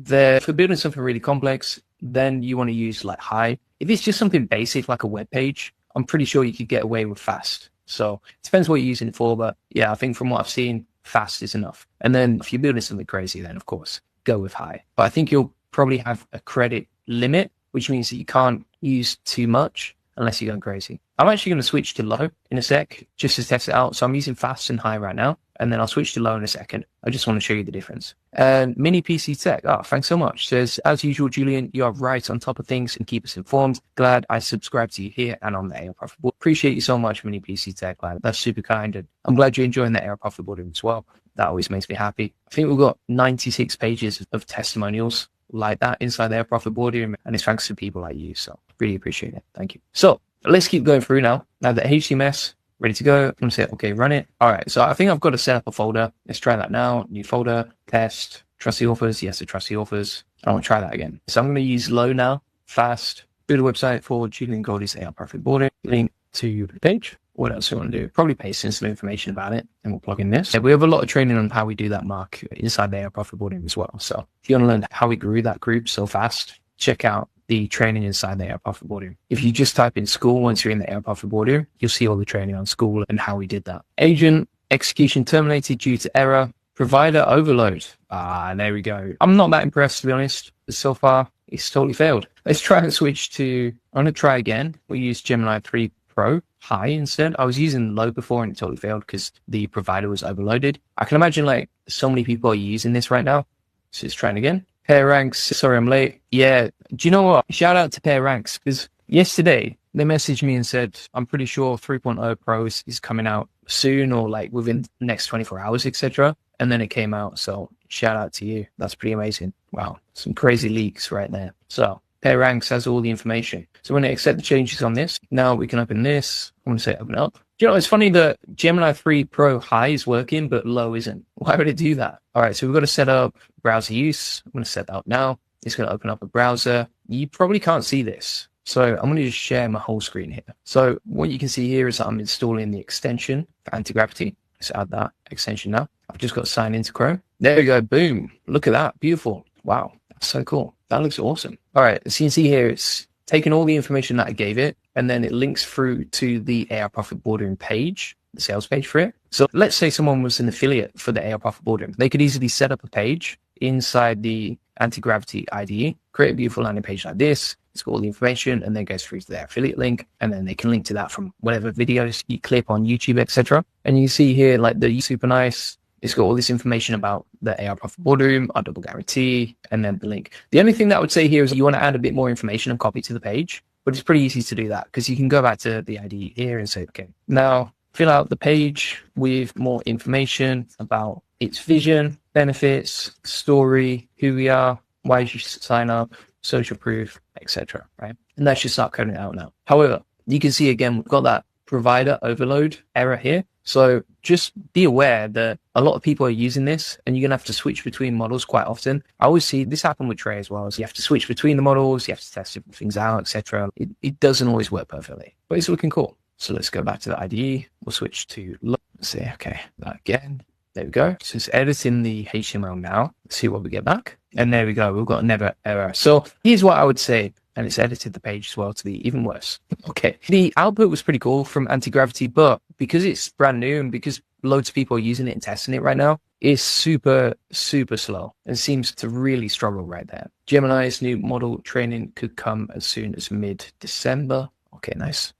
then you want to use like high. If it's just something basic like a web page, I'm pretty sure you could get away with fast. So it depends what you're using it for, but yeah, I think from what I've seen, fast is enough. And then if you're building something crazy, then of course go with high. But I think you'll probably have a credit limit, which means that you can't use too much unless you're going crazy. I'm actually going to switch to low in a sec just to test it out. So I'm using fast and high right now, and then I'll switch to low in a second. I just want to show you the difference. And Mini PC Tech, thanks so much. Says, as usual, Julian, you are right on top of things and keep us informed. Glad I subscribe to you here and on the AR Profit Board. Appreciate you so much, Mini PC Tech, man. That's super kind. And I'm glad you're enjoying the AR Profit Board as well. That always makes me happy. I think we've got 96 pages of testimonials like that inside their profit boardroom, and it's thanks to people like you. So really appreciate it. Thank you. So let's keep going through now. Now the HTMS ready to go. I'm gonna say, okay, run it. All right. So I think I've got to set up a folder. Let's try that now. New folder, test, trust the authors. Yes, to trust the authors. I want to try that again. So I'm going to use low now, fast, build a website for Julian Goldie's AR Profit Boardroom. Link to the page. What else do we want to do? Probably paste in some information about it, and we'll plug in this. We have a lot of training on how we do that, Mark, inside the AR Profit Boardroom as well. So if you want to learn how we grew that group so fast, check out the training inside the AR Profit Boardroom. If you just type in school once you're in the AR Profit Boardroom, you'll see all the training on school and how we did that. Agent execution terminated due to error. Provider overload. There we go. I'm not that impressed, to be honest. So far, it's totally failed. Let's try and switch to, I'm going to try again. We'll use Gemini 3 Pro high instead. I was using low before and it totally failed because the provider was overloaded. I can imagine like so many people are using this right now. So it's trying again. Pair ranks. Sorry, I'm late. Yeah. Do you know what? Shout out to Pair Ranks, because yesterday they messaged me and said, I'm pretty sure 3.0 Pro is coming out soon or like within the next 24 hours, etc. And then it came out. So shout out to you. That's pretty amazing. Wow. Some crazy leaks right there. So Pair Ranks has all the information. So when I accept the changes on this, now we can open this. I'm going to say open up. Do you know, it's funny that Gemini 3 Pro high is working, but low isn't. Why would it do that? All right, so we've got to set up browser use. I'm going to set that up now. It's going to open up a browser. You probably can't see this. So I'm going to just share my whole screen here. So what you can see here is that I'm installing the extension for anti-gravity. Let's add that extension now. I've just got to sign into Chrome. There we go. Boom. Look at that. Beautiful. Wow. That's so cool. That looks awesome. All right. As you can see here, it's taken all the information that I gave it, and then it links through to the AR Profit Boardroom page, the sales page for it. So let's say someone was an affiliate for the AR Profit Boardroom. They could easily set up a page inside the anti-gravity IDE, create a beautiful landing page like this. It's got all the information, and then goes through to their affiliate link, and then they can link to that from whatever videos you clip on YouTube, etc. And you see here, like the super nice. It's got all this information about the AR Profit Boardroom, our double guarantee, and then the link. The only thing that I would say here is you want to add a bit more information and copy to the page, but it's pretty easy to do that because you can go back to the IDE here and say, okay, now fill out the page with more information about its vision, benefits, story, who we are, why you should sign up, social proof, etc. Right? And that should start coding it out now. However, you can see again, we've got that provider overload error here. So just be aware that a lot of people are using this, and you're going to have to switch between models quite often. I always see this happen with Trey as well. So you have to switch between the models, you have to test different things out, etc. It doesn't always work perfectly, but it's looking cool. So let's go back to the IDE. We'll switch to, let's see, okay, that again. There we go. So it's editing the HTML now. Let's see what we get back. And there we go. We've got never error. So here's what I would say. And it's edited the page as well to be even worse. Okay. The output was pretty cool from anti-gravity, but because it's brand new and because loads of people are using it and testing it right now, it's super, super slow and seems to really struggle right there. Gemini's new model training could come as soon as mid-December. Okay, nice.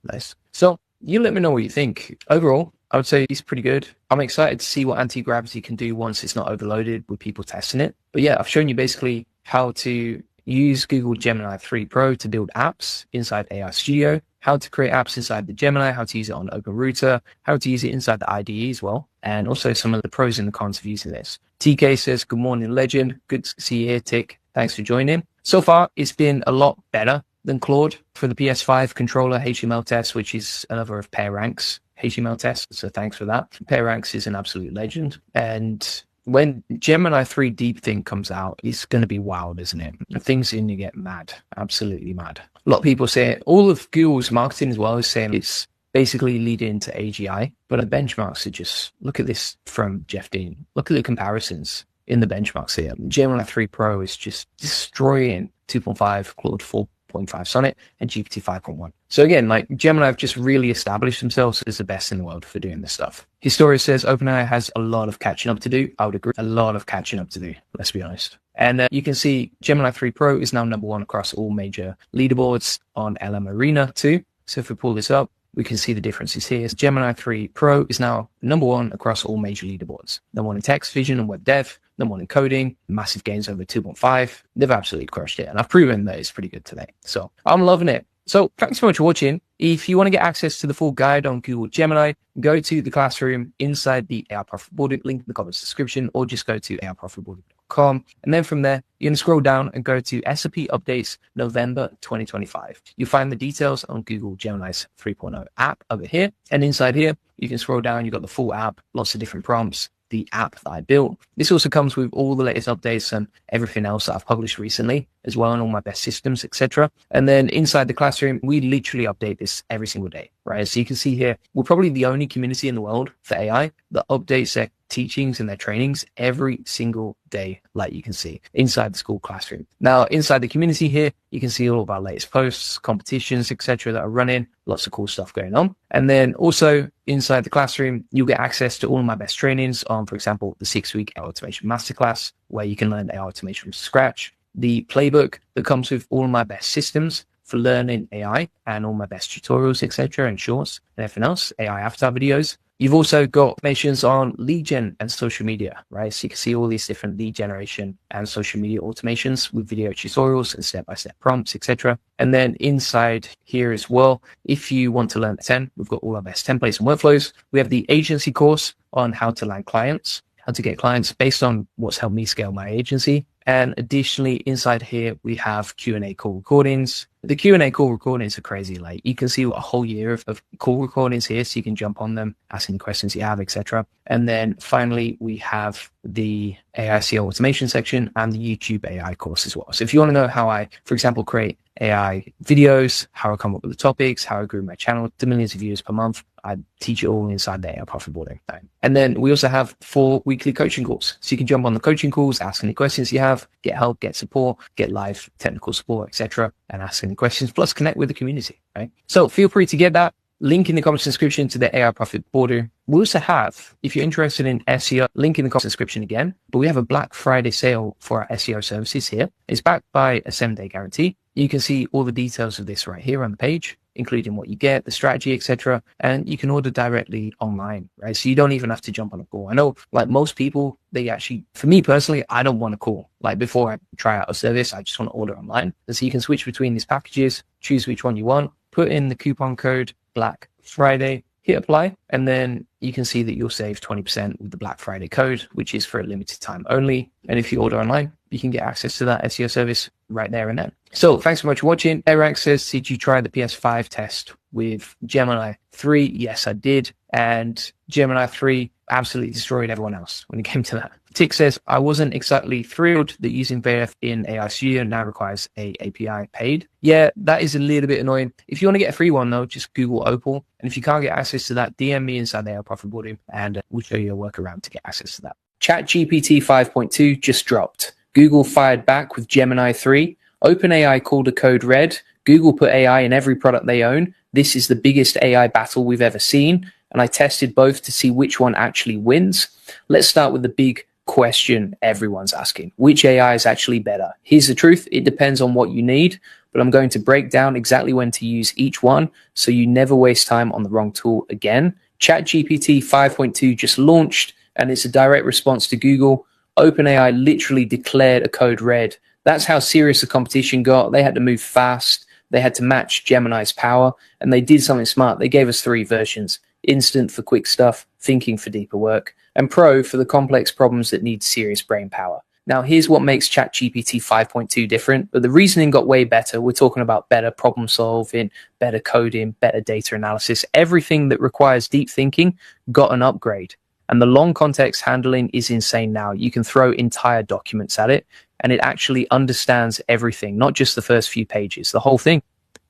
So you let me know what you think. Overall, I would say it's pretty good. I'm excited to see what anti-gravity can do once it's not overloaded with people testing it. But yeah, I've shown you basically how to use Google Gemini 3 Pro to build apps inside AI Studio, how to create apps inside the Gemini, how to use it on OpenRouter, how to use it inside the IDE as well, and also some of the pros and the cons of using this. TK says, good morning, legend. Good to see you here, Tick. Thanks for joining. So far, it's been a lot better than Claude for the PS5 controller HTML test, which is another of Pair Ranks HTML test. So thanks for that. Pair Ranks is an absolute legend. And when Gemini 3 Deep Think comes out, it's going to be wild, isn't it? Things are going to get mad, absolutely mad. A lot of people say it. All of Google's marketing as well is saying it's basically leading to AGI, but the benchmarks are just, look at this from Jeff Dean. Look at the comparisons. in the benchmarks here. Gemini 3 Pro is just destroying 2.5, Claude 4.5 Sonnet, and GPT 5.1. So again, like Gemini have just really established themselves as the best in the world for doing this stuff. Historia says OpenAI has a lot of catching up to do. I would agree. A lot of catching up to do, let's be honest. And you can see Gemini 3 Pro is now #1 across all major leaderboards on LM Arena too. So if we pull this up, we can see the differences here. Gemini 3 Pro is now #1 across all major leaderboards. #1 in text, vision, and web dev. #1 in coding, massive gains over 2.5. They've absolutely crushed it. And I've proven that it's pretty good today. So I'm loving it. So thanks so much for watching. If you want to get access to the full guide on Google Gemini, go to the classroom inside the AI Profit Board, link in the comments description, or just go to aiprofitboard.com. And then from there, you're going to scroll down and go to SAP Updates November 2025. You'll find the details on Google Gemini's 3.0 app over here. And inside here, you can scroll down. You've got the full app, lots of different prompts, the app that I built. This also comes with all the latest updates and everything else that I've published recently as well, and all my best systems, etc. And then inside the classroom, we literally update this every single day, right? So you can see here, we're probably the only community in the world for AI that updates their teachings and their trainings every single day, like you can see inside the school classroom. Now, inside the community here, you can see all of our latest posts, competitions, etc. that are running, lots of cool stuff going on. And then also inside the classroom, you'll get access to all of my best trainings on, for example, the 6-week AI Automation Masterclass, where you can learn AI automation from scratch, the playbook that comes with all of my best systems for learning AI and all my best tutorials, etc., and shorts and everything else, AI avatar videos. You've also got automations on lead gen and social media, right? So you can see all these different lead generation and social media automations with video tutorials and step-by-step prompts, etc. And then inside here as well, if you want to learn 10, we've got all our best templates and workflows. We have the agency course on how to land clients, how to get clients based on what's helped me scale my agency. And additionally, inside here, we have Q&A call recordings. The Q&A call recordings are crazy. Like you can see a whole year of call recordings here, so you can jump on them, ask any questions you have, etc. And then finally, we have the AI SEO automation section and the YouTube AI course as well. So if you want to know how I, for example, create AI videos, how I come up with the topics, how I grew my channel to millions of views per month, I teach it all inside the AI Profit Boarding. And then we also have 4 weekly coaching calls. So you can jump on the coaching calls, ask any questions you have, get help, get support, get live technical support, etc., and ask any questions, plus connect with the community, right? So feel free to get that. Link in the comments description to the AI Profit Boarder. We also have, if you're interested in SEO, link in the comments description again, but we have a Black Friday sale for our SEO services here. It's backed by a 7-day guarantee. You can see all the details of this right here on the page, including what you get, the strategy, etc. And you can order directly online, right? So you don't even have to jump on a call. I know, like most people, they actually, for me personally, I don't want to call. Like before I try out a service, I just want to order online. And so you can switch between these packages, choose which one you want, put in the coupon code Black Friday, hit apply, and then you can see that you'll save 20% with the Black Friday code, which is for a limited time only. And if you order online, you can get access to that SEO service right there and then. So thanks so much for watching. Eric says, did you try the PS5 test with Gemini 3? Yes, I did. And Gemini 3 absolutely destroyed everyone else when it came to that. Tick says, I wasn't exactly thrilled that using VF in AI Studio now requires a API paid. Yeah, that is a little bit annoying. If you want to get a free one though, just Google Opal. And if you can't get access to that, DM me inside the AI Profit Boarding and we'll show you a workaround to get access to that. ChatGPT 5.2 just dropped. Google fired back with Gemini 3. OpenAI called a code red. Google put AI in every product they own. This is the biggest AI battle we've ever seen. And I tested both to see which one actually wins. Let's start with the big question everyone's asking. Which AI is actually better? Here's the truth. It depends on what you need, but I'm going to break down exactly when to use each one so you never waste time on the wrong tool again. ChatGPT 5.2 just launched and it's a direct response to Google. OpenAI literally declared a code red. That's how serious the competition got. They had to move fast. They had to match Gemini's power, and they did something smart. They gave us 3 versions: Instant for quick stuff, Thinking for deeper work, and Pro for the complex problems that need serious brain power. Now, here's what makes ChatGPT 5.2 different, but the reasoning got way better. We're talking about better problem solving, better coding, better data analysis. Everything that requires deep thinking got an upgrade. And the long context handling is insane now. You can throw entire documents at it, and it actually understands everything, not just the first few pages, the whole thing.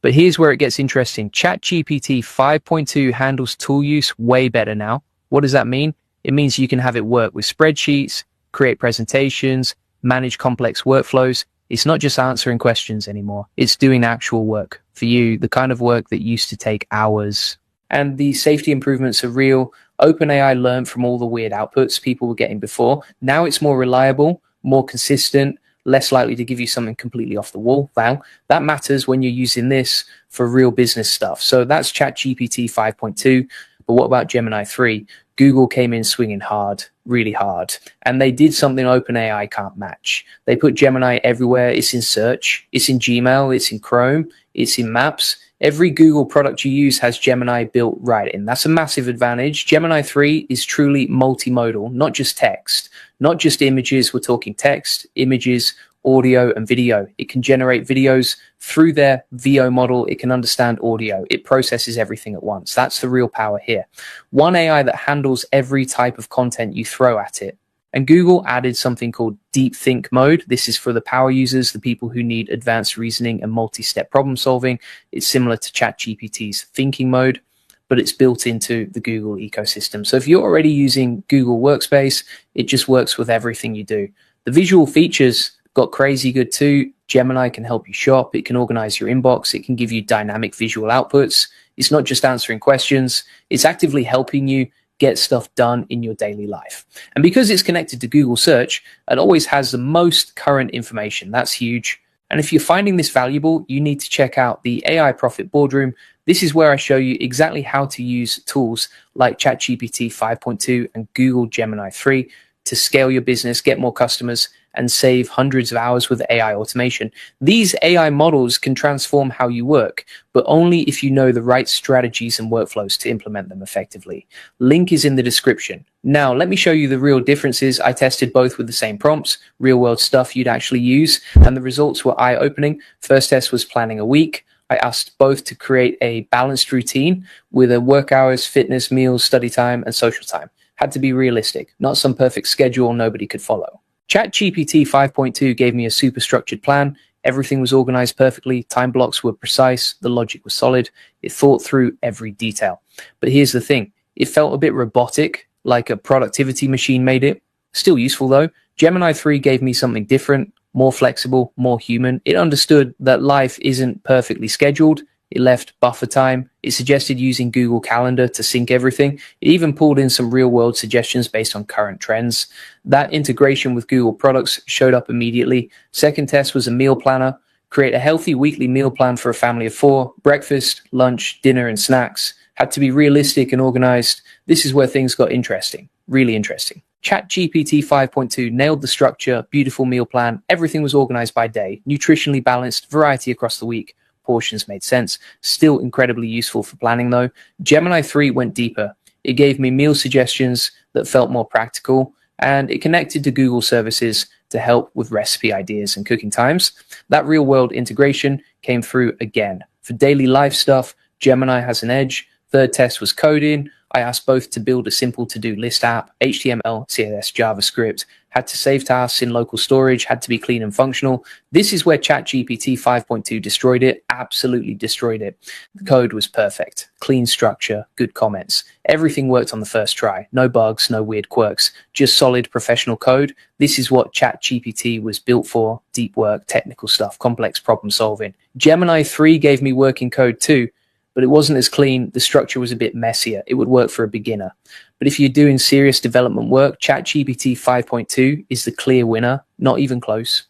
But here's where it gets interesting. ChatGPT 5.2 handles tool use way better now. What does that mean? It means you can have it work with spreadsheets, create presentations, manage complex workflows. It's not just answering questions anymore. It's doing actual work for you, the kind of work that used to take hours. And the safety improvements are real. OpenAI learned from all the weird outputs people were getting before. Now it's more reliable, more consistent, less likely to give you something completely off the wall. Wow, that matters when you're using this for real business stuff. So that's ChatGPT 5.2. But what about Gemini 3? Google came in swinging hard, really hard. And they did something OpenAI can't match. They put Gemini everywhere. It's in search, it's in Gmail, it's in Chrome, it's in Maps. Every Google product you use has Gemini built right in. That's a massive advantage. Gemini 3 is truly multimodal, not just text, not just images. We're talking text, images, audio, and video. It can generate videos through their VO model. It can understand audio. It processes everything at once. That's the real power here. One AI that handles every type of content you throw at it. And Google added something called deep think mode. This is for the power users, the people who need advanced reasoning and multi-step problem solving. It's similar to ChatGPT's thinking mode, but it's built into the Google ecosystem. So if you're already using Google Workspace, it just works with everything you do. The visual features got crazy good too. Gemini can help you shop. It can organize your inbox. It can give you dynamic visual outputs. It's not just answering questions. It's actively helping you get stuff done in your daily life. And because it's connected to Google Search, it always has the most current information. That's huge. And if you're finding this valuable, you need to check out the AI Profit Boardroom. This is where I show you exactly how to use tools like ChatGPT 5.2 and Google Gemini 3 to scale your business, get more customers, and save hundreds of hours with AI automation. These AI models can transform how you work, but only if you know the right strategies and workflows to implement them effectively. Link is in the description. Now, let me show you the real differences. I tested both with the same prompts, real world stuff you'd actually use, and the results were eye-opening. First test was planning a week. I asked both to create a balanced routine with a work hours, fitness, meals, study time, and social time. Had to be realistic, not some perfect schedule nobody could follow. ChatGPT 5.2 gave me a super structured plan. Everything was organized perfectly. Time blocks were precise. The logic was solid. It thought through every detail. But here's the thing. It felt a bit robotic, like a productivity machine made it. Still useful though. Gemini 3 gave me something different, more flexible, more human. It understood that life isn't perfectly scheduled. It left buffer time. It suggested using Google Calendar to sync everything. It even pulled in some real-world suggestions based on current trends. That integration with Google products showed up immediately. Second test was a meal planner. Create a healthy weekly meal plan for a family of 4. Breakfast, lunch, dinner, and snacks. Had to be realistic and organized. This is where things got interesting. Really interesting. ChatGPT 5.2 nailed the structure, beautiful meal plan. Everything was organized by day. Nutritionally balanced, variety across the week. Portions made sense. Still incredibly useful for planning though. Gemini 3 went deeper. It gave me meal suggestions that felt more practical, and it connected to Google services to help with recipe ideas and cooking times. That real world integration came through again. For daily life stuff, Gemini has an edge. Third test was coding. I asked both to build a simple to-do list app, HTML, CSS, JavaScript, had to save tasks in local storage, had to be clean and functional. This is where ChatGPT 5.2 destroyed it, absolutely destroyed it. The code was perfect, clean structure, good comments. Everything worked on the first try. No bugs, no weird quirks, just solid professional code. This is what ChatGPT was built for, deep work, technical stuff, complex problem solving. Gemini 3 gave me working code too, but it wasn't as clean. The structure was a bit messier. It would work for a beginner. But if you're doing serious development work, ChatGPT 5.2 is the clear winner, not even close.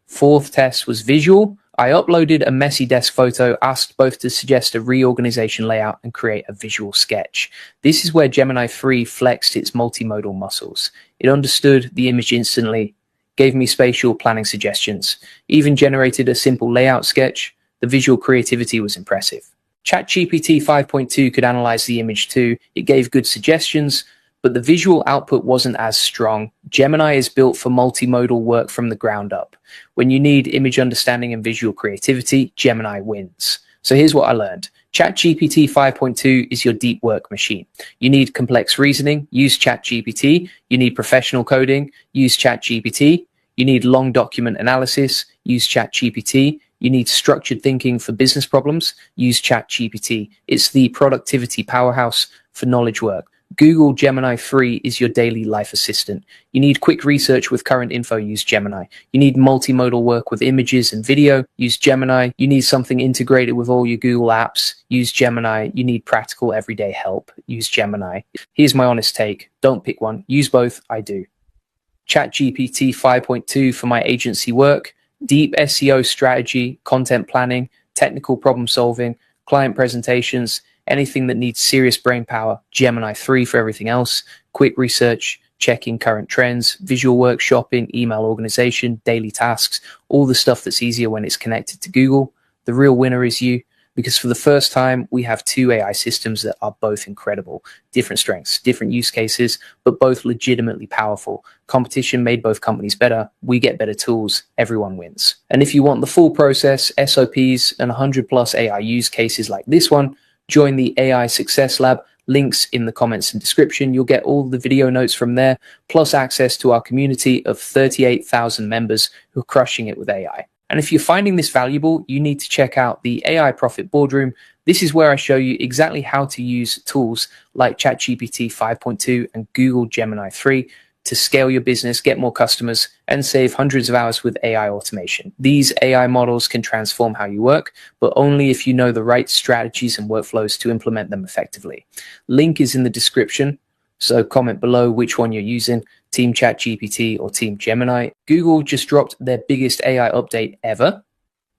Fourth test was visual. I uploaded a messy desk photo, asked both to suggest a reorganization layout and create a visual sketch. This is where Gemini 3 flexed its multimodal muscles. It understood the image instantly, gave me spatial planning suggestions, even generated a simple layout sketch. The visual creativity was impressive. ChatGPT 5.2 could analyze the image too. It gave good suggestions, but the visual output wasn't as strong. Gemini is built for multimodal work from the ground up. When you need image understanding and visual creativity, Gemini wins. So here's what I learned. ChatGPT 5.2 is your deep work machine. You need complex reasoning, use ChatGPT. You need professional coding, use ChatGPT. You need long document analysis, use ChatGPT. You need structured thinking for business problems, use ChatGPT. It's the productivity powerhouse for knowledge work. Google Gemini 3 is your daily life assistant. You need quick research with current info, use Gemini. You need multimodal work with images and video, use Gemini. You need something integrated with all your Google apps, use Gemini. You need practical everyday help, use Gemini. Here's my honest take. Don't pick one. Use both. I do. ChatGPT 5.2 for my agency work, deep SEO strategy, content planning, technical problem solving, client presentations, anything that needs serious brain power. Gemini 3 for everything else, quick research, checking current trends, visual work, shopping, email organization, daily tasks, all the stuff that's easier when it's connected to Google. The real winner is you, because for the first time, we have two AI systems that are both incredible, different strengths, different use cases, but both legitimately powerful. Competition made both companies better. We get better tools. Everyone wins. And if you want the full process, SOPs, and 100 plus AI use cases like this one, join the AI Success Lab. Links in the comments and description. You'll get all the video notes from there, plus access to our community of 38,000 members who are crushing it with AI. And if you're finding this valuable, you need to check out the AI Profit Boardroom. This is where I show you exactly how to use tools like ChatGPT 5.2 and Google Gemini 3 to scale your business, get more customers, and save hundreds of hours with AI automation. These AI models can transform how you work, but only if you know the right strategies and workflows to implement them effectively. Link is in the description, so comment below which one you're using, Team ChatGPT or Team Gemini. Google just dropped their biggest AI update ever.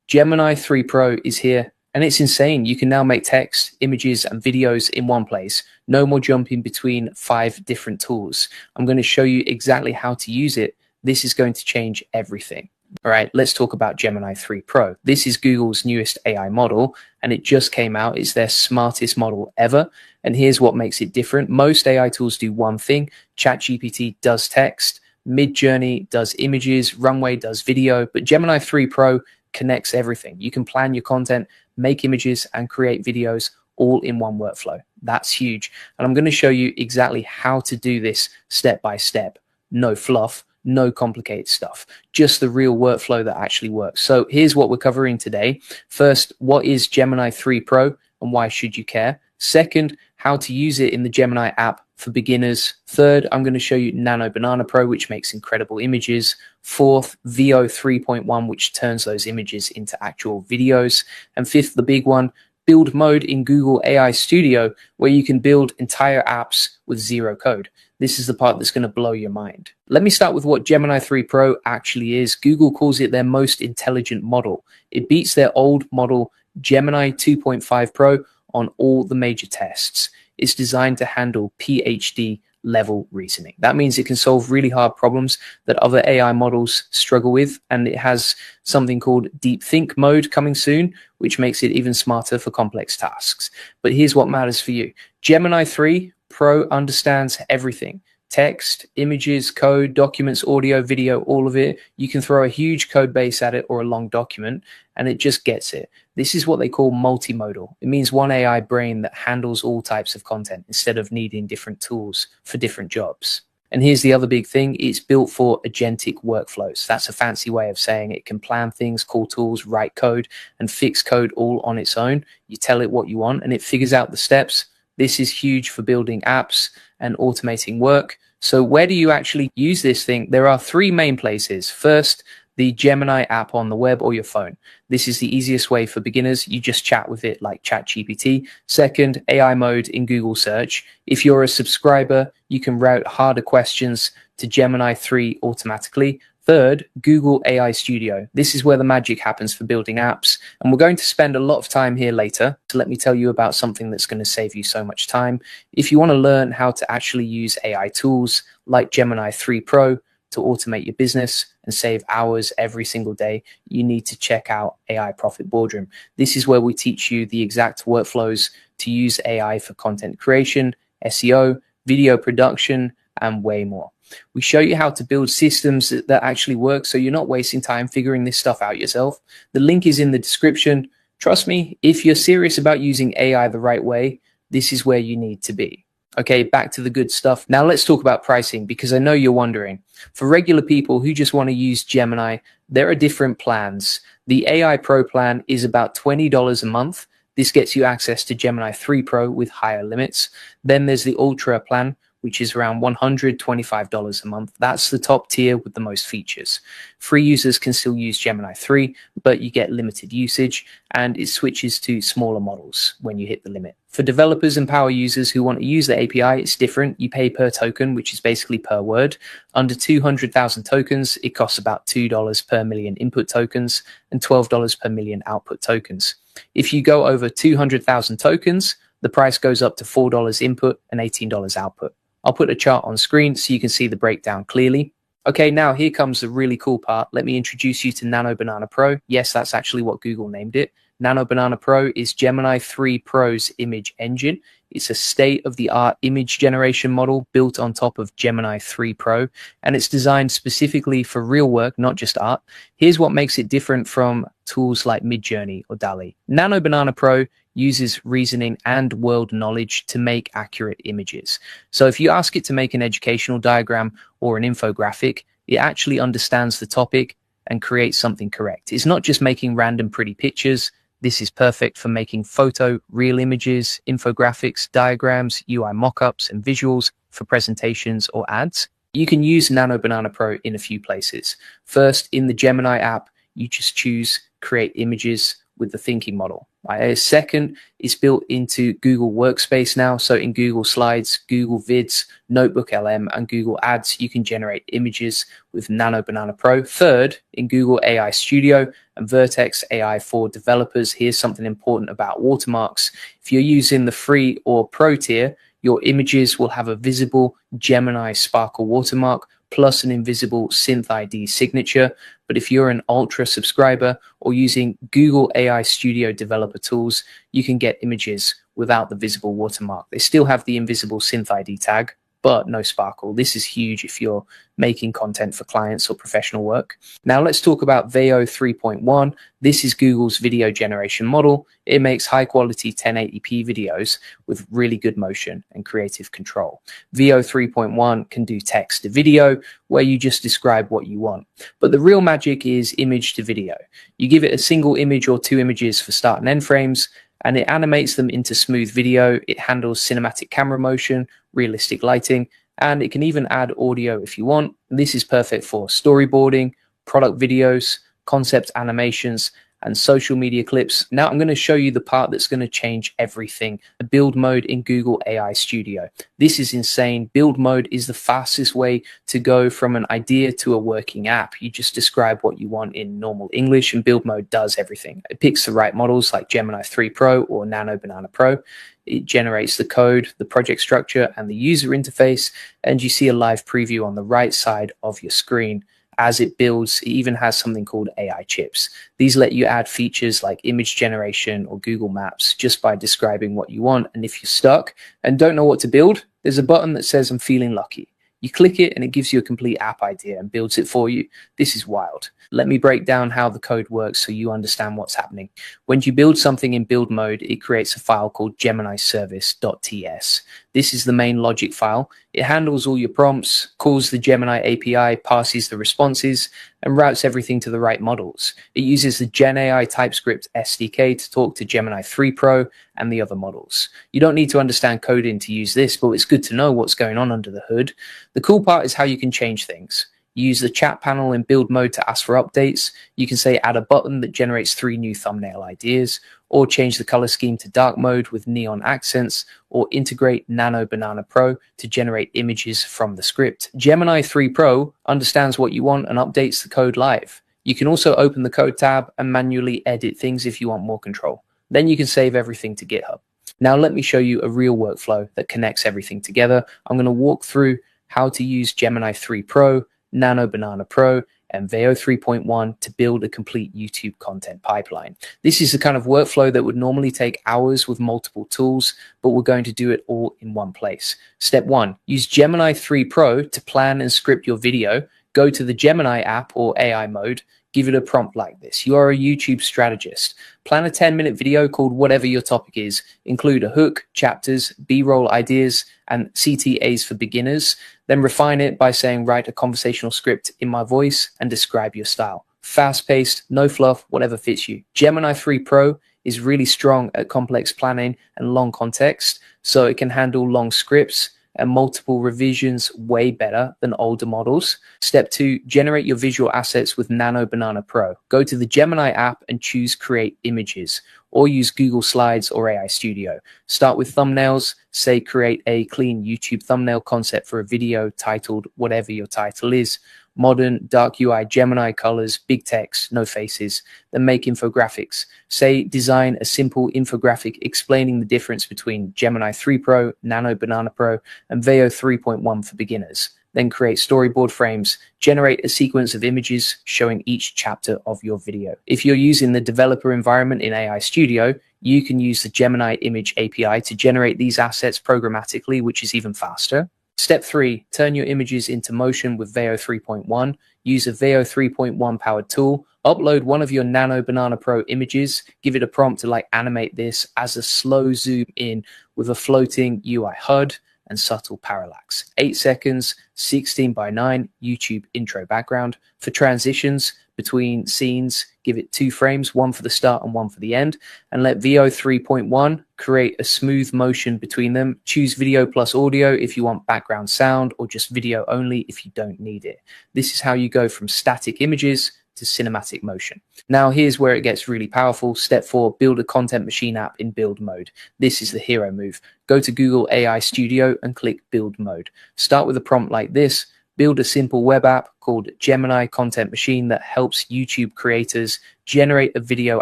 Gemini 3 Pro is here, and it's insane. You can now make text, images, and videos in one place. No more jumping between 5 different tools. I'm going to show you exactly how to use it. This is going to change everything. All right, let's talk about Gemini 3 Pro. This is Google's newest AI model, and it just came out. It's their smartest model ever. And here's what makes it different. Most AI tools do one thing. ChatGPT does text, Midjourney does images, Runway does video, but Gemini 3 Pro connects everything. You can plan your content, make images, and create videos all in one workflow. That's huge. And I'm going to show you exactly how to do this step by step. No fluff, no complicated stuff, just the real workflow that actually works. So here's what we're covering today. First, what is Gemini 3 Pro and why should you care? Second, how to use it in the Gemini app for beginners. Third, I'm going to show you Nano Banana Pro, which makes incredible images. Fourth, VO 3.1, which turns those images into actual videos. And fifth, the big one, build mode in Google AI Studio, where you can build entire apps with zero code. This is the part that's going to blow your mind. Let me start with what Gemini 3 Pro actually is. Google calls it their most intelligent model. It beats their old model Gemini 2.5 Pro on all the major tests. It's designed to handle PhD level reasoning. That means it can solve really hard problems that other AI models struggle with, and it has something called deep think mode coming soon, which makes it even smarter for complex tasks. But here's what matters for you. Gemini 3 Pro understands everything. Text, images, code, documents, audio, video, all of it. You can throw a huge code base at it or a long document, and it just gets it. This is what they call multimodal. It means one AI brain that handles all types of content instead of needing different tools for different jobs. And here's the other big thing. It's built for agentic workflows. That's a fancy way of saying it can plan things, call tools, write code, and fix code all on its own. You tell it what you want, and it figures out the steps. This is huge for building apps and automating work. So where do you actually use this thing? There are 3 main places. First, the Gemini app on the web or your phone. This is the easiest way for beginners. You just chat with it like ChatGPT. Second, AI mode in Google search. If you're a subscriber, you can route harder questions to Gemini 3 automatically. Third, Google AI Studio. This is where the magic happens for building apps. And we're going to spend a lot of time here later. So let me tell you about something that's going to save you so much time. If you want to learn how to actually use AI tools like Gemini 3 Pro to automate your business and save hours every single day, you need to check out AI Profit Boardroom. This is where we teach you the exact workflows to use AI for content creation, SEO, video production, and way more. We show you how to build systems that actually work, so you're not wasting time figuring this stuff out yourself. The link is in the description. Trust me, if you're serious about using AI the right way, this is where you need to be. Okay, back to the good stuff. Now let's talk about pricing, because I know you're wondering. For regular people who just want to use Gemini, there are different plans. The AI Pro plan is about $20 a month. This gets you access to Gemini 3 Pro with higher limits. Then there's the Ultra plan, which is around $125 a month. That's the top tier with the most features. Free users can still use Gemini 3, but you get limited usage, and it switches to smaller models when you hit the limit. For developers and power users who want to use the API, it's different. You pay per token, which is basically per word. Under 200,000 tokens, it costs about $2 per million input tokens and $12 per million output tokens. If you go over 200,000 tokens, the price goes up to $4 input and $18 output. I'll put a chart on screen so you can see the breakdown clearly. Okay, now here comes the really cool part. Let me introduce you to Nano Banana Pro. Yes, that's actually what Google named it. Nano Banana Pro is Gemini 3 Pro's image engine. It's a state-of-the-art image generation model built on top of Gemini 3 Pro, and it's designed specifically for real work, not just art. Here's what makes it different from tools like Midjourney or DALL-E. Nano Banana Pro uses reasoning and world knowledge to make accurate images. So if you ask it to make an educational diagram or an infographic, it actually understands the topic and creates something correct. It's not just making random pretty pictures. This is perfect for making photo, real images, infographics, diagrams, UI mockups, and visuals for presentations or ads. You can use Nano Banana Pro in a few places. First, in the Gemini app, you just choose Create Images with the thinking model. Second, it's built into Google Workspace now. So in Google Slides, Google Vids, Notebook LM, and Google Ads, you can generate images with Nano Banana Pro. Third, in Google AI Studio and Vertex AI for developers, here's something important about watermarks. If you're using the free or pro tier, your images will have a visible Gemini Sparkle watermark plus an invisible Synth ID signature. But if you're an Ultra subscriber or using Google AI Studio developer tools, you can get images without the visible watermark. They still have the invisible Synth ID tag, but no sparkle. This is huge if you're making content for clients or professional work. Now let's talk about Veo 3.1. This is Google's video generation model. It makes high quality 1080p videos with really good motion and creative control. Veo 3.1 can do text to video, where you just describe what you want. But the real magic is image to video. You give it a single image or two images for start and end frames, and it animates them into smooth video. It handles cinematic camera motion, realistic lighting, and it can even add audio if you want. This is perfect for storyboarding, product videos, concept animations, and social media clips. Now I'm going to show you the part that's going to change everything, the build mode in Google AI Studio. This is insane. Build mode is the fastest way to go from an idea to a working app. You just describe what you want in normal English, and build mode does everything. It picks the right models like Gemini 3 Pro or Nano Banana Pro. It generates the code, the project structure, and the user interface, and you see a live preview on the right side of your screen. As it builds, it even has something called AI chips. These let you add features like image generation or Google Maps just by describing what you want. And if you're stuck and don't know what to build, there's a button that says I'm feeling lucky. You click it and it gives you a complete app idea and builds it for you. This is wild. Let me break down how the code works so you understand what's happening. When you build something in build mode, it creates a file called geminiservice.ts. This is the main logic file. It handles all your prompts, calls the Gemini API, passes the responses, and routes everything to the right models. It uses the Gen AI TypeScript SDK to talk to Gemini 3 Pro and the other models. You don't need to understand coding to use this, but it's good to know what's going on under the hood. The cool part is how you can change things. Use the chat panel in build mode to ask for updates. You can say add a button that generates 3 new thumbnail ideas, or change the color scheme to dark mode with neon accents, or integrate Nano Banana Pro to generate images from the script. Gemini 3 Pro understands what you want and updates the code live. You can also open the code tab and manually edit things if you want more control. Then you can save everything to GitHub. Now let me show you a real workflow that connects everything together. I'm going to walk through how to use Gemini 3 Pro, Nano Banana Pro, and Veo 3.1 to build a complete YouTube content pipeline. This is the kind of workflow that would normally take hours with multiple tools, but we're going to do it all in one place. Step 1, use Gemini 3 Pro to plan and script your video. Go to the Gemini app or AI mode. Give it a prompt like this. You are a YouTube strategist. Plan a 10-minute video called whatever your topic is. Include a hook, chapters, B-roll ideas, and CTAs for beginners. Then refine it by saying, write a conversational script in my voice and describe your style. Fast-paced, no fluff, whatever fits you. Gemini 3 Pro is really strong at complex planning and long context, so it can handle long scripts and multiple revisions way better than older models. Step 2, generate your visual assets with Nano Banana Pro. Go to the Gemini app and choose Create Images, or use Google Slides or AI Studio. Start with thumbnails, say create a clean YouTube thumbnail concept for a video titled whatever your title is. Modern, dark UI, Gemini colors, big text, no faces. Then make infographics. Say design a simple infographic explaining the difference between Gemini 3 Pro, Nano Banana Pro, and Veo 3.1 for beginners. Then create storyboard frames. Generate a sequence of images showing each chapter of your video. If you're using the developer environment in AI Studio, you can use the Gemini Image API to generate these assets programmatically, which is even faster. Step 3, turn your images into motion with Veo 3.1. Use a Veo 3.1 powered tool. Upload one of your Nano Banana Pro images. Give it a prompt to animate this as a slow zoom in with a floating UI HUD and subtle parallax. 8 seconds, 16:9 YouTube intro background. For transitions between scenes, give it 2 frames, one for the start and one for the end, and let Veo 3.1 create a smooth motion between them. Choose video plus audio if you want background sound, or just video only if you don't need it. This is how you go from static images to cinematic motion. Now here's where it gets really powerful. Step 4, build a content machine app in build mode. This is the hero move. Go to Google AI Studio and click build mode. Start with a prompt like this. Build a simple web app called Gemini Content Machine that helps YouTube creators generate a video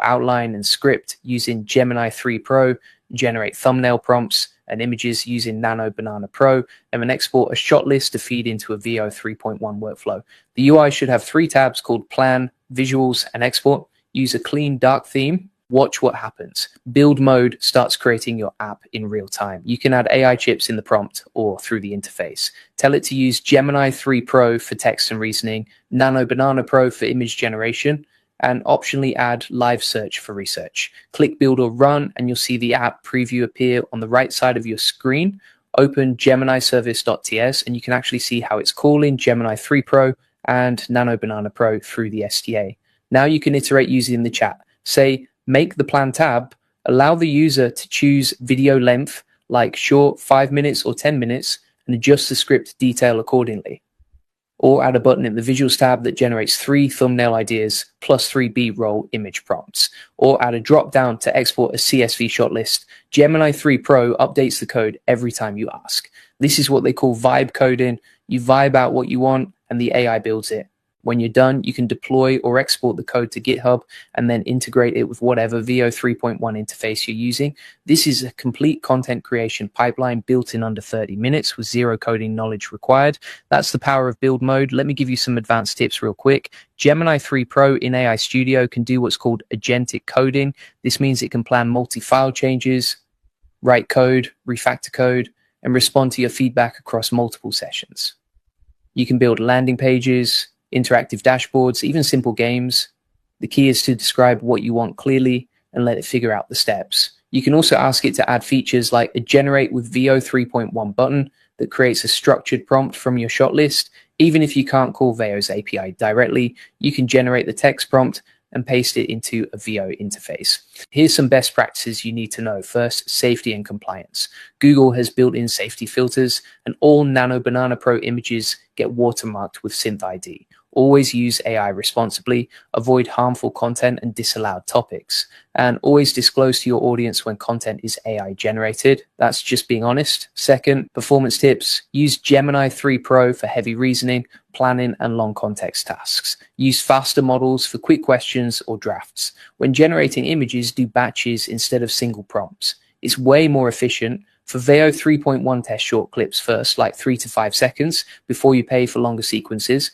outline and script using Gemini 3 Pro, generate thumbnail prompts and images using Nano Banana Pro, and then export a shot list to feed into a Veo 3.1 workflow. The UI should have 3 tabs called Plan, Visuals, and Export. Use a clean, dark theme. Watch what happens. Build mode starts creating your app in real time. You can add AI chips in the prompt or through the interface. Tell it to use Gemini 3 Pro for text and reasoning, Nano Banana Pro for image generation, and optionally add live search for research. Click build or run and you'll see the app preview appear on the right side of your screen. Open geminiservice.ts and you can actually see how it's calling Gemini 3 Pro and Nano Banana Pro through the SDA. Now you can iterate using the chat. Say, make the plan tab, allow the user to choose video length, like short 5 minutes or 10 minutes, and adjust the script detail accordingly. Or add a button in the visuals tab that generates 3 thumbnail ideas plus 3 B-roll image prompts. Or add a drop down to export a CSV shot list. Gemini 3 Pro updates the code every time you ask. This is what they call vibe coding. You vibe out what you want and the AI builds it. When you're done, you can deploy or export the code to GitHub and then integrate it with whatever Veo 3.1 interface you're using. This is a complete content creation pipeline built in under 30 minutes with 0 coding knowledge required. That's the power of build mode. Let me give you some advanced tips real quick. Gemini 3 Pro in AI Studio can do what's called agentic coding. This means it can plan multi-file changes, write code, refactor code, and respond to your feedback across multiple sessions. You can build landing pages, interactive dashboards, even simple games. The key is to describe what you want clearly and let it figure out the steps. You can also ask it to add features like a generate with Veo 3.1 button that creates a structured prompt from your shot list. Even if you can't call Veo's API directly, you can generate the text prompt and paste it into a Veo interface. Here's some best practices you need to know. First, safety and compliance. Google has built-in safety filters, and all Nano Banana Pro images get watermarked with Synth ID. Always use AI responsibly, avoid harmful content and disallowed topics, and always disclose to your audience when content is AI generated. That's just being honest. Second, performance tips. Use Gemini 3 Pro for heavy reasoning, planning, and long context tasks. Use faster models for quick questions or drafts. When generating images, do batches instead of single prompts. It's way more efficient. For Veo 3.1, test short clips first, like 3 to 5 seconds, before you pay for longer sequences.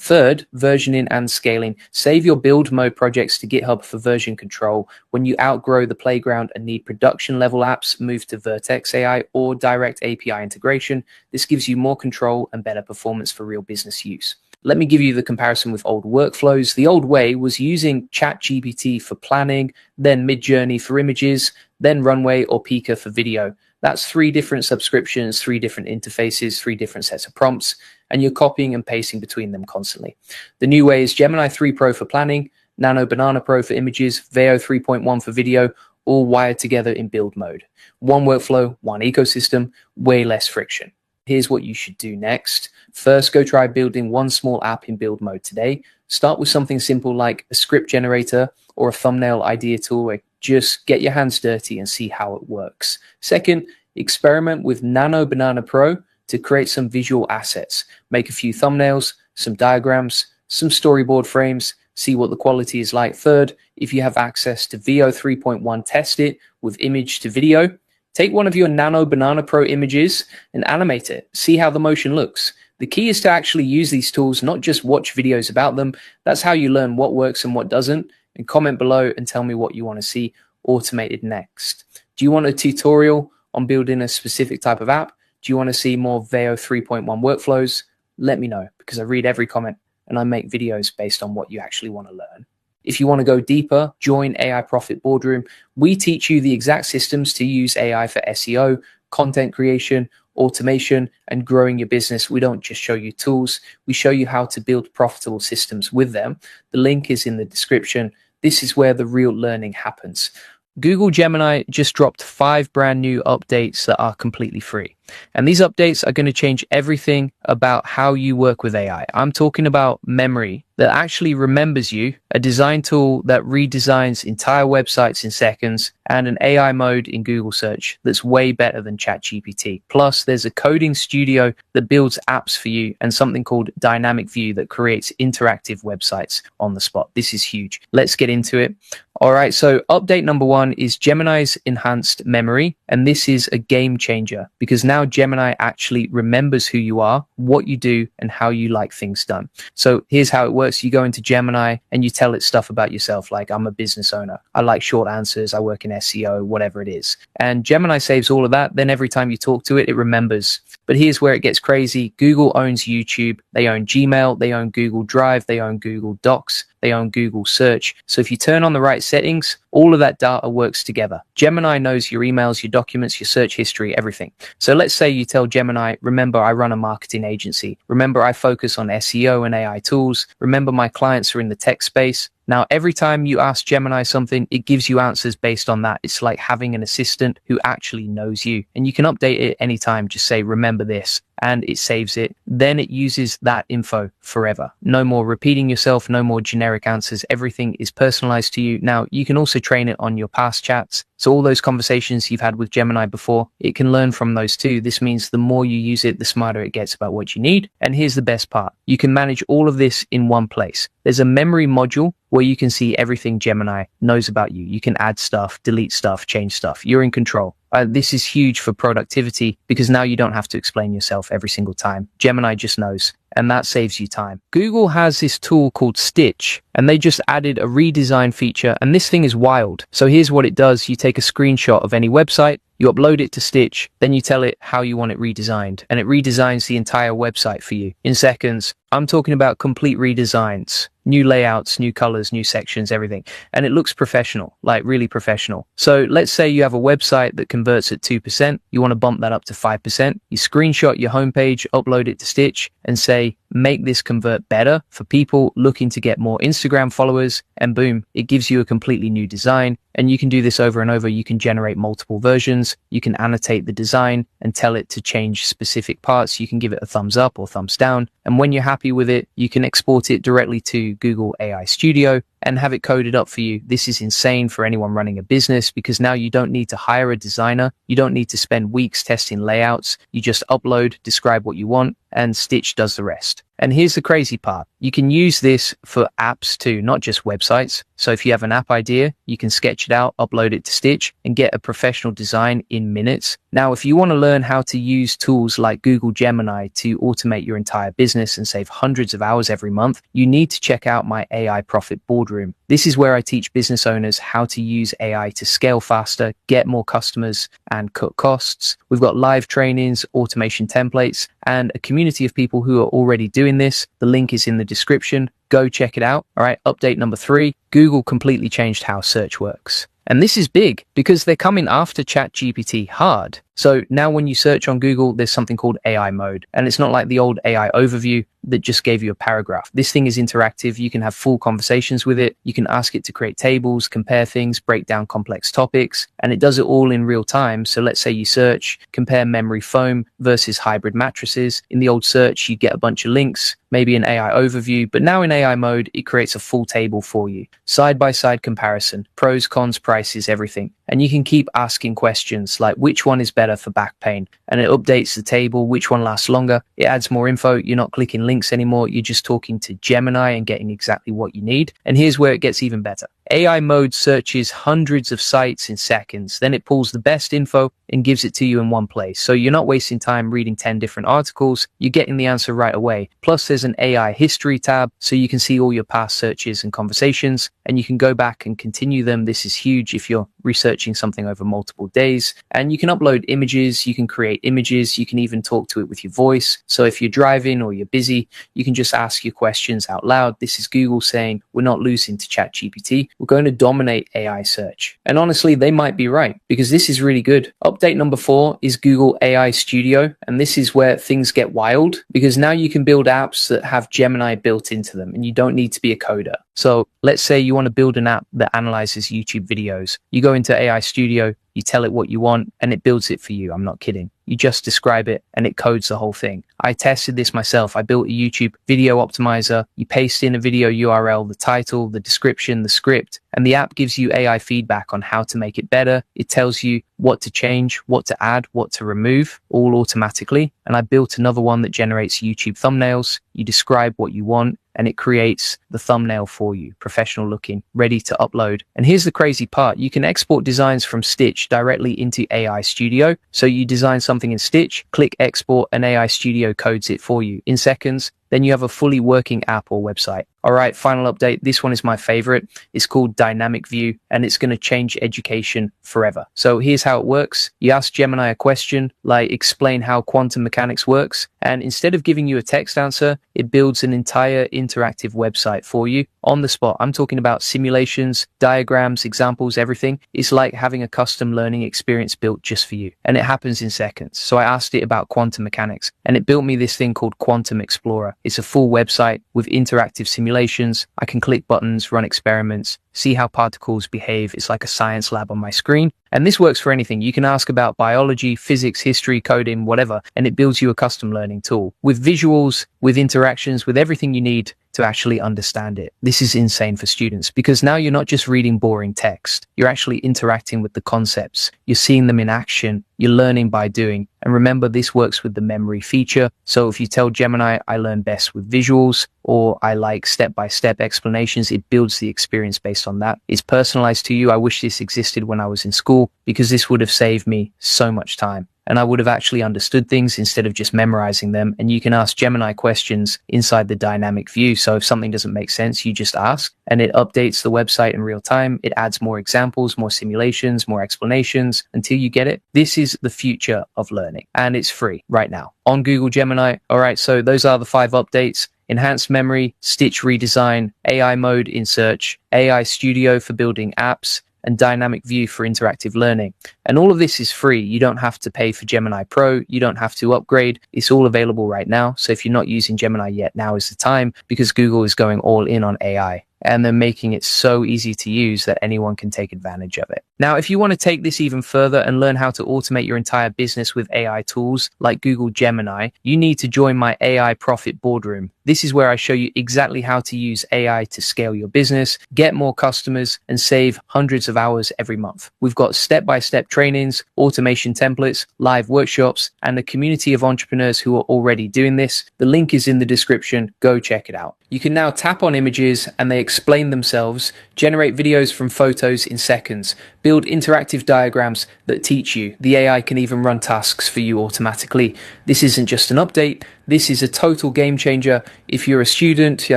Third, versioning and scaling. Save your build mode projects to GitHub for version control. When you outgrow the playground and need production level apps, move to Vertex AI or direct API integration. This gives you more control and better performance for real business use. Let me give you the comparison with old workflows. The old way was using ChatGPT for planning, then Midjourney for images, then Runway or Pika for video. That's 3 different subscriptions, 3 different interfaces, 3 different sets of prompts, and you're copying and pasting between them constantly. The new way is Gemini 3 Pro for planning Nano Banana Pro for images, Veo 3.1 for video, all wired together in build mode. One workflow, one ecosystem, way less friction. Here's what you should do next. First, go try building one small app in build mode today. Start with something simple like a script generator or a thumbnail idea tool where just get your hands dirty and see how it works. Second, experiment with Nano Banana Pro to create some visual assets. Make a few thumbnails, some diagrams, some storyboard frames, see what the quality is like. Third, if you have access to Veo 3.1, test it with image to video. Take one of your Nano Banana Pro images and animate it. See how the motion looks. The key is to actually use these tools, not just watch videos about them. That's how you learn what works and what doesn't. And comment below and tell me what you want to see automated next. Do you want a tutorial on building a specific type of app? Do you want to see more Veo 3.1 workflows? Let me know, because I read every comment and I make videos based on what you actually want to learn. If you want to go deeper, join AI Profit Boardroom. We teach you the exact systems to use AI for SEO, content creation, automation, and growing your business. We don't just show you tools. We show you how to build profitable systems with them. The link is in the description. This is where the real learning happens. Google Gemini just dropped 5 brand new updates that are completely free. And these updates are going to change everything about how you work with AI. I'm talking about memory that actually remembers you, a design tool that redesigns entire websites in seconds, and an AI mode in Google search that's way better than ChatGPT. Plus, there's a coding studio that builds apps for you and something called Dynamic View that creates interactive websites on the spot. This is huge. Let's get into it. All right, so update number 1 is Gemini's enhanced memory, and this is a game changer because now Gemini actually remembers who you are, what you do, and how you like things done. So here's how it works. You go into Gemini and you tell it stuff about yourself, like I'm a business owner, I like short answers, I work in SEO, whatever it is. And Gemini saves all of that. Then every time you talk to it, it remembers. But here's where it gets crazy. Google owns YouTube, they own Gmail, they own Google Drive, they own Google Docs, they own Google Search. So if you turn on the right settings, all of that data works together. Gemini knows your emails, your documents, your search history, everything. So let's say you tell Gemini, remember I run a marketing agency. Remember I focus on SEO and AI tools. Remember my clients are in the tech space. Now, every time you ask Gemini something, it gives you answers based on that. It's like having an assistant who actually knows you. And you can update it anytime. Just say, remember this, and it saves it. Then it uses that info forever. No more repeating yourself, no more generic answers. Everything is personalized to you. Now, you can also train it on your past chats. So all those conversations you've had with Gemini before, it can learn from those too. This means the more you use it, the smarter it gets about what you need. And here's the best part. You can manage all of this in one place. There's a memory module where you can see everything Gemini knows about you. You can add stuff, delete stuff, change stuff. You're in control. This is huge for productivity because now you don't have to explain yourself every single time. Gemini just knows, and that saves you time. Google has this tool called Stitch, and they just added a redesign feature, and this thing is wild. So here's what it does. You take a screenshot of any website, you upload it to Stitch, then you tell it how you want it redesigned, and it redesigns the entire website for you in seconds. I'm talking about complete redesigns, new layouts, new colors, new sections, everything. And it looks professional, like really professional. So let's say you have a website that converts at 2%. You want to bump that up to 5%. You screenshot your homepage, upload it to Stitch and say, make this convert better for people looking to get more Instagram followers. And boom, it gives you a completely new design. And you can do this over and over. You can generate multiple versions. You can annotate the design and tell it to change specific parts. You can give it a thumbs up or thumbs down. And when you're happy with it, you can export it directly to Google AI Studio and have it coded up for you. This is insane for anyone running a business because now you don't need to hire a designer. You don't need to spend weeks testing layouts. You just upload, describe what you want, and Stitch does the rest. And here's the crazy part. You can use this for apps too, not just websites. So if you have an app idea, you can sketch it out, upload it to Stitch, and get a professional design in minutes. Now, if you want to learn how to use tools like Google Gemini to automate your entire business and save hundreds of hours every month, you need to check out my AI Profit Boardroom. This is where I teach business owners how to use AI to scale faster, get more customers, and cut costs. We've got live trainings, automation templates, and a community of people who are already doing this. The link is in the description. Go check it out. All right, update number 3. Google completely changed how search works. And this is big because they're coming after ChatGPT hard. So now when you search on Google, there's something called AI mode. And it's not like the old AI overview that just gave you a paragraph. This thing is interactive. You can have full conversations with it. You can ask it to create tables, compare things, break down complex topics, and it does it all in real time. So let's say you search, compare memory foam versus hybrid mattresses. In the old search, you get a bunch of links, maybe an AI overview, but now in AI mode, it creates a full table for you. Side-by-side comparison, pros, cons, prices, everything. And you can keep asking questions like which one is better for back pain? And it updates the table, which one lasts longer. It adds more info. You're not clicking links anymore. You're just talking to Gemini and getting exactly what you need. And here's where it gets even better. AI mode searches hundreds of sites in seconds. Then it pulls the best info and gives it to you in one place. So you're not wasting time reading 10 different articles. You're getting the answer right away. Plus there's an AI history tab so you can see all your past searches and conversations and you can go back and continue them. This is huge if you're researching something over multiple days. And you can upload images, you can create images, you can even talk to it with your voice. So if you're driving or you're busy, you can just ask your questions out loud. This is Google saying, we're not losing to ChatGPT. We're going to dominate AI search. And honestly, they might be right because this is really good. Update number 4 is Google AI Studio. And this is where things get wild because now you can build apps that have Gemini built into them and you don't need to be a coder. So let's say you want to build an app that analyzes YouTube videos. You go into AI Studio, you tell it what you want, and it builds it for you. I'm not kidding. You just describe it and it codes the whole thing. I tested this myself. I built a YouTube video optimizer. You paste in a video URL, the title, the description, the script, and the app gives you AI feedback on how to make it better. It tells you what to change, what to add, what to remove, all automatically. And I built another one that generates YouTube thumbnails. You describe what you want, and it creates the thumbnail for you, professional looking, ready to upload. And here's the crazy part. You can export designs from Stitch directly into AI Studio. So you design something in Stitch, click export, and AI Studio codes it for you in seconds. Then you have a fully working app or website. All right, final update. This one is my favorite. It's called Dynamic View, and it's going to change education forever. So here's how it works. You ask Gemini a question, like explain how quantum mechanics works. And instead of giving you a text answer, it builds an entire interactive website for you on the spot. I'm talking about simulations, diagrams, examples, everything. It's like having a custom learning experience built just for you. And it happens in seconds. So I asked it about quantum mechanics, and it built me this thing called Quantum Explorer. It's a full website with interactive simulations. I can click buttons, run experiments, see how particles behave. It's like a science lab on my screen. And this works for anything. You can ask about biology, physics, history, coding, whatever, and it builds you a custom learning tool with visuals, with interactions, with everything you need to actually understand it. This is insane for students because now you're not just reading boring text. You're actually interacting with the concepts. You're seeing them in action. You're learning by doing. And remember, this works with the memory feature. So if you tell Gemini, I learn best with visuals, or I like step-by-step explanations, it builds the experience based on that. It's personalized to you. I wish this existed when I was in school because this would have saved me so much time. And I would have actually understood things instead of just memorizing them. And you can ask Gemini questions inside the dynamic view. So if something doesn't make sense, you just ask and it updates the website in real time. It adds more examples, more simulations, more explanations until you get it. This is the future of learning and it's free right now on Google Gemini. All right. So those are the 5 updates. Enhanced memory, Stitch redesign, AI mode in search, AI Studio for building apps, and Dynamic View for interactive learning. And all of this is free. You don't have to pay for Gemini Pro. You don't have to upgrade. It's all available right now. So if you're not using Gemini yet, now is the time because Google is going all in on AI. And they're making it so easy to use that anyone can take advantage of it. Now, if you want to take this even further and learn how to automate your entire business with AI tools like Google Gemini, you need to join my AI Profit Boardroom. This is where I show you exactly how to use AI to scale your business, get more customers, and save hundreds of hours every month. We've got step-by-step trainings, automation templates, live workshops, and a community of entrepreneurs who are already doing this. The link is in the description. Go check it out. You can now tap on images and they explain themselves, generate videos from photos in seconds, build interactive diagrams that teach you. The AI can even run tasks for you automatically. This isn't just an update. This is a total game changer. If you're a student,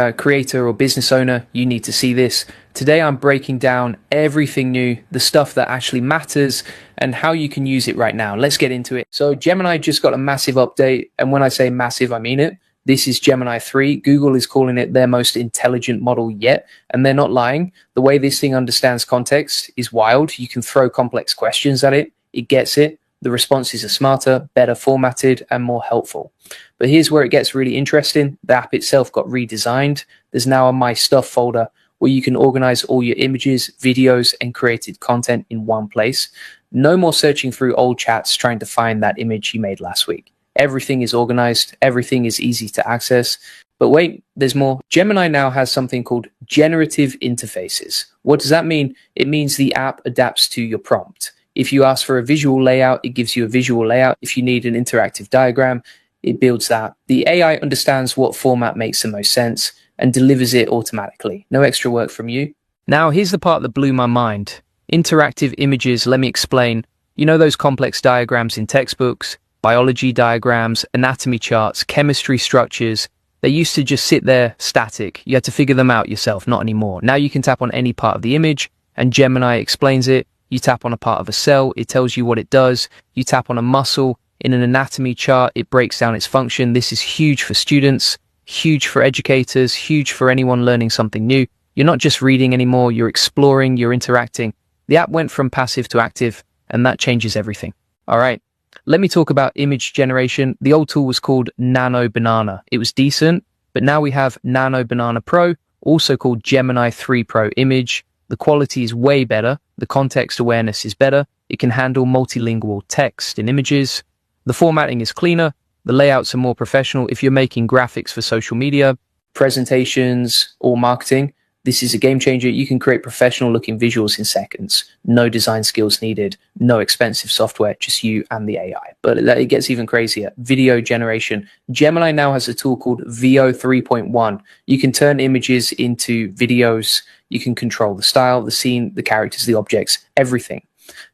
creator, or business owner, you need to see this. Today, I'm breaking down everything new, the stuff that actually matters, and how you can use it right now. Let's get into it. So Gemini just got a massive update. And when I say massive, I mean it. This is Gemini 3. Google is calling it their most intelligent model yet, and they're not lying. The way this thing understands context is wild. You can throw complex questions at it. It gets it. The responses are smarter, better formatted, and more helpful. But here's where it gets really interesting. The app itself got redesigned. There's now a My Stuff folder where you can organize all your images, videos, and created content in one place. No more searching through old chats trying to find that image you made last week. Everything is organized, everything is easy to access. But wait, there's more. Gemini now has something called generative interfaces. What does that mean? It means the app adapts to your prompt. If you ask for a visual layout, it gives you a visual layout. If you need an interactive diagram, it builds that. The AI understands what format makes the most sense and delivers it automatically. No extra work from you. Now, here's the part that blew my mind. Interactive images, let me explain. You know those complex diagrams in textbooks, biology diagrams, anatomy charts, chemistry structures? They used to just sit there static. You had to figure them out yourself, not anymore. Now you can tap on any part of the image and Gemini explains it. You tap on a part of a cell, it tells you what it does. You tap on a muscle in an anatomy chart, it breaks down its function. This is huge for students, huge for educators, huge for anyone learning something new. You're not just reading anymore, you're exploring, you're interacting. The app went from passive to active, and that changes everything. All right, let me talk about image generation. The old tool was called Nano Banana. It was decent, but now we have Nano Banana Pro, also called Gemini 3 Pro Image. The quality is way better. The context awareness is better. It can handle multilingual text and images. The formatting is cleaner. The layouts are more professional. If you're making graphics for social media, presentations, or marketing, this is a game changer. You can create professional looking visuals in seconds. No design skills needed, no expensive software, just you and the AI. But it gets even crazier. Video generation. Gemini now has a tool called VO 3.1. You can turn images into videos. You can control the style, the scene, the characters, the objects, everything.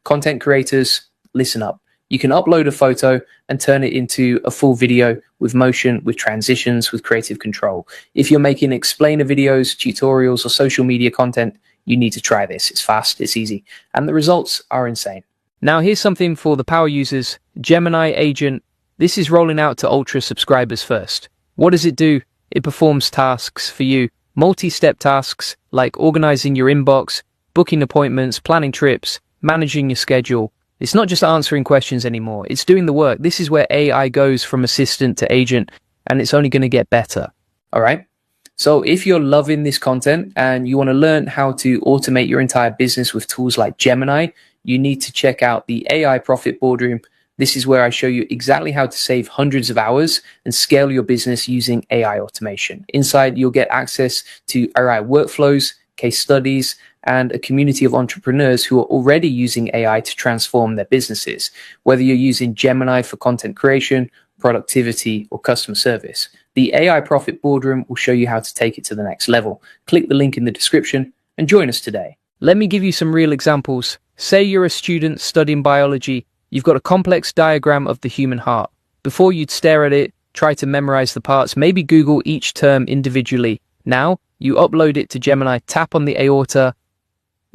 Content creators, listen up. You can upload a photo and turn it into a full video with motion, with transitions, with creative control. If you're making explainer videos, tutorials, or social media content, you need to try this. It's fast, it's easy, and the results are insane. Now here's something for the power users. Gemini Agent. This is rolling out to Ultra subscribers first. What does it do? It performs tasks for you. Multi-step tasks like organizing your inbox, booking appointments, planning trips, managing your schedule. It's not just answering questions anymore. It's doing the work. This is where AI goes from assistant to agent, and it's only going to get better. All right. So if you're loving this content and you want to learn how to automate your entire business with tools like Gemini, you need to check out the AI Profit Boardroom. This is where I show you exactly how to save hundreds of hours and scale your business using AI automation. Inside, you'll get access to AI workflows, case studies, and a community of entrepreneurs who are already using AI to transform their businesses, whether you're using Gemini for content creation, productivity, or customer service. The AI Profit Boardroom will show you how to take it to the next level. Click the link in the description and join us today. Let me give you some real examples. Say you're a student studying biology. You've got a complex diagram of the human heart. Before you'd stare at it, try to memorize the parts, maybe Google each term individually. Now, you upload it to Gemini, tap on the aorta.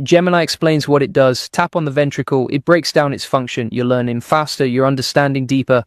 Gemini explains what it does, tap on the ventricle, it breaks down its function. You're learning faster, you're understanding deeper.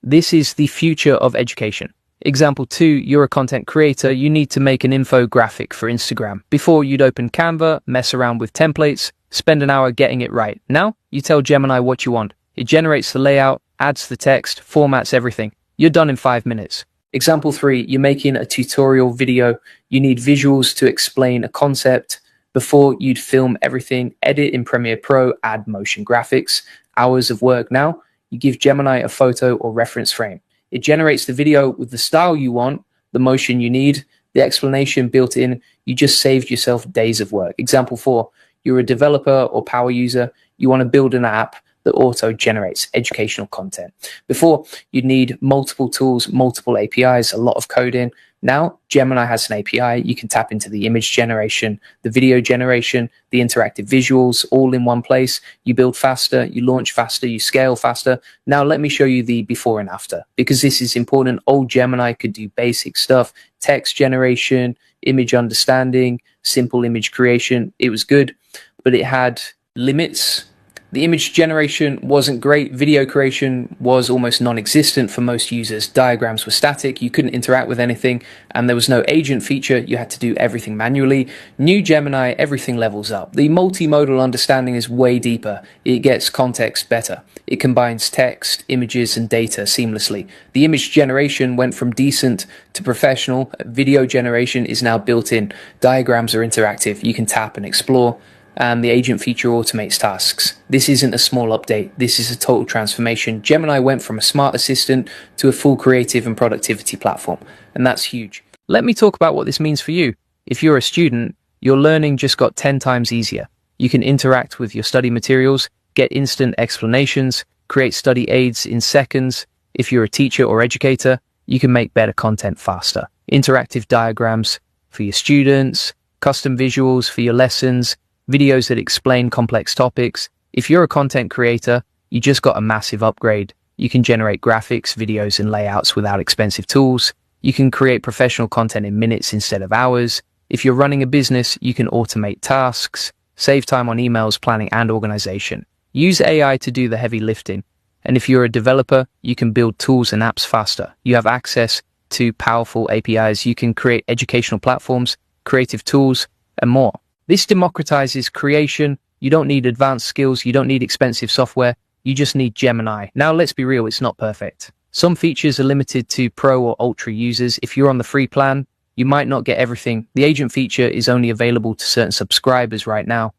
This is the future of education. Example 2, you're a content creator, you need to make an infographic for Instagram. Before, you'd open Canva, mess around with templates, spend an hour getting it right. Now, you tell Gemini what you want. It generates the layout, adds the text, formats everything. You're done in 5 minutes. Example 3, you're making a tutorial video. You need visuals to explain a concept. Before, you'd film everything, edit in Premiere Pro, add motion graphics. Hours of work. Now, you give Gemini a photo or reference frame. It generates the video with the style you want, the motion you need, the explanation built in. You just saved yourself days of work. Example 4, you're a developer or power user. You want to build an app that auto-generates educational content. Before, you'd need multiple tools, multiple APIs, a lot of coding. Now, Gemini has an API. You can tap into the image generation, the video generation, the interactive visuals, all in one place. You build faster, you launch faster, you scale faster. Now, let me show you the before and after, because this is important. Old Gemini could do basic stuff, text generation, image understanding, simple image creation. It was good, but it had limits. The image generation wasn't great, video creation was almost non-existent for most users, diagrams were static, you couldn't interact with anything, and there was no agent feature, you had to do everything manually. New Gemini, everything levels up. The multimodal understanding is way deeper, it gets context better. It combines text, images, and data seamlessly. The image generation went from decent to professional, video generation is now built in, diagrams are interactive, you can tap and explore, and the agent feature automates tasks. This isn't a small update, this is a total transformation. Gemini went from a smart assistant to a full creative and productivity platform, and that's huge. Let me talk about what this means for you. If you're a student, your learning just got 10 times easier. You can interact with your study materials, get instant explanations, create study aids in seconds. If you're a teacher or educator, you can make better content faster. Interactive diagrams for your students, custom visuals for your lessons, videos that explain complex topics. If you're a content creator, you just got a massive upgrade. You can generate graphics, videos, and layouts without expensive tools. You can create professional content in minutes instead of hours. If you're running a business, you can automate tasks, save time on emails, planning, and organization. Use AI to do the heavy lifting. And if you're a developer, you can build tools and apps faster. You have access to powerful APIs. You can create educational platforms, creative tools, and more. This democratizes creation. You don't need advanced skills. You don't need expensive software. You just need Gemini. Now, let's be real, it's not perfect. Some features are limited to pro or ultra users. If you're on the free plan, you might not get everything. The agent feature is only available to certain subscribers right now.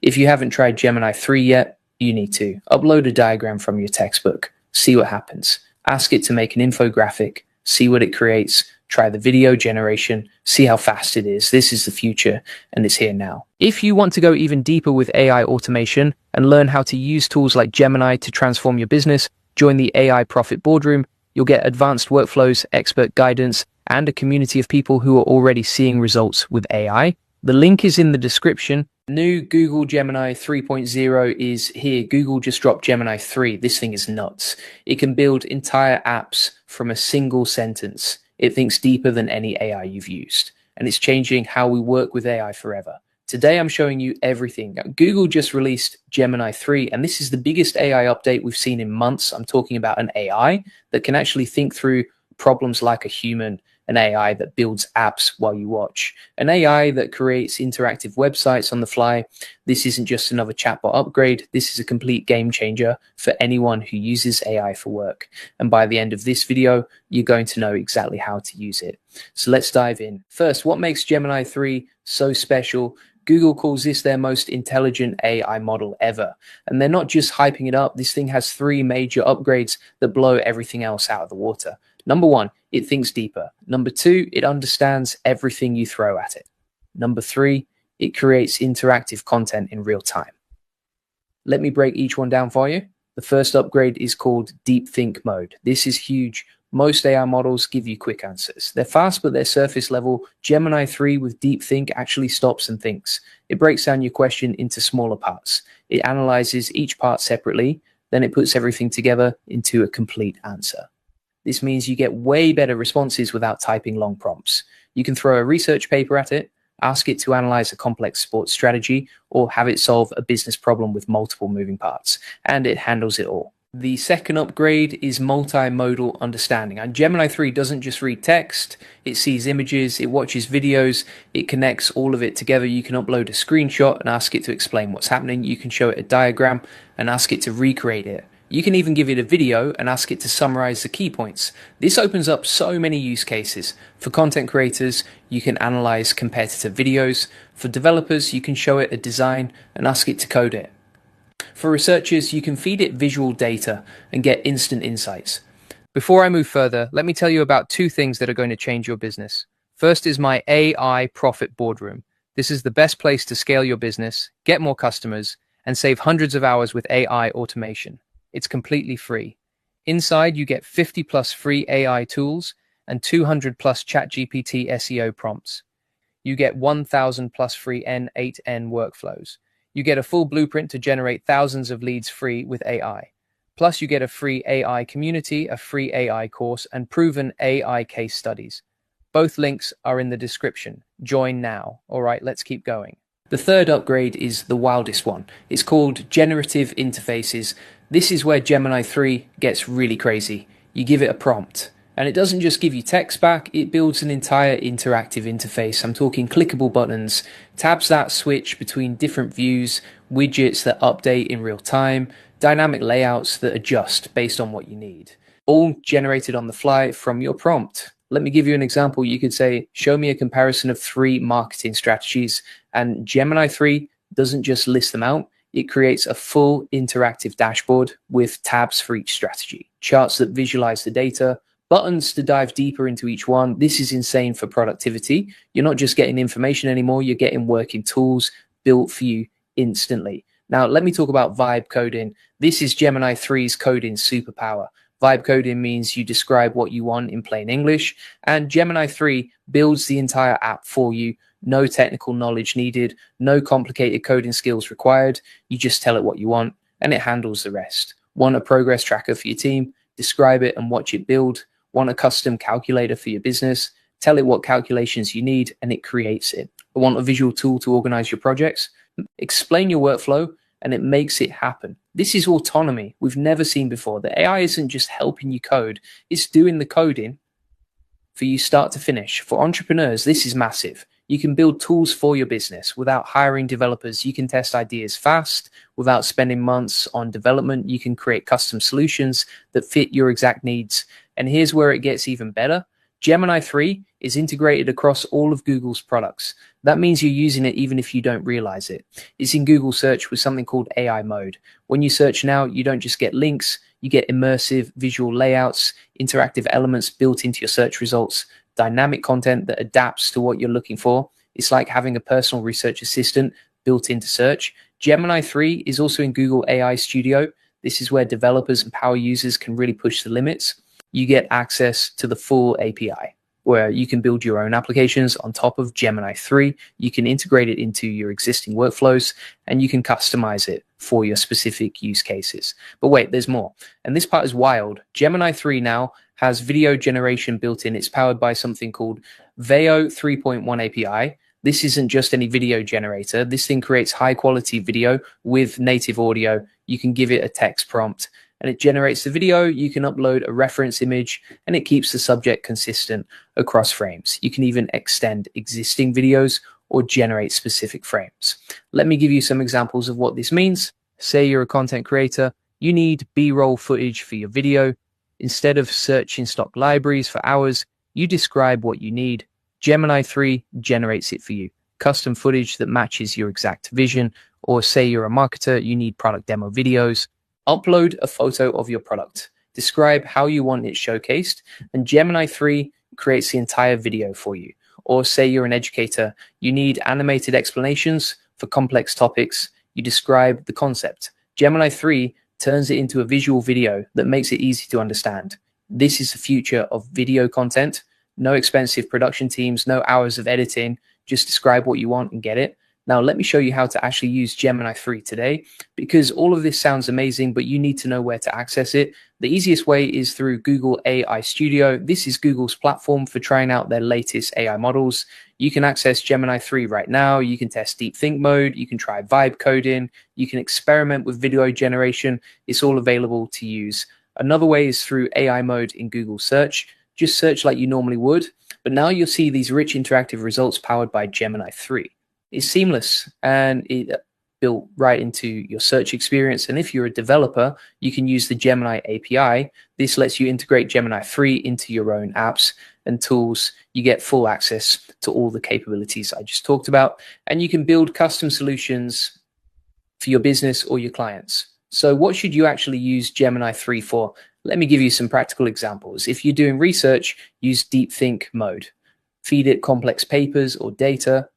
If you haven't tried Gemini 3 yet, you need to. Upload a diagram from your textbook. See what happens. Ask it to make an infographic. See what it creates. Try the video generation, see how fast it is. This is the future, and it's here now. If you want to go even deeper with AI automation and learn how to use tools like Gemini to transform your business, join the AI Profit Boardroom. You'll get advanced workflows, expert guidance, and a community of people who are already seeing results with AI. The link is in the description. New Google Gemini 3.0 is here. Google just dropped Gemini 3. This thing is nuts. It can build entire apps from a single sentence. It thinks deeper than any AI you've used, and it's changing how we work with AI forever. Today, I'm showing you everything. Now, Google just released Gemini 3, and this is the biggest AI update we've seen in months. I'm talking about an AI that can actually think through problems like a human, an AI that builds apps while you watch, an AI that creates interactive websites on the fly. This isn't just another chatbot upgrade. This is a complete game changer for anyone who uses AI for work. And by the end of this video, you're going to know exactly how to use it. So let's dive in. First, what makes Gemini 3 so special? Google calls this their most intelligent AI model ever. And they're not just hyping it up. This thing has 3 major upgrades that blow everything else out of the water. Number 1, it thinks deeper. Number 2, it understands everything you throw at it. Number 3, it creates interactive content in real time. Let me break each one down for you. The first upgrade is called Deep Think Mode. This is huge. Most AI models give you quick answers. They're fast, but they're surface level. Gemini 3 with Deep Think actually stops and thinks. It breaks down your question into smaller parts. It analyzes each part separately, then it puts everything together into a complete answer. This means you get way better responses without typing long prompts. You can throw a research paper at it, ask it to analyze a complex sports strategy, or have it solve a business problem with multiple moving parts, and it handles it all. The second upgrade is multimodal understanding. And Gemini 3 doesn't just read text, it sees images, it watches videos, it connects all of it together. You can upload a screenshot and ask it to explain what's happening. You can show it a diagram and ask it to recreate it. You can even give it a video and ask it to summarize the key points. This opens up so many use cases. For content creators, you can analyze competitor videos. For developers, you can show it a design and ask it to code it. For researchers, you can feed it visual data and get instant insights. Before I move further, let me tell you about 2 things that are going to change your business. First is my AI Profit Boardroom. This is the best place to scale your business, get more customers, and save hundreds of hours with AI automation. It's completely free. Inside, you get 50 plus free AI tools and 200 plus ChatGPT SEO prompts. You get 1,000 plus free N8N workflows. You get a full blueprint to generate thousands of leads free with AI. Plus, you get a free AI community, a free AI course, and proven AI case studies. Both links are in the description. Join now. All right, let's keep going. The third upgrade is the wildest one. It's called generative interfaces. This is where Gemini 3 gets really crazy. You give it a prompt, and it doesn't just give you text back, it builds an entire interactive interface. I'm talking clickable buttons, tabs that switch between different views, widgets that update in real time, dynamic layouts that adjust based on what you need. All generated on the fly from your prompt. Let me give you an example. You could say, show me a comparison of 3 marketing strategies, and Gemini 3 doesn't just list them out. It creates a full interactive dashboard with tabs for each strategy, charts that visualize the data, buttons to dive deeper into each one. This is insane for productivity. You're not just getting information anymore, you're getting working tools built for you instantly. Now, let me talk about vibe coding. This is Gemini 3's coding superpower. Vibe coding means you describe what you want in plain English, and Gemini 3 builds the entire app for you. No technical knowledge needed, no complicated coding skills required. You just tell it what you want, and it handles the rest. Want a progress tracker for your team? Describe it and watch it build. Want a custom calculator for your business? Tell it what calculations you need, and it creates it. Want a visual tool to organize your projects? Explain your workflow, and it makes it happen. This is autonomy we've never seen before. The AI isn't just helping you code, it's doing the coding for you start to finish. For entrepreneurs, this is massive. You can build tools for your business without hiring developers. You can test ideas fast without spending months on development. You can create custom solutions that fit your exact needs. And here's where it gets even better. Gemini 3 is integrated across all of Google's products. That means you're using it even if you don't realize it. It's in Google search with something called AI mode. When you search now, you don't just get links, you get immersive visual layouts, interactive elements built into your search results, dynamic content that adapts to what you're looking for. It's like having a personal research assistant built into search. Gemini 3 is also in Google AI Studio. This is where developers and power users can really push the limits. You get access to the full API, where you can build your own applications on top of Gemini 3. You can integrate it into your existing workflows, and you can customize it for your specific use cases. But wait, there's more. And this part is wild. Gemini 3 now has video generation built in. It's powered by something called Veo 3.1 API. This isn't just any video generator. This thing creates high quality video with native audio. You can give it a text prompt and it generates the video. You can upload a reference image and it keeps the subject consistent across frames. You can even extend existing videos or generate specific frames. Let me give you some examples of what this means. Say you're a content creator, you need B-roll footage for your video. Instead of searching stock libraries for hours, you describe what you need. Gemini 3 generates it for you. Custom footage that matches your exact vision. Or say you're a marketer, you need product demo videos. Upload a photo of your product. Describe how you want it showcased, and Gemini 3 creates the entire video for you. Or say you're an educator, you need animated explanations for complex topics. You describe the concept. Gemini 3 turns it into a visual video that makes it easy to understand. This is the future of video content. No expensive production teams, no hours of editing. Just describe what you want and get it. Now, let me show you how to actually use Gemini 3 today, because all of this sounds amazing, but you need to know where to access it. The easiest way is through Google AI Studio. This is Google's platform for trying out their latest AI models. You can access Gemini 3 right now. You can test deep think mode. You can try vibe coding. You can experiment with video generation. It's all available to use. Another way is through AI mode in Google search. Just search like you normally would, but now you'll see these rich interactive results powered by Gemini 3. It's seamless and it built right into your search experience. And if you're a developer, you can use the Gemini API. This lets you integrate Gemini 3 into your own apps and tools. You get full access to all the capabilities I just talked about, and you can build custom solutions for your business or your clients. So what should you actually use Gemini 3 for? Let me give you some practical examples. If you're doing research, use deep think mode. Feed it complex papers or data.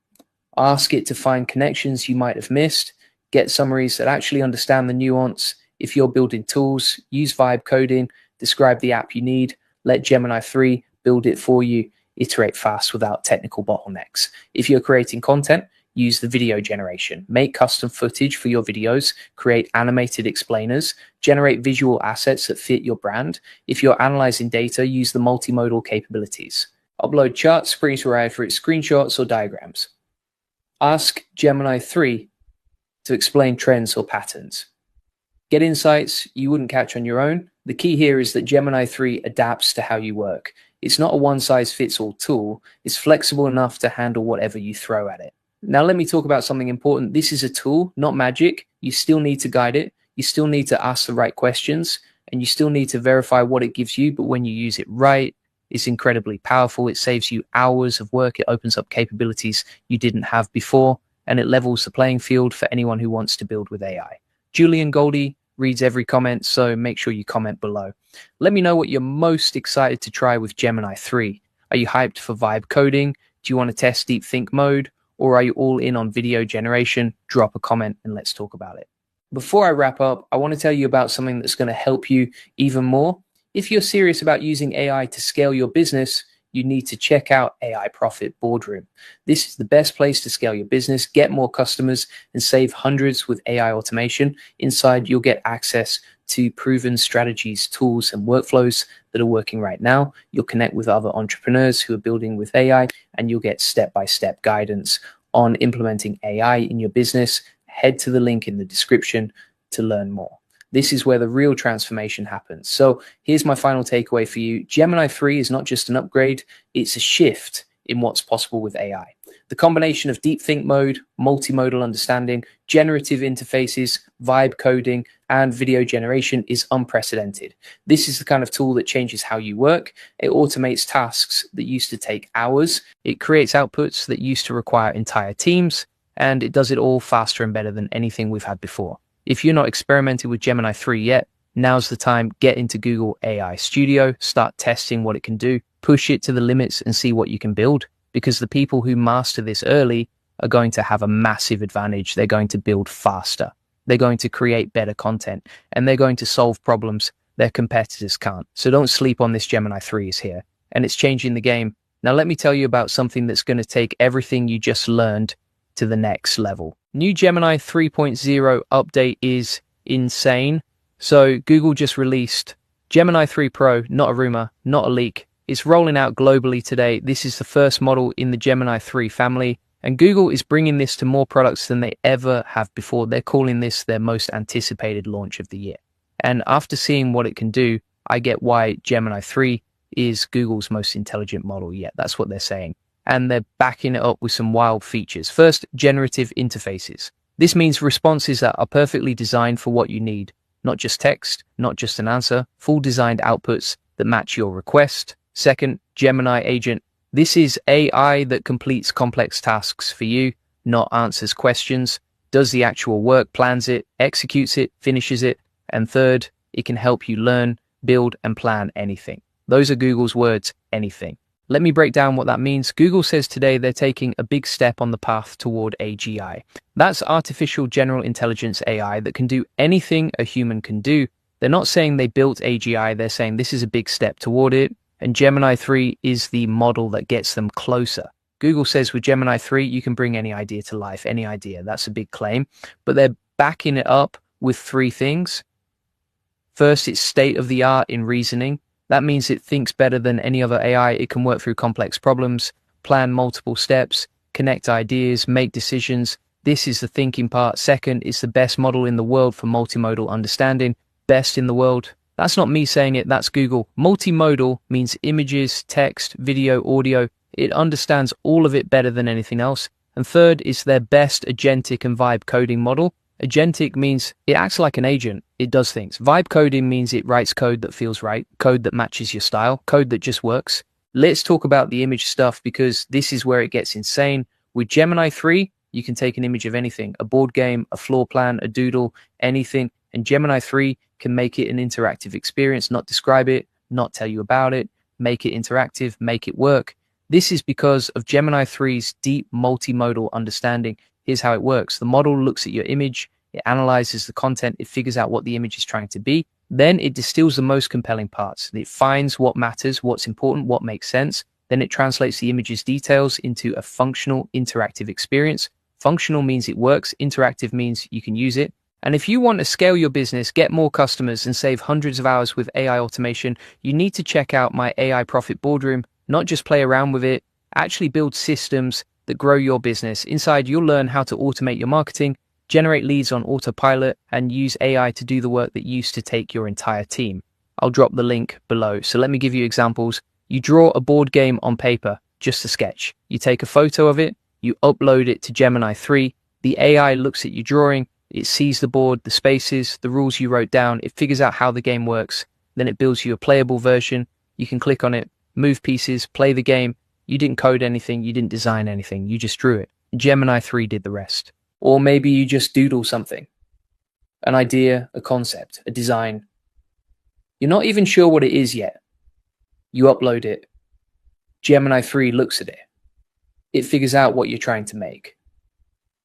Ask it to find connections you might have missed. Get summaries that actually understand the nuance. If you're building tools, use vibe coding. Describe the app you need. Let Gemini 3 build it for you. Iterate fast without technical bottlenecks. If you're creating content, use the video generation. Make custom footage for your videos. Create animated explainers. Generate visual assets that fit your brand. If you're analyzing data, use the multimodal capabilities. Upload charts, screenshots, screenshots, or diagrams. Ask Gemini 3 to explain trends or patterns. Get insights you wouldn't catch on your own. The key here is that Gemini 3 adapts to how you work. It's not a one-size-fits-all tool. It's flexible enough to handle whatever you throw at it. Now, let me talk about something important. This is a tool, not magic. You still need to guide it. You still need to ask the right questions, and you still need to verify what it gives you. But when you use it right, it's incredibly powerful. It saves you hours of work. It opens up capabilities you didn't have before, and it levels the playing field for anyone who wants to build with AI. Julian Goldie reads every comment, so make sure you comment below. Let me know what you're most excited to try with Gemini 3. Are you hyped for vibe coding? Do you want to test deep think mode? Or are you all in on video generation? Drop a comment and let's talk about it. Before I wrap up, I want to tell you about something that's going to help you even more. If you're serious about using AI to scale your business, you need to check out AI Profit Boardroom. This is the best place to scale your business, get more customers, and save hundreds with AI automation. Inside, you'll get access to proven strategies, tools, and workflows that are working right now. You'll connect with other entrepreneurs who are building with AI, and you'll get step-by-step guidance on implementing AI in your business. Head to the link in the description to learn more. This is where the real transformation happens. So here's my final takeaway for you. Gemini 3 is not just an upgrade, it's a shift in what's possible with AI. The combination of deep think mode, multimodal understanding, generative interfaces, vibe coding, and video generation is unprecedented. This is the kind of tool that changes how you work. It automates tasks that used to take hours. It creates outputs that used to require entire teams, and it does it all faster and better than anything we've had before. If you're not experimenting with Gemini 3 yet, now's the time. Get into Google AI Studio, start testing what it can do, push it to the limits and see what you can build. Because the people who master this early are going to have a massive advantage. They're going to build faster. They're going to create better content, and they're going to solve problems their competitors can't. So don't sleep on this. Gemini 3 is here, and it's changing the game. Now let me tell you about something that's going to take everything you just learned to the next level. New Gemini 3.0 update is insane. So Google just released Gemini 3 Pro, not a rumor, not a leak. It's rolling out globally today. This is the first model in the Gemini 3 family, and Google is bringing this to more products than they ever have before. They're calling this their most anticipated launch of the year. And after seeing what it can do, I get why Gemini 3 is Google's most intelligent model yet. That's what they're saying. And they're backing it up with some wild features. First, generative interfaces. This means responses that are perfectly designed for what you need. Not just text, not just an answer, full designed outputs that match your request. Second, Gemini Agent. This is AI that completes complex tasks for you, not answers questions, does the actual work, plans it, executes it, finishes it. And third, it can help you learn, build, and plan anything. Those are Google's words, anything. Let me break down what that means. Google says today they're taking a big step on the path toward AGI. That's artificial general intelligence AI that can do anything a human can do. They're not saying they built AGI, they're saying this is a big step toward it, and Gemini 3 is the model that gets them closer. Google says with Gemini 3, you can bring any idea to life, any idea. That's a big claim, but they're backing it up with three things. First, it's state of the art in reasoning. That means it thinks better than any other AI. It can work through complex problems, plan multiple steps, connect ideas, make decisions. This is the thinking part. Second, it's the best model in the world for multimodal understanding. Best in the world. That's not me saying it, that's Google. Multimodal means images, text, video, audio. It understands all of it better than anything else. And third, it's their best agentic and vibe coding model. Agentic means it acts like an agent. It does things. Vibe coding means it writes code that feels right, code that matches your style, code that just works. Let's talk about the image stuff because this is where it gets insane. With Gemini 3, you can take an image of anything, a board game, a floor plan, a doodle, anything. And Gemini 3 can make it an interactive experience, not describe it, not tell you about it, make it interactive, make it work. This is because of Gemini 3's deep multimodal understanding. Here's how it works. The model looks at your image, it analyzes the content, it figures out what the image is trying to be. Then it distills the most compelling parts. It finds what matters, what's important, what makes sense. Then it translates the image's details into a functional, interactive experience. Functional means it works. Interactive means you can use it. And if you want to scale your business, get more customers, and save hundreds of hours with AI automation, you need to check out my AI Profit Boardroom. Not just play around with it, actually build systems that grow your business. Inside, you'll learn how to automate your marketing, generate leads on autopilot, and use AI to do the work that used to take your entire team. I'll drop the link below. So let me give you examples. You draw a board game on paper, just a sketch. You take a photo of it, you upload it to Gemini 3. The AI looks at your drawing, it sees the board, the spaces, the rules you wrote down, it figures out how the game works, then it builds you a playable version. You can click on it, move pieces, play the game. You didn't code anything, you didn't design anything, you just drew it. Gemini 3 did the rest. Or maybe you just doodle something. An idea, a concept, a design. You're not even sure what it is yet. You upload it. Gemini 3 looks at it. It figures out what you're trying to make.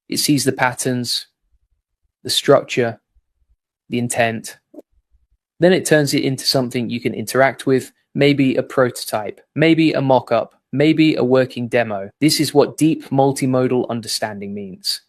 It sees the patterns, the structure, the intent. Then it turns it into something you can interact with, maybe a prototype, maybe a mock-up, maybe a working demo. This is what deep multimodal understanding means.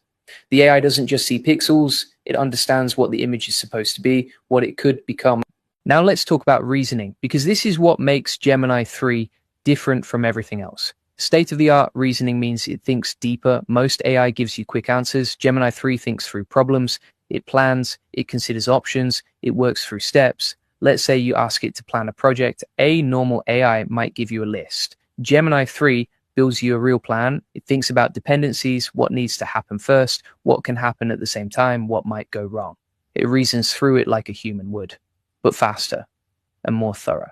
The AI doesn't just see pixels, it understands what the image is supposed to be, what it could become. Now let's talk about reasoning, because this is what makes Gemini 3 different from everything else. State-of-the-art reasoning means it thinks deeper. Most AI gives you quick answers. Gemini 3 thinks through problems, it plans, it considers options, it works through steps. Let's say you ask it to plan a project. A normal AI might give you a list. Gemini 3 builds you a real plan. It thinks about dependencies, what needs to happen first, what can happen at the same time, what might go wrong. It reasons through it like a human would, but faster and more thorough.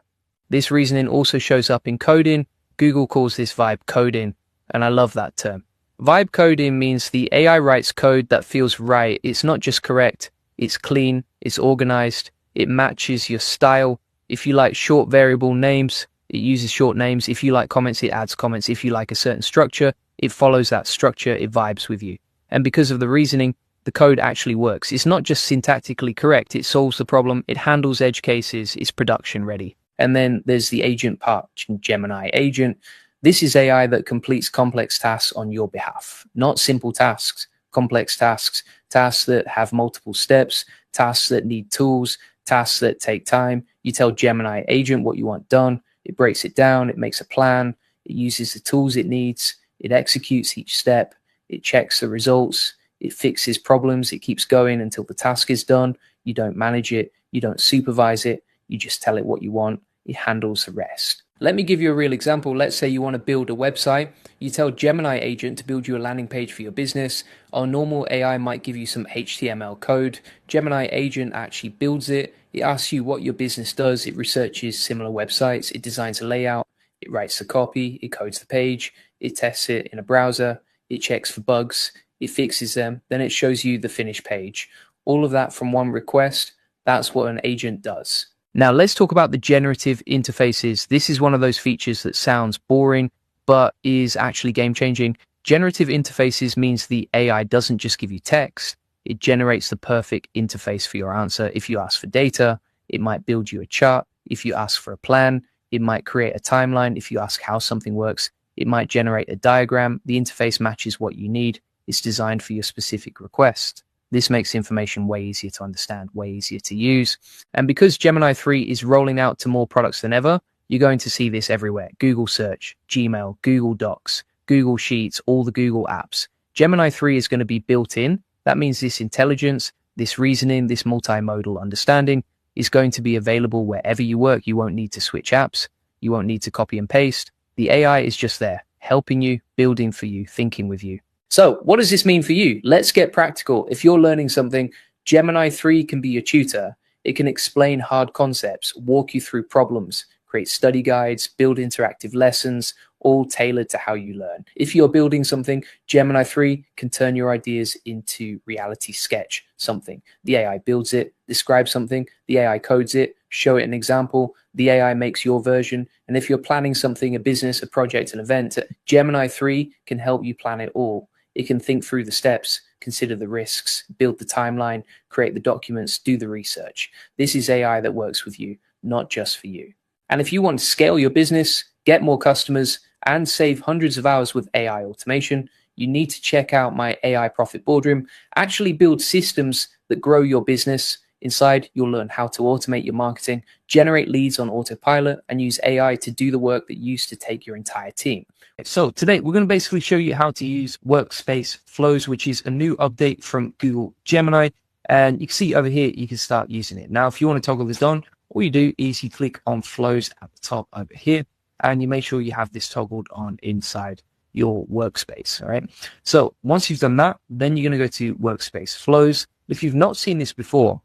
This reasoning also shows up in coding. Google calls this vibe coding, and I love that term. Vibe coding means the AI writes code that feels right. It's not just correct, it's clean, it's organized, it matches your style. If you like short variable names, it uses short names. If you like comments, it adds comments. If you like a certain structure, it follows that structure, it vibes with you. And because of the reasoning, the code actually works. It's not just syntactically correct, it solves the problem, it handles edge cases, it's production ready. And then there's the agent part, Gemini Agent. This is AI that completes complex tasks on your behalf. Not simple tasks, complex tasks, tasks that have multiple steps, tasks that need tools, tasks that take time. You tell Gemini Agent what you want done, it breaks it down, it makes a plan, it uses the tools it needs, it executes each step, it checks the results, it fixes problems, it keeps going until the task is done. You don't manage it, you don't supervise it, you just tell it what you want, it handles the rest. Let me give you a real example. Let's say you want to build a website. You tell Gemini Agent to build you a landing page for your business. Our normal AI might give you some HTML code. Gemini Agent actually builds it. It asks you what your business does. It researches similar websites. It designs a layout. It writes the copy. It codes the page. It tests it in a browser. It checks for bugs. It fixes them. Then it shows you the finished page. All of that from one request. That's what an agent does. Now let's talk about the generative interfaces. This is one of those features that sounds boring, but is actually game-changing. Generative interfaces means the AI doesn't just give you text, it generates the perfect interface for your answer. If you ask for data, it might build you a chart. If you ask for a plan, it might create a timeline. If you ask how something works, it might generate a diagram. The interface matches what you need. It's designed for your specific request. This makes information way easier to understand, way easier to use. And because Gemini 3 is rolling out to more products than ever, you're going to see this everywhere. Google Search, Gmail, Google Docs, Google Sheets, all the Google apps. Gemini 3 is going to be built in. That means this intelligence, this reasoning, this multimodal understanding is going to be available wherever you work. You won't need to switch apps. You won't need to copy and paste. The AI is just there, helping you, building for you, thinking with you. So what does this mean for you? Let's get practical. If you're learning something, Gemini 3 can be your tutor. It can explain hard concepts, walk you through problems, create study guides, build interactive lessons, all tailored to how you learn. If you're building something, Gemini 3 can turn your ideas into reality sketch something. The AI builds it, describes something, the AI codes it, show it an example, the AI makes your version. And if you're planning something, a business, a project, an event, Gemini 3 can help you plan it all. It can think through the steps, consider the risks, build the timeline, create the documents, do the research. This is AI that works with you, not just for you. And if you want to scale your business, get more customers, and save hundreds of hours with AI automation, you need to check out my AI Profit Boardroom. Actually build systems that grow your business, Inside, you'll learn how to automate your marketing, generate leads on autopilot, and use AI to do the work that used to take your entire team. So today, we're going to basically show you how to use Workspace Flows, which is a new update from Google Gemini. And you can see over here, you can start using it. Now, if you want to toggle this on, all you do is you click on Flows at the top over here, and you make sure you have this toggled on inside your workspace. All right. So once you've done that, then you're going to go to Workspace Flows. If you've not seen this before,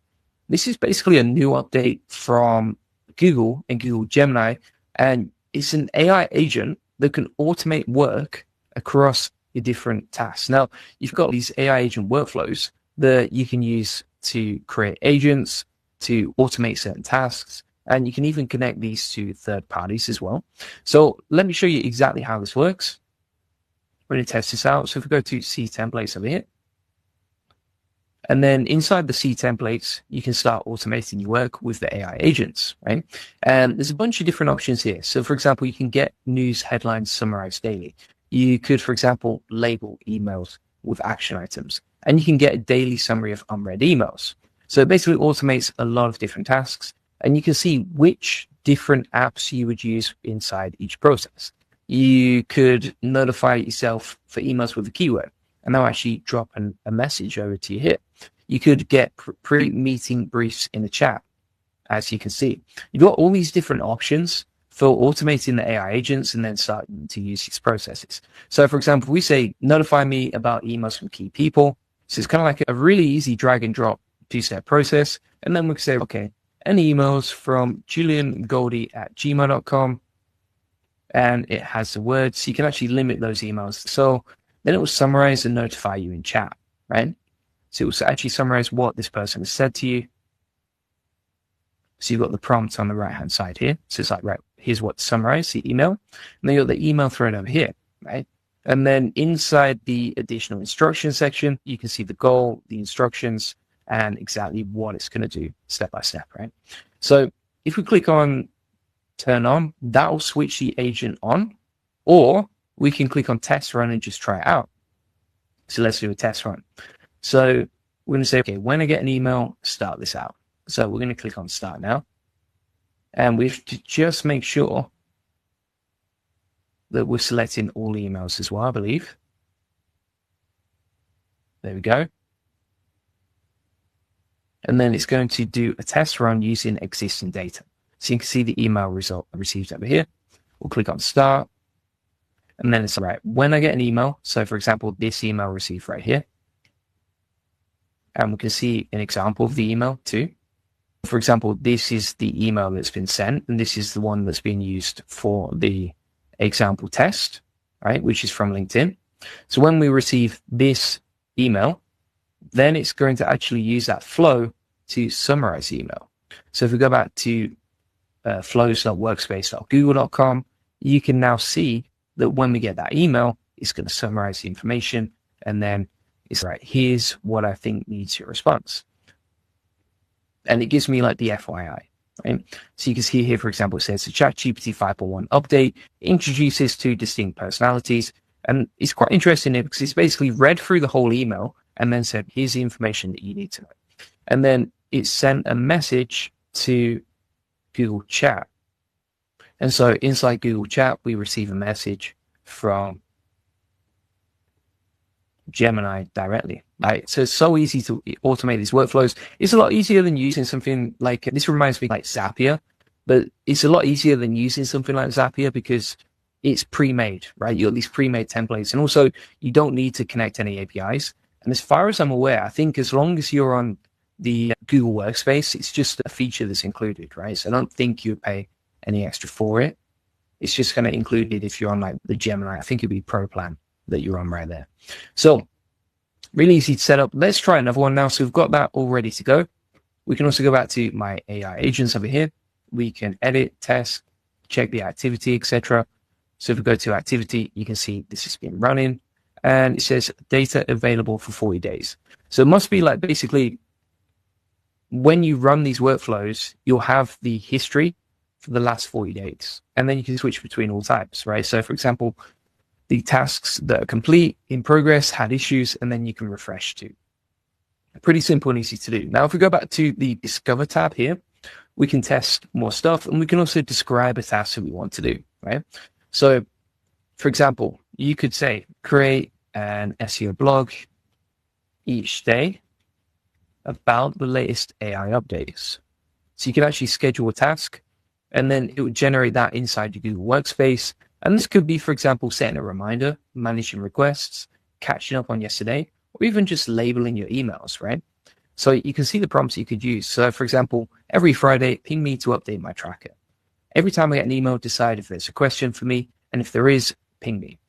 this is basically a new update from Google and Google Gemini, and it's an AI agent that can automate work across your different tasks. Now, you've got these AI agent workflows that you can use to create agents, to automate certain tasks, and you can even connect these to third parties as well. So let me show you exactly how this works. We're going to test this out. So if we go to C templates over here, and then inside the C templates, you can start automating your work with the AI agents, right? And there's a bunch of different options here. So for example, you can get news headlines summarized daily. You could, for example, label emails with action items, and you can get a daily summary of unread emails. So it basically automates a lot of different tasks, and you can see which different apps you would use inside each process. You could notify yourself for emails with a keyword, and they'll actually drop a message over to you here. You could get pre-meeting briefs in the chat, as you can see. You've got all these different options for automating the AI agents and then starting to use these processes. So for example, we say, notify me about emails from key people. So it's kind of like a really easy drag and drop two-step process. And then we can say, okay, any emails from juliangoldie@gmail.com. And it has the words. You can actually limit those emails. So then it will summarize and notify you in chat, right? So it will actually summarize what this person has said to you. So you've got the prompt on the right-hand side here. So it's like, right, here's what to summarize the email. And then you've got the email thread over here, right? And then inside the additional instruction section, you can see the goal, the instructions, and exactly what it's going to do step by step, right? So if we click on turn on, that will switch the agent on, or we can click on test run and just try it out. So let's do a test run. So we're going to say, okay, when I get an email, start this out. So we're going to click on start now. And we have to just make sure that we're selecting all emails as well, I believe. There we go. And then it's going to do a test run using existing data. So you can see the email result received over here. We'll click on start. And then it's right, when I get an email, so for example, this email received right here. And we can see an example of the email too. For example, this is the email that's been sent, and this is the one that's being used for the example test, right, which is from LinkedIn. So when we receive this email, then it's going to actually use that flow to summarize the email. So if we go back to flows.workspace.google.com, you can now see that when we get that email, it's going to summarize the information, and then it's right, here's what I think needs your response. And it gives me like the FYI, right? So you can see here, for example, it says the ChatGPT 5.1 update introduces two distinct personalities. And it's quite interesting here because it's basically read through the whole email and then said, here's the information that you need to know. And then it sent a message to Google Chat. And so inside Google Chat, we receive a message from Gemini directly. Right? So it's so easy to automate these workflows. It's a lot easier than using something like, this reminds me like Zapier, but it's a lot easier than using something like Zapier because it's pre-made, right? You got these pre-made templates, and also you don't need to connect any APIs. And as far as I'm aware, I think as long as you're on the Google Workspace, it's just a feature that's included, right? So I don't think you pay any extra for it. It's just kind of included if you're on like the Gemini. I think it'd be Pro plan that you're on right there. So really easy to set up. Let's try another one now. So we've got that all ready to go. We can also go back to my AI agents over here. We can edit, test, check the activity, etc. So if we go to activity, you can see this has been running, and it says data available for 40 days. So it must be like basically when you run these workflows, you'll have the history for the last 40 days, and then you can switch between all types, right? So for example, the tasks that are complete, in progress, had issues, and then you can refresh to Pretty simple and easy to do. Now, if we go back to the Discover tab here, we can test more stuff, and we can also describe a task that we want to do, right? So, for example, you could say, create an SEO blog each day about the latest AI updates. So you can actually schedule a task, and then it would generate that inside your Google Workspace. And this could be, for example, setting a reminder, managing requests, catching up on yesterday, or even just labeling your emails, right? So you can see the prompts you could use. So for example, every Friday, ping me to update my tracker. Every time I get an email, decide if there's a question for me, and if there is, ping me.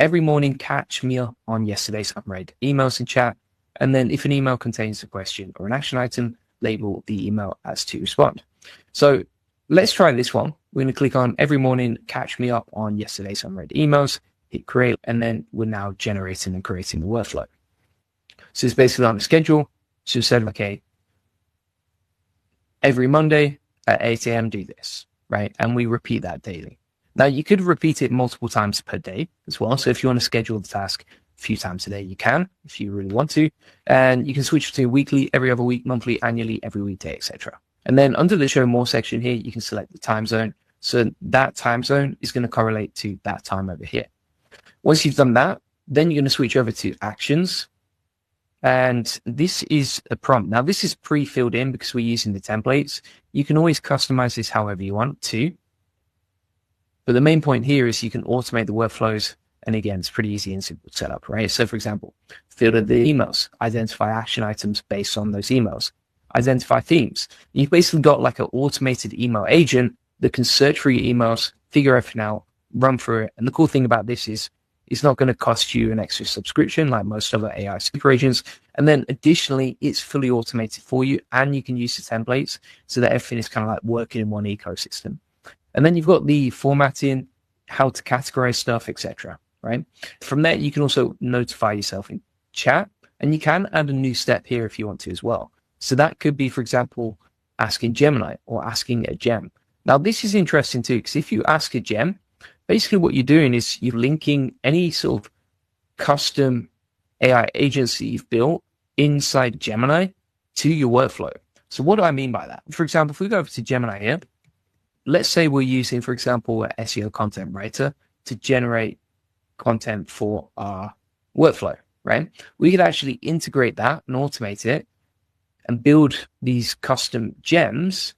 Every morning, catch me up on yesterday's unread emails in chat. And then if an email contains a question or an action item, label the email as to respond. So let's try this one. We're going to click on every morning, catch me up on yesterday's unread emails, hit create, and then we're now generating and creating the workflow. So it's basically on the schedule. So we said, okay, every Monday at 8 a.m. do this, right? And we repeat that daily. Now you could repeat it multiple times per day as well. So if you want to schedule the task a few times a day, you can, if you really want to. And you can switch between weekly, every other week, monthly, annually, every weekday, etc. And then under the show more section here, you can select the time zone. So that time zone is going to correlate to that time over here. Once you've done that, then you're going to switch over to actions. And this is a prompt. Now, this is pre-filled in because we're using the templates. You can always customize this however you want to. But the main point here is you can automate the workflows. And again, it's pretty easy and simple to set up, right? So for example, filter the emails, identify action items based on those emails, identify themes. You've basically got like an automated email agent that can search for your emails, figure everything out, run through it. And the cool thing about this is it's not going to cost you an extra subscription like most other AI super agents. And then additionally, it's fully automated for you, and you can use the templates so that everything is kind of like working in one ecosystem. And then you've got the formatting, how to categorize stuff, etc. Right? From there, you can also notify yourself in chat, and you can add a new step here if you want to as well. So that could be, for example, asking Gemini or asking a gem. Now, this is interesting too, because if you ask a gem, basically what you're doing is you're linking any sort of custom AI agency you've built inside Gemini to your workflow. So what do I mean by that? For example, if we go over to Gemini here, let's say we're using, for example, an SEO content writer to generate content for our workflow, right? We could actually integrate that and automate it and build these custom gems.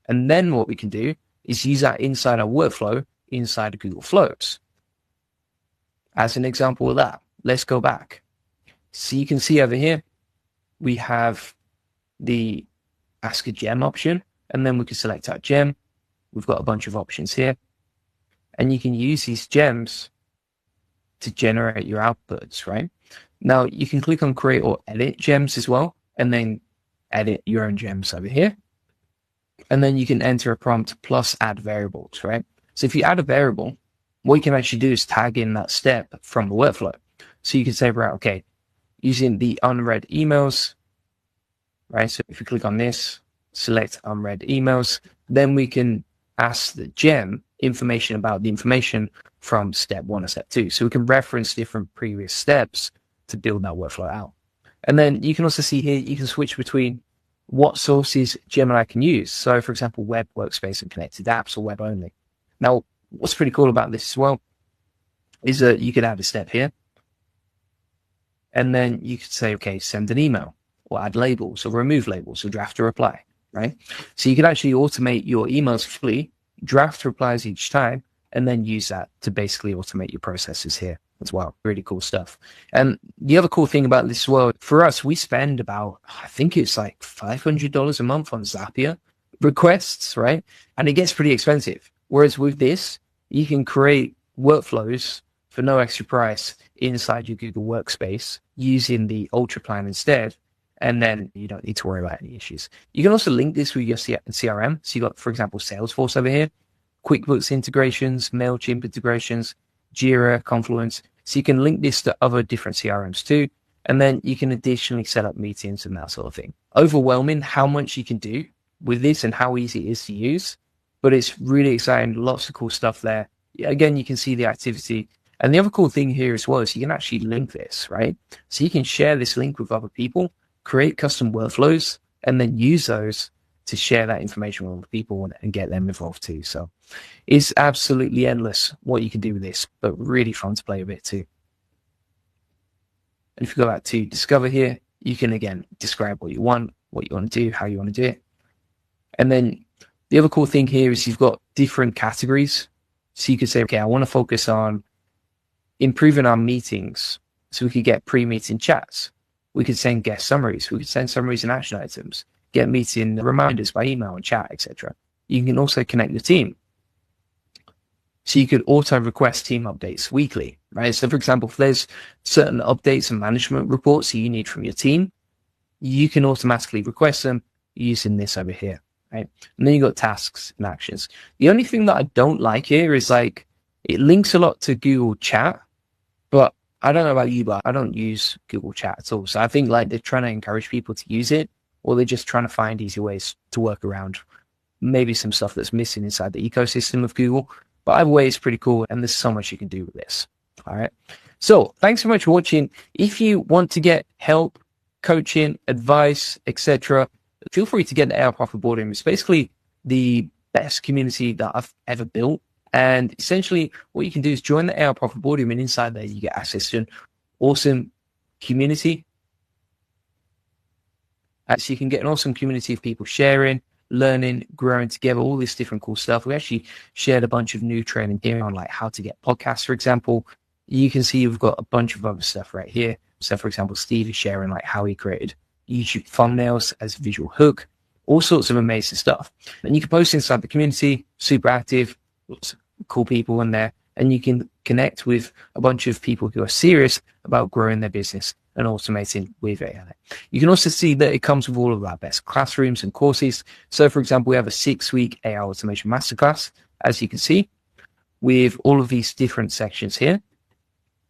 And then what we can do is use that inside our workflow inside Google Flows. As an example of that, let's go back. So you can see over here, we have the ask a gem option, and then we can select our gem. We've got a bunch of options here, and you can use these gems to generate your outputs, right? Now you can click on create or edit gems as well, and then edit your own gems over here. And then you can enter a prompt plus add variables, right? So if you add a variable, what you can actually do is tag in that step from the workflow. So you can say, right, okay, using the unread emails, right? So if you click on this, select unread emails, then we can ask the gem information about the information from step 1 or step 2. So we can reference different previous steps to build that workflow out. And then you can also see here, you can switch between what sources Gemini can use. So for example, web, workspace, and connected apps, or web only. Now, what's pretty cool about this as well is that you could add a step here, and then you could say, okay, send an email, or add labels, or remove labels, or draft a reply, right? So you can actually automate your emails fully, draft replies each time, and then use that to basically automate your processes here as well. Really cool stuff. And the other cool thing about this as well, for us, we spend about, I think it's like $500 a month on Zapier requests, right? And it gets pretty expensive. Whereas with this, you can create workflows for no extra price inside your Google Workspace using the Ultra plan instead. And then you don't need to worry about any issues. You can also link this with your CRM. So you got, for example, Salesforce over here, QuickBooks integrations, MailChimp integrations, Jira, Confluence. So you can link this to other different CRMs too. And then you can additionally set up meetings and that sort of thing. Overwhelming how much you can do with this and how easy it is to use. But it's really exciting. Lots of cool stuff there. Again, you can see the activity. And the other cool thing here as well is you can actually link this, right? So you can share this link with other people. create custom workflows, and then use those to share that information with people and get them involved too. So it's absolutely endless what you can do with this, but really fun to play a bit too. And if you go back to discover here, you can again describe what you want to do, how you want to do it. And then the other cool thing here is you've got different categories. So you could say, okay, I want to focus on improving our meetings. So we could get pre-meeting chats. We could send guest summaries. We could send summaries and action items, get meeting reminders by email and chat, etc. You can also connect the team. So you could auto request team updates weekly, right? So for example, if there's certain updates and management reports that you need from your team, you can automatically request them using this over here, right? And then you got tasks and actions. The only thing that I don't like here is like, it links a lot to Google Chat, but I don't know about you, but I don't use Google Chat at all. So I think like they're trying to encourage people to use it, or they're just trying to find easy ways to work around maybe some stuff that's missing inside the ecosystem of Google. But either way, it's pretty cool, and there's so much you can do with this. All right. So thanks so much for watching. If you want to get help, coaching, advice, etc., feel free to get the AI Profit Boardroom. It's basically the best community that I've ever built. And essentially, what you can do is join the AI Profit Boardroom, and inside there, you get access to an awesome community. So you can get an awesome community of people sharing, learning, growing together, all this different cool stuff. We actually shared a bunch of new training here on like how to get podcasts, for example. You can see we've got a bunch of other stuff right here. So for example, Steve is sharing like how he created YouTube thumbnails as a visual hook, all sorts of amazing stuff. And you can post inside the community, super active, lots of cool people in there, and you can connect with a bunch of people who are serious about growing their business and automating with AI. You can also see that it comes with all of our best classrooms and courses. So for example, we have a 6-week AI automation masterclass, as you can see, with all of these different sections here,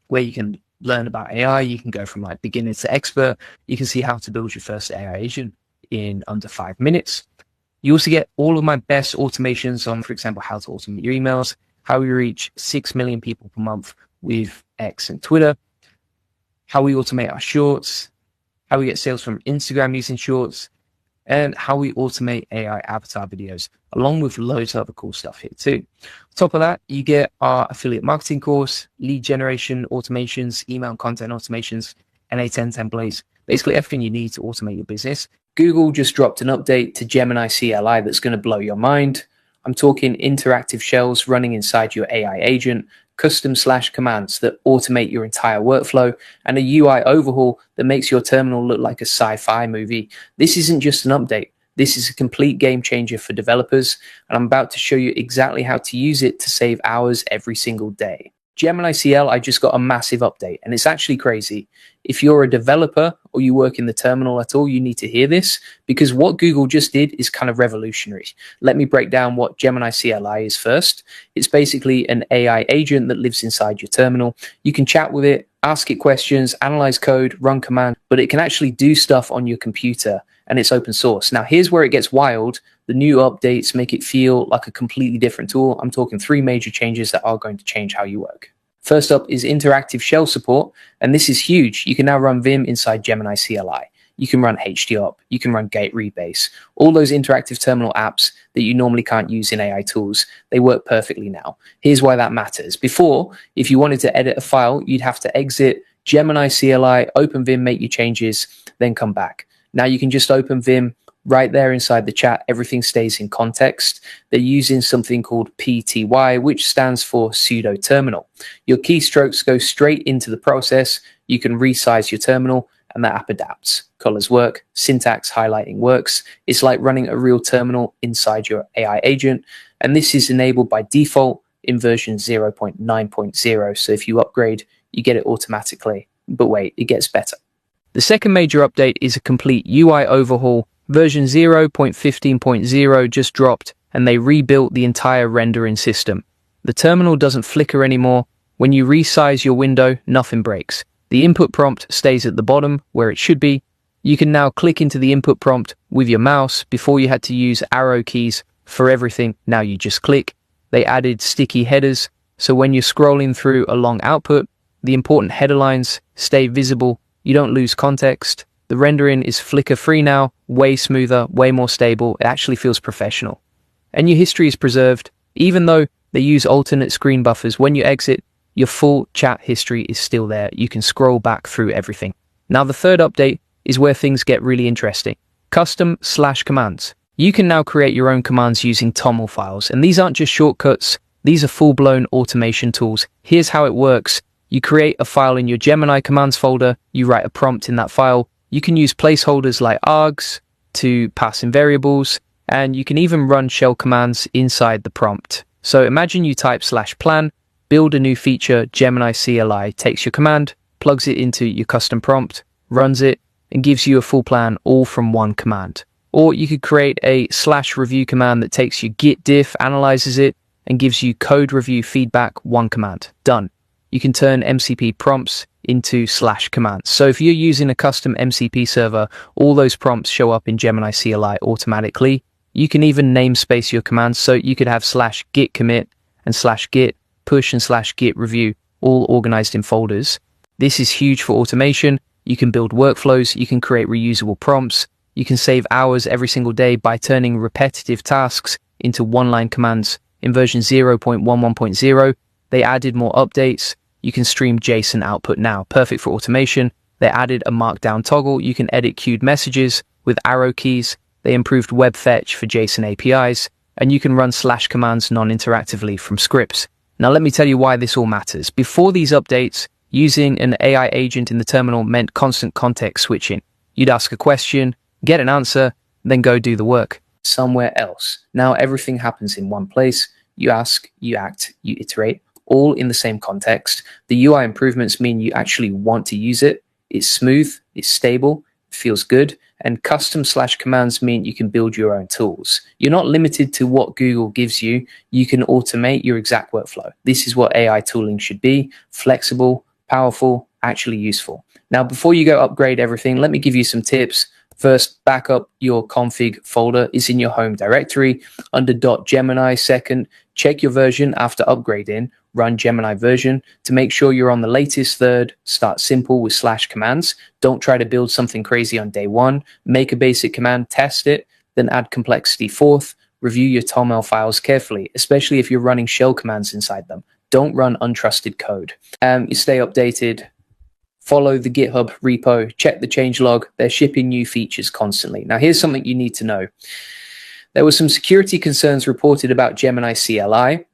where you can learn about AI. You can go from like beginner to expert. You can see how to build your first AI agent in under 5 minutes. You also get all of my best automations on, for example, how to automate your emails, how we reach 6 million people per month with X and Twitter, how we automate our shorts, how we get sales from Instagram using shorts, and how we automate AI avatar videos, along with loads of other cool stuff here too. On top of that, you get our affiliate marketing course, lead generation automations, email content automations, NA10 templates, basically everything you need to automate your business. Google just dropped an update to Gemini CLI that's going to blow your mind. I'm talking interactive shells running inside your AI agent, custom/commands that automate your entire workflow, and a UI overhaul that makes your terminal look like a sci-fi movie. This isn't just an update. This is a complete game changer for developers, and I'm about to show you exactly how to use it to save hours every single day. Gemini CL, I just got a massive update, and it's actually crazy. If you're a developer or you work in the terminal at all, you need to hear this, because what Google just did is kind of revolutionary. Let me break down what Gemini CLI is first. It's basically an AI agent that lives inside your terminal. You can chat with it, ask it questions, analyze code, run commands, but it can actually do stuff on your computer, and it's open source. Now, here's where it gets wild. The new updates make it feel like a completely different tool. I'm talking 3 major changes that are going to change how you work. First up is interactive shell support, and this is huge. You can now run Vim inside Gemini CLI. You can run HDOP, you can run Gate Rebase, all those interactive terminal apps that you normally can't use in AI tools. They work perfectly now. Here's why that matters. Before, if you wanted to edit a file, you'd have to exit Gemini CLI, open Vim, make your changes, then come back. Now you can just open Vim right there inside the chat. Everything stays in context. They're using something called PTY, which stands for pseudo terminal. Your keystrokes go straight into the process. You can resize your terminal, and the app adapts. Colors work, syntax highlighting works. It's like running a real terminal inside your AI agent. And this is enabled by default in version 0.9.0. So if you upgrade, you get it automatically. But wait, it gets better. The second major update is a complete UI overhaul. Version 0.15.0 just dropped, and they rebuilt the entire rendering system. The terminal doesn't flicker anymore. When you resize your window, nothing breaks. The input prompt stays at the bottom where it should be. You can now click into the input prompt with your mouse. Before you had to use arrow keys for everything. Now you just click. They added sticky headers, so when you're scrolling through a long output, the important header lines stay visible. You don't lose context. The rendering is flicker-free now, way smoother, way more stable. It actually feels professional. And your history is preserved. Even though they use alternate screen buffers, when you exit, your full chat history is still there. You can scroll back through everything. Now, the third update is where things get really interesting. Custom/commands. You can now create your own commands using TOML files, and these aren't just shortcuts, these are full-blown automation tools. Here's how it works. You create a file in your Gemini commands folder, you write a prompt in that file, you can use placeholders like args to pass in variables, and you can even run shell commands inside the prompt. So imagine you type /plan, build a new feature, Gemini CLI takes your command, plugs it into your custom prompt, runs it, and gives you a full plan all from one command. Or you could create a /review command that takes your git diff, analyzes it, and gives you code review feedback, one command. Done. You can turn MCP prompts into /commands. So if you're using a custom MCP server, all those prompts show up in Gemini CLI automatically. You can even namespace your commands, so you could have /git commit and /git push and /git review, all organized in folders. This is huge for automation. You can build workflows, you can create reusable prompts, you can save hours every single day by turning repetitive tasks into one-line commands. In version 0.11.0, they added more updates. You can stream JSON output now, perfect for automation. They added a markdown toggle. You can edit queued messages with arrow keys. They improved web fetch for JSON APIs, and you can run /commands non-interactively from scripts. Now let me tell you why this all matters. Before these updates, using an AI agent in the terminal meant constant context switching. You'd ask a question, get an answer, then go do the work somewhere else. Now everything happens in one place. You ask, you act, you iterate, all in the same context. The UI improvements mean you actually want to use it. It's smooth, it's stable, it feels good, and custom/commands mean you can build your own tools. You're not limited to what Google gives you. You can automate your exact workflow. This is what AI tooling should be: flexible, powerful, actually useful. Now, before you go upgrade everything, let me give you some tips. First, back up your config folder. It's in your home directory under .gemini. Second, check your version after upgrading. Run Gemini version to make sure you're on the latest. Third, start simple with /commands. Don't try to build something crazy on day one. Make a basic command, test it, then add complexity. Fourth, review your TOML files carefully, especially if you're running shell commands inside them. Don't run untrusted code. You stay updated. Follow the GitHub repo, check the changelog. They're shipping new features constantly. Now, here's something you need to know. There were some security concerns reported about Gemini CLI.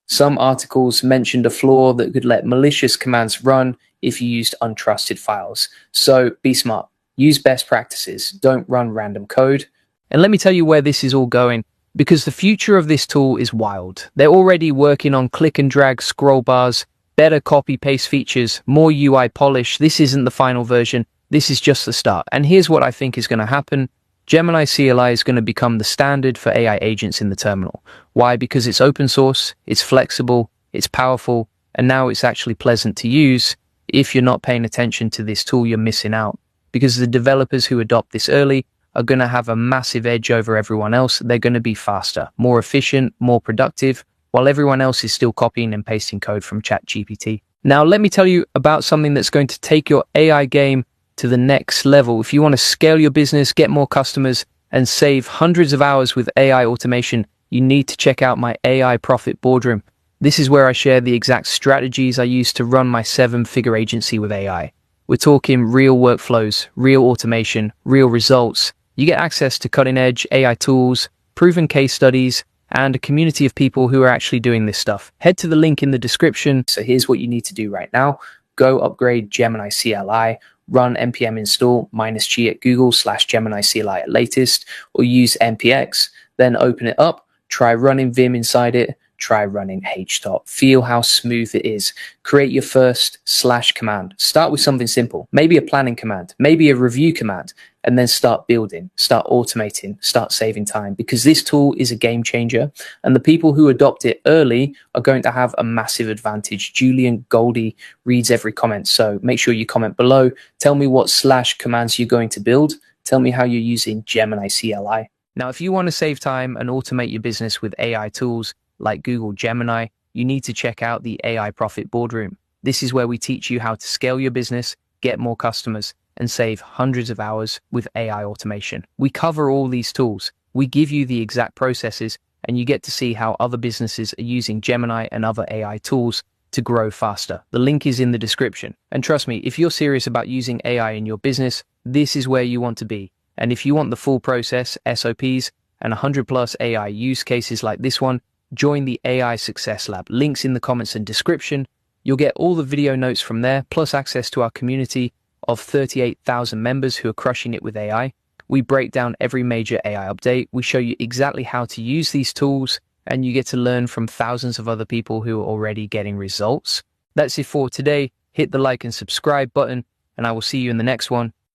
Some articles mentioned a flaw that could let malicious commands run if you used untrusted files. So be smart. Use best practices. Don't run random code. And let me tell you where this is all going, because the future of this tool is wild. They're already working on click and drag scroll bars, better copy-paste features, more UI polish. This isn't the final version. This is just the start. And here's what I think is going to happen. Gemini CLI is going to become the standard for AI agents in the terminal. Why? Because it's open source, it's flexible, it's powerful, and now it's actually pleasant to use. If you're not paying attention to this tool, you're missing out, because the developers who adopt this early are going to have a massive edge over everyone else. They're going to be faster, more efficient, more productive, while everyone else is still copying and pasting code from ChatGPT. Now, let me tell you about something that's going to take your AI game to the next level. If you want to scale your business, get more customers, and save hundreds of hours with AI automation, you need to check out my AI Profit Boardroom. This is where I share the exact strategies I use to run my 7-figure agency with AI. We're talking real workflows, real automation, real results. You get access to cutting-edge AI tools, proven case studies, and a community of people who are actually doing this stuff. Head to the link in the description. So here's what you need to do right now. Go upgrade Gemini CLI, run npm install -g at Google/Gemini CLI at latest, or use npx, then open it up, try running Vim inside it, try running htop. Feel how smooth it is. Create your first /command. Start with something simple, maybe a planning command, maybe a review command, and then start building, start automating, start saving time, because this tool is a game changer, and the people who adopt it early are going to have a massive advantage. Julian Goldie reads every comment, so make sure you comment below. Tell me what /commands you're going to build. Tell me how you're using Gemini CLI. Now, if you want to save time and automate your business with AI tools like Google Gemini, you need to check out the AI Profit Boardroom. This is where we teach you how to scale your business, get more customers, and save hundreds of hours with AI automation. We cover all these tools. We give you the exact processes, and you get to see how other businesses are using Gemini and other AI tools to grow faster. The link is in the description. And trust me, if you're serious about using AI in your business, this is where you want to be. And if you want the full process, SOPs, and 100 plus AI use cases like this one, join the AI Success Lab. Links in the comments and description. You'll get all the video notes from there, plus access to our community of 38,000 members who are crushing it with AI. We break down every major AI update. We show you exactly how to use these tools, and you get to learn from thousands of other people who are already getting results. That's it for today. Hit the like and subscribe button, and I will see you in the next one.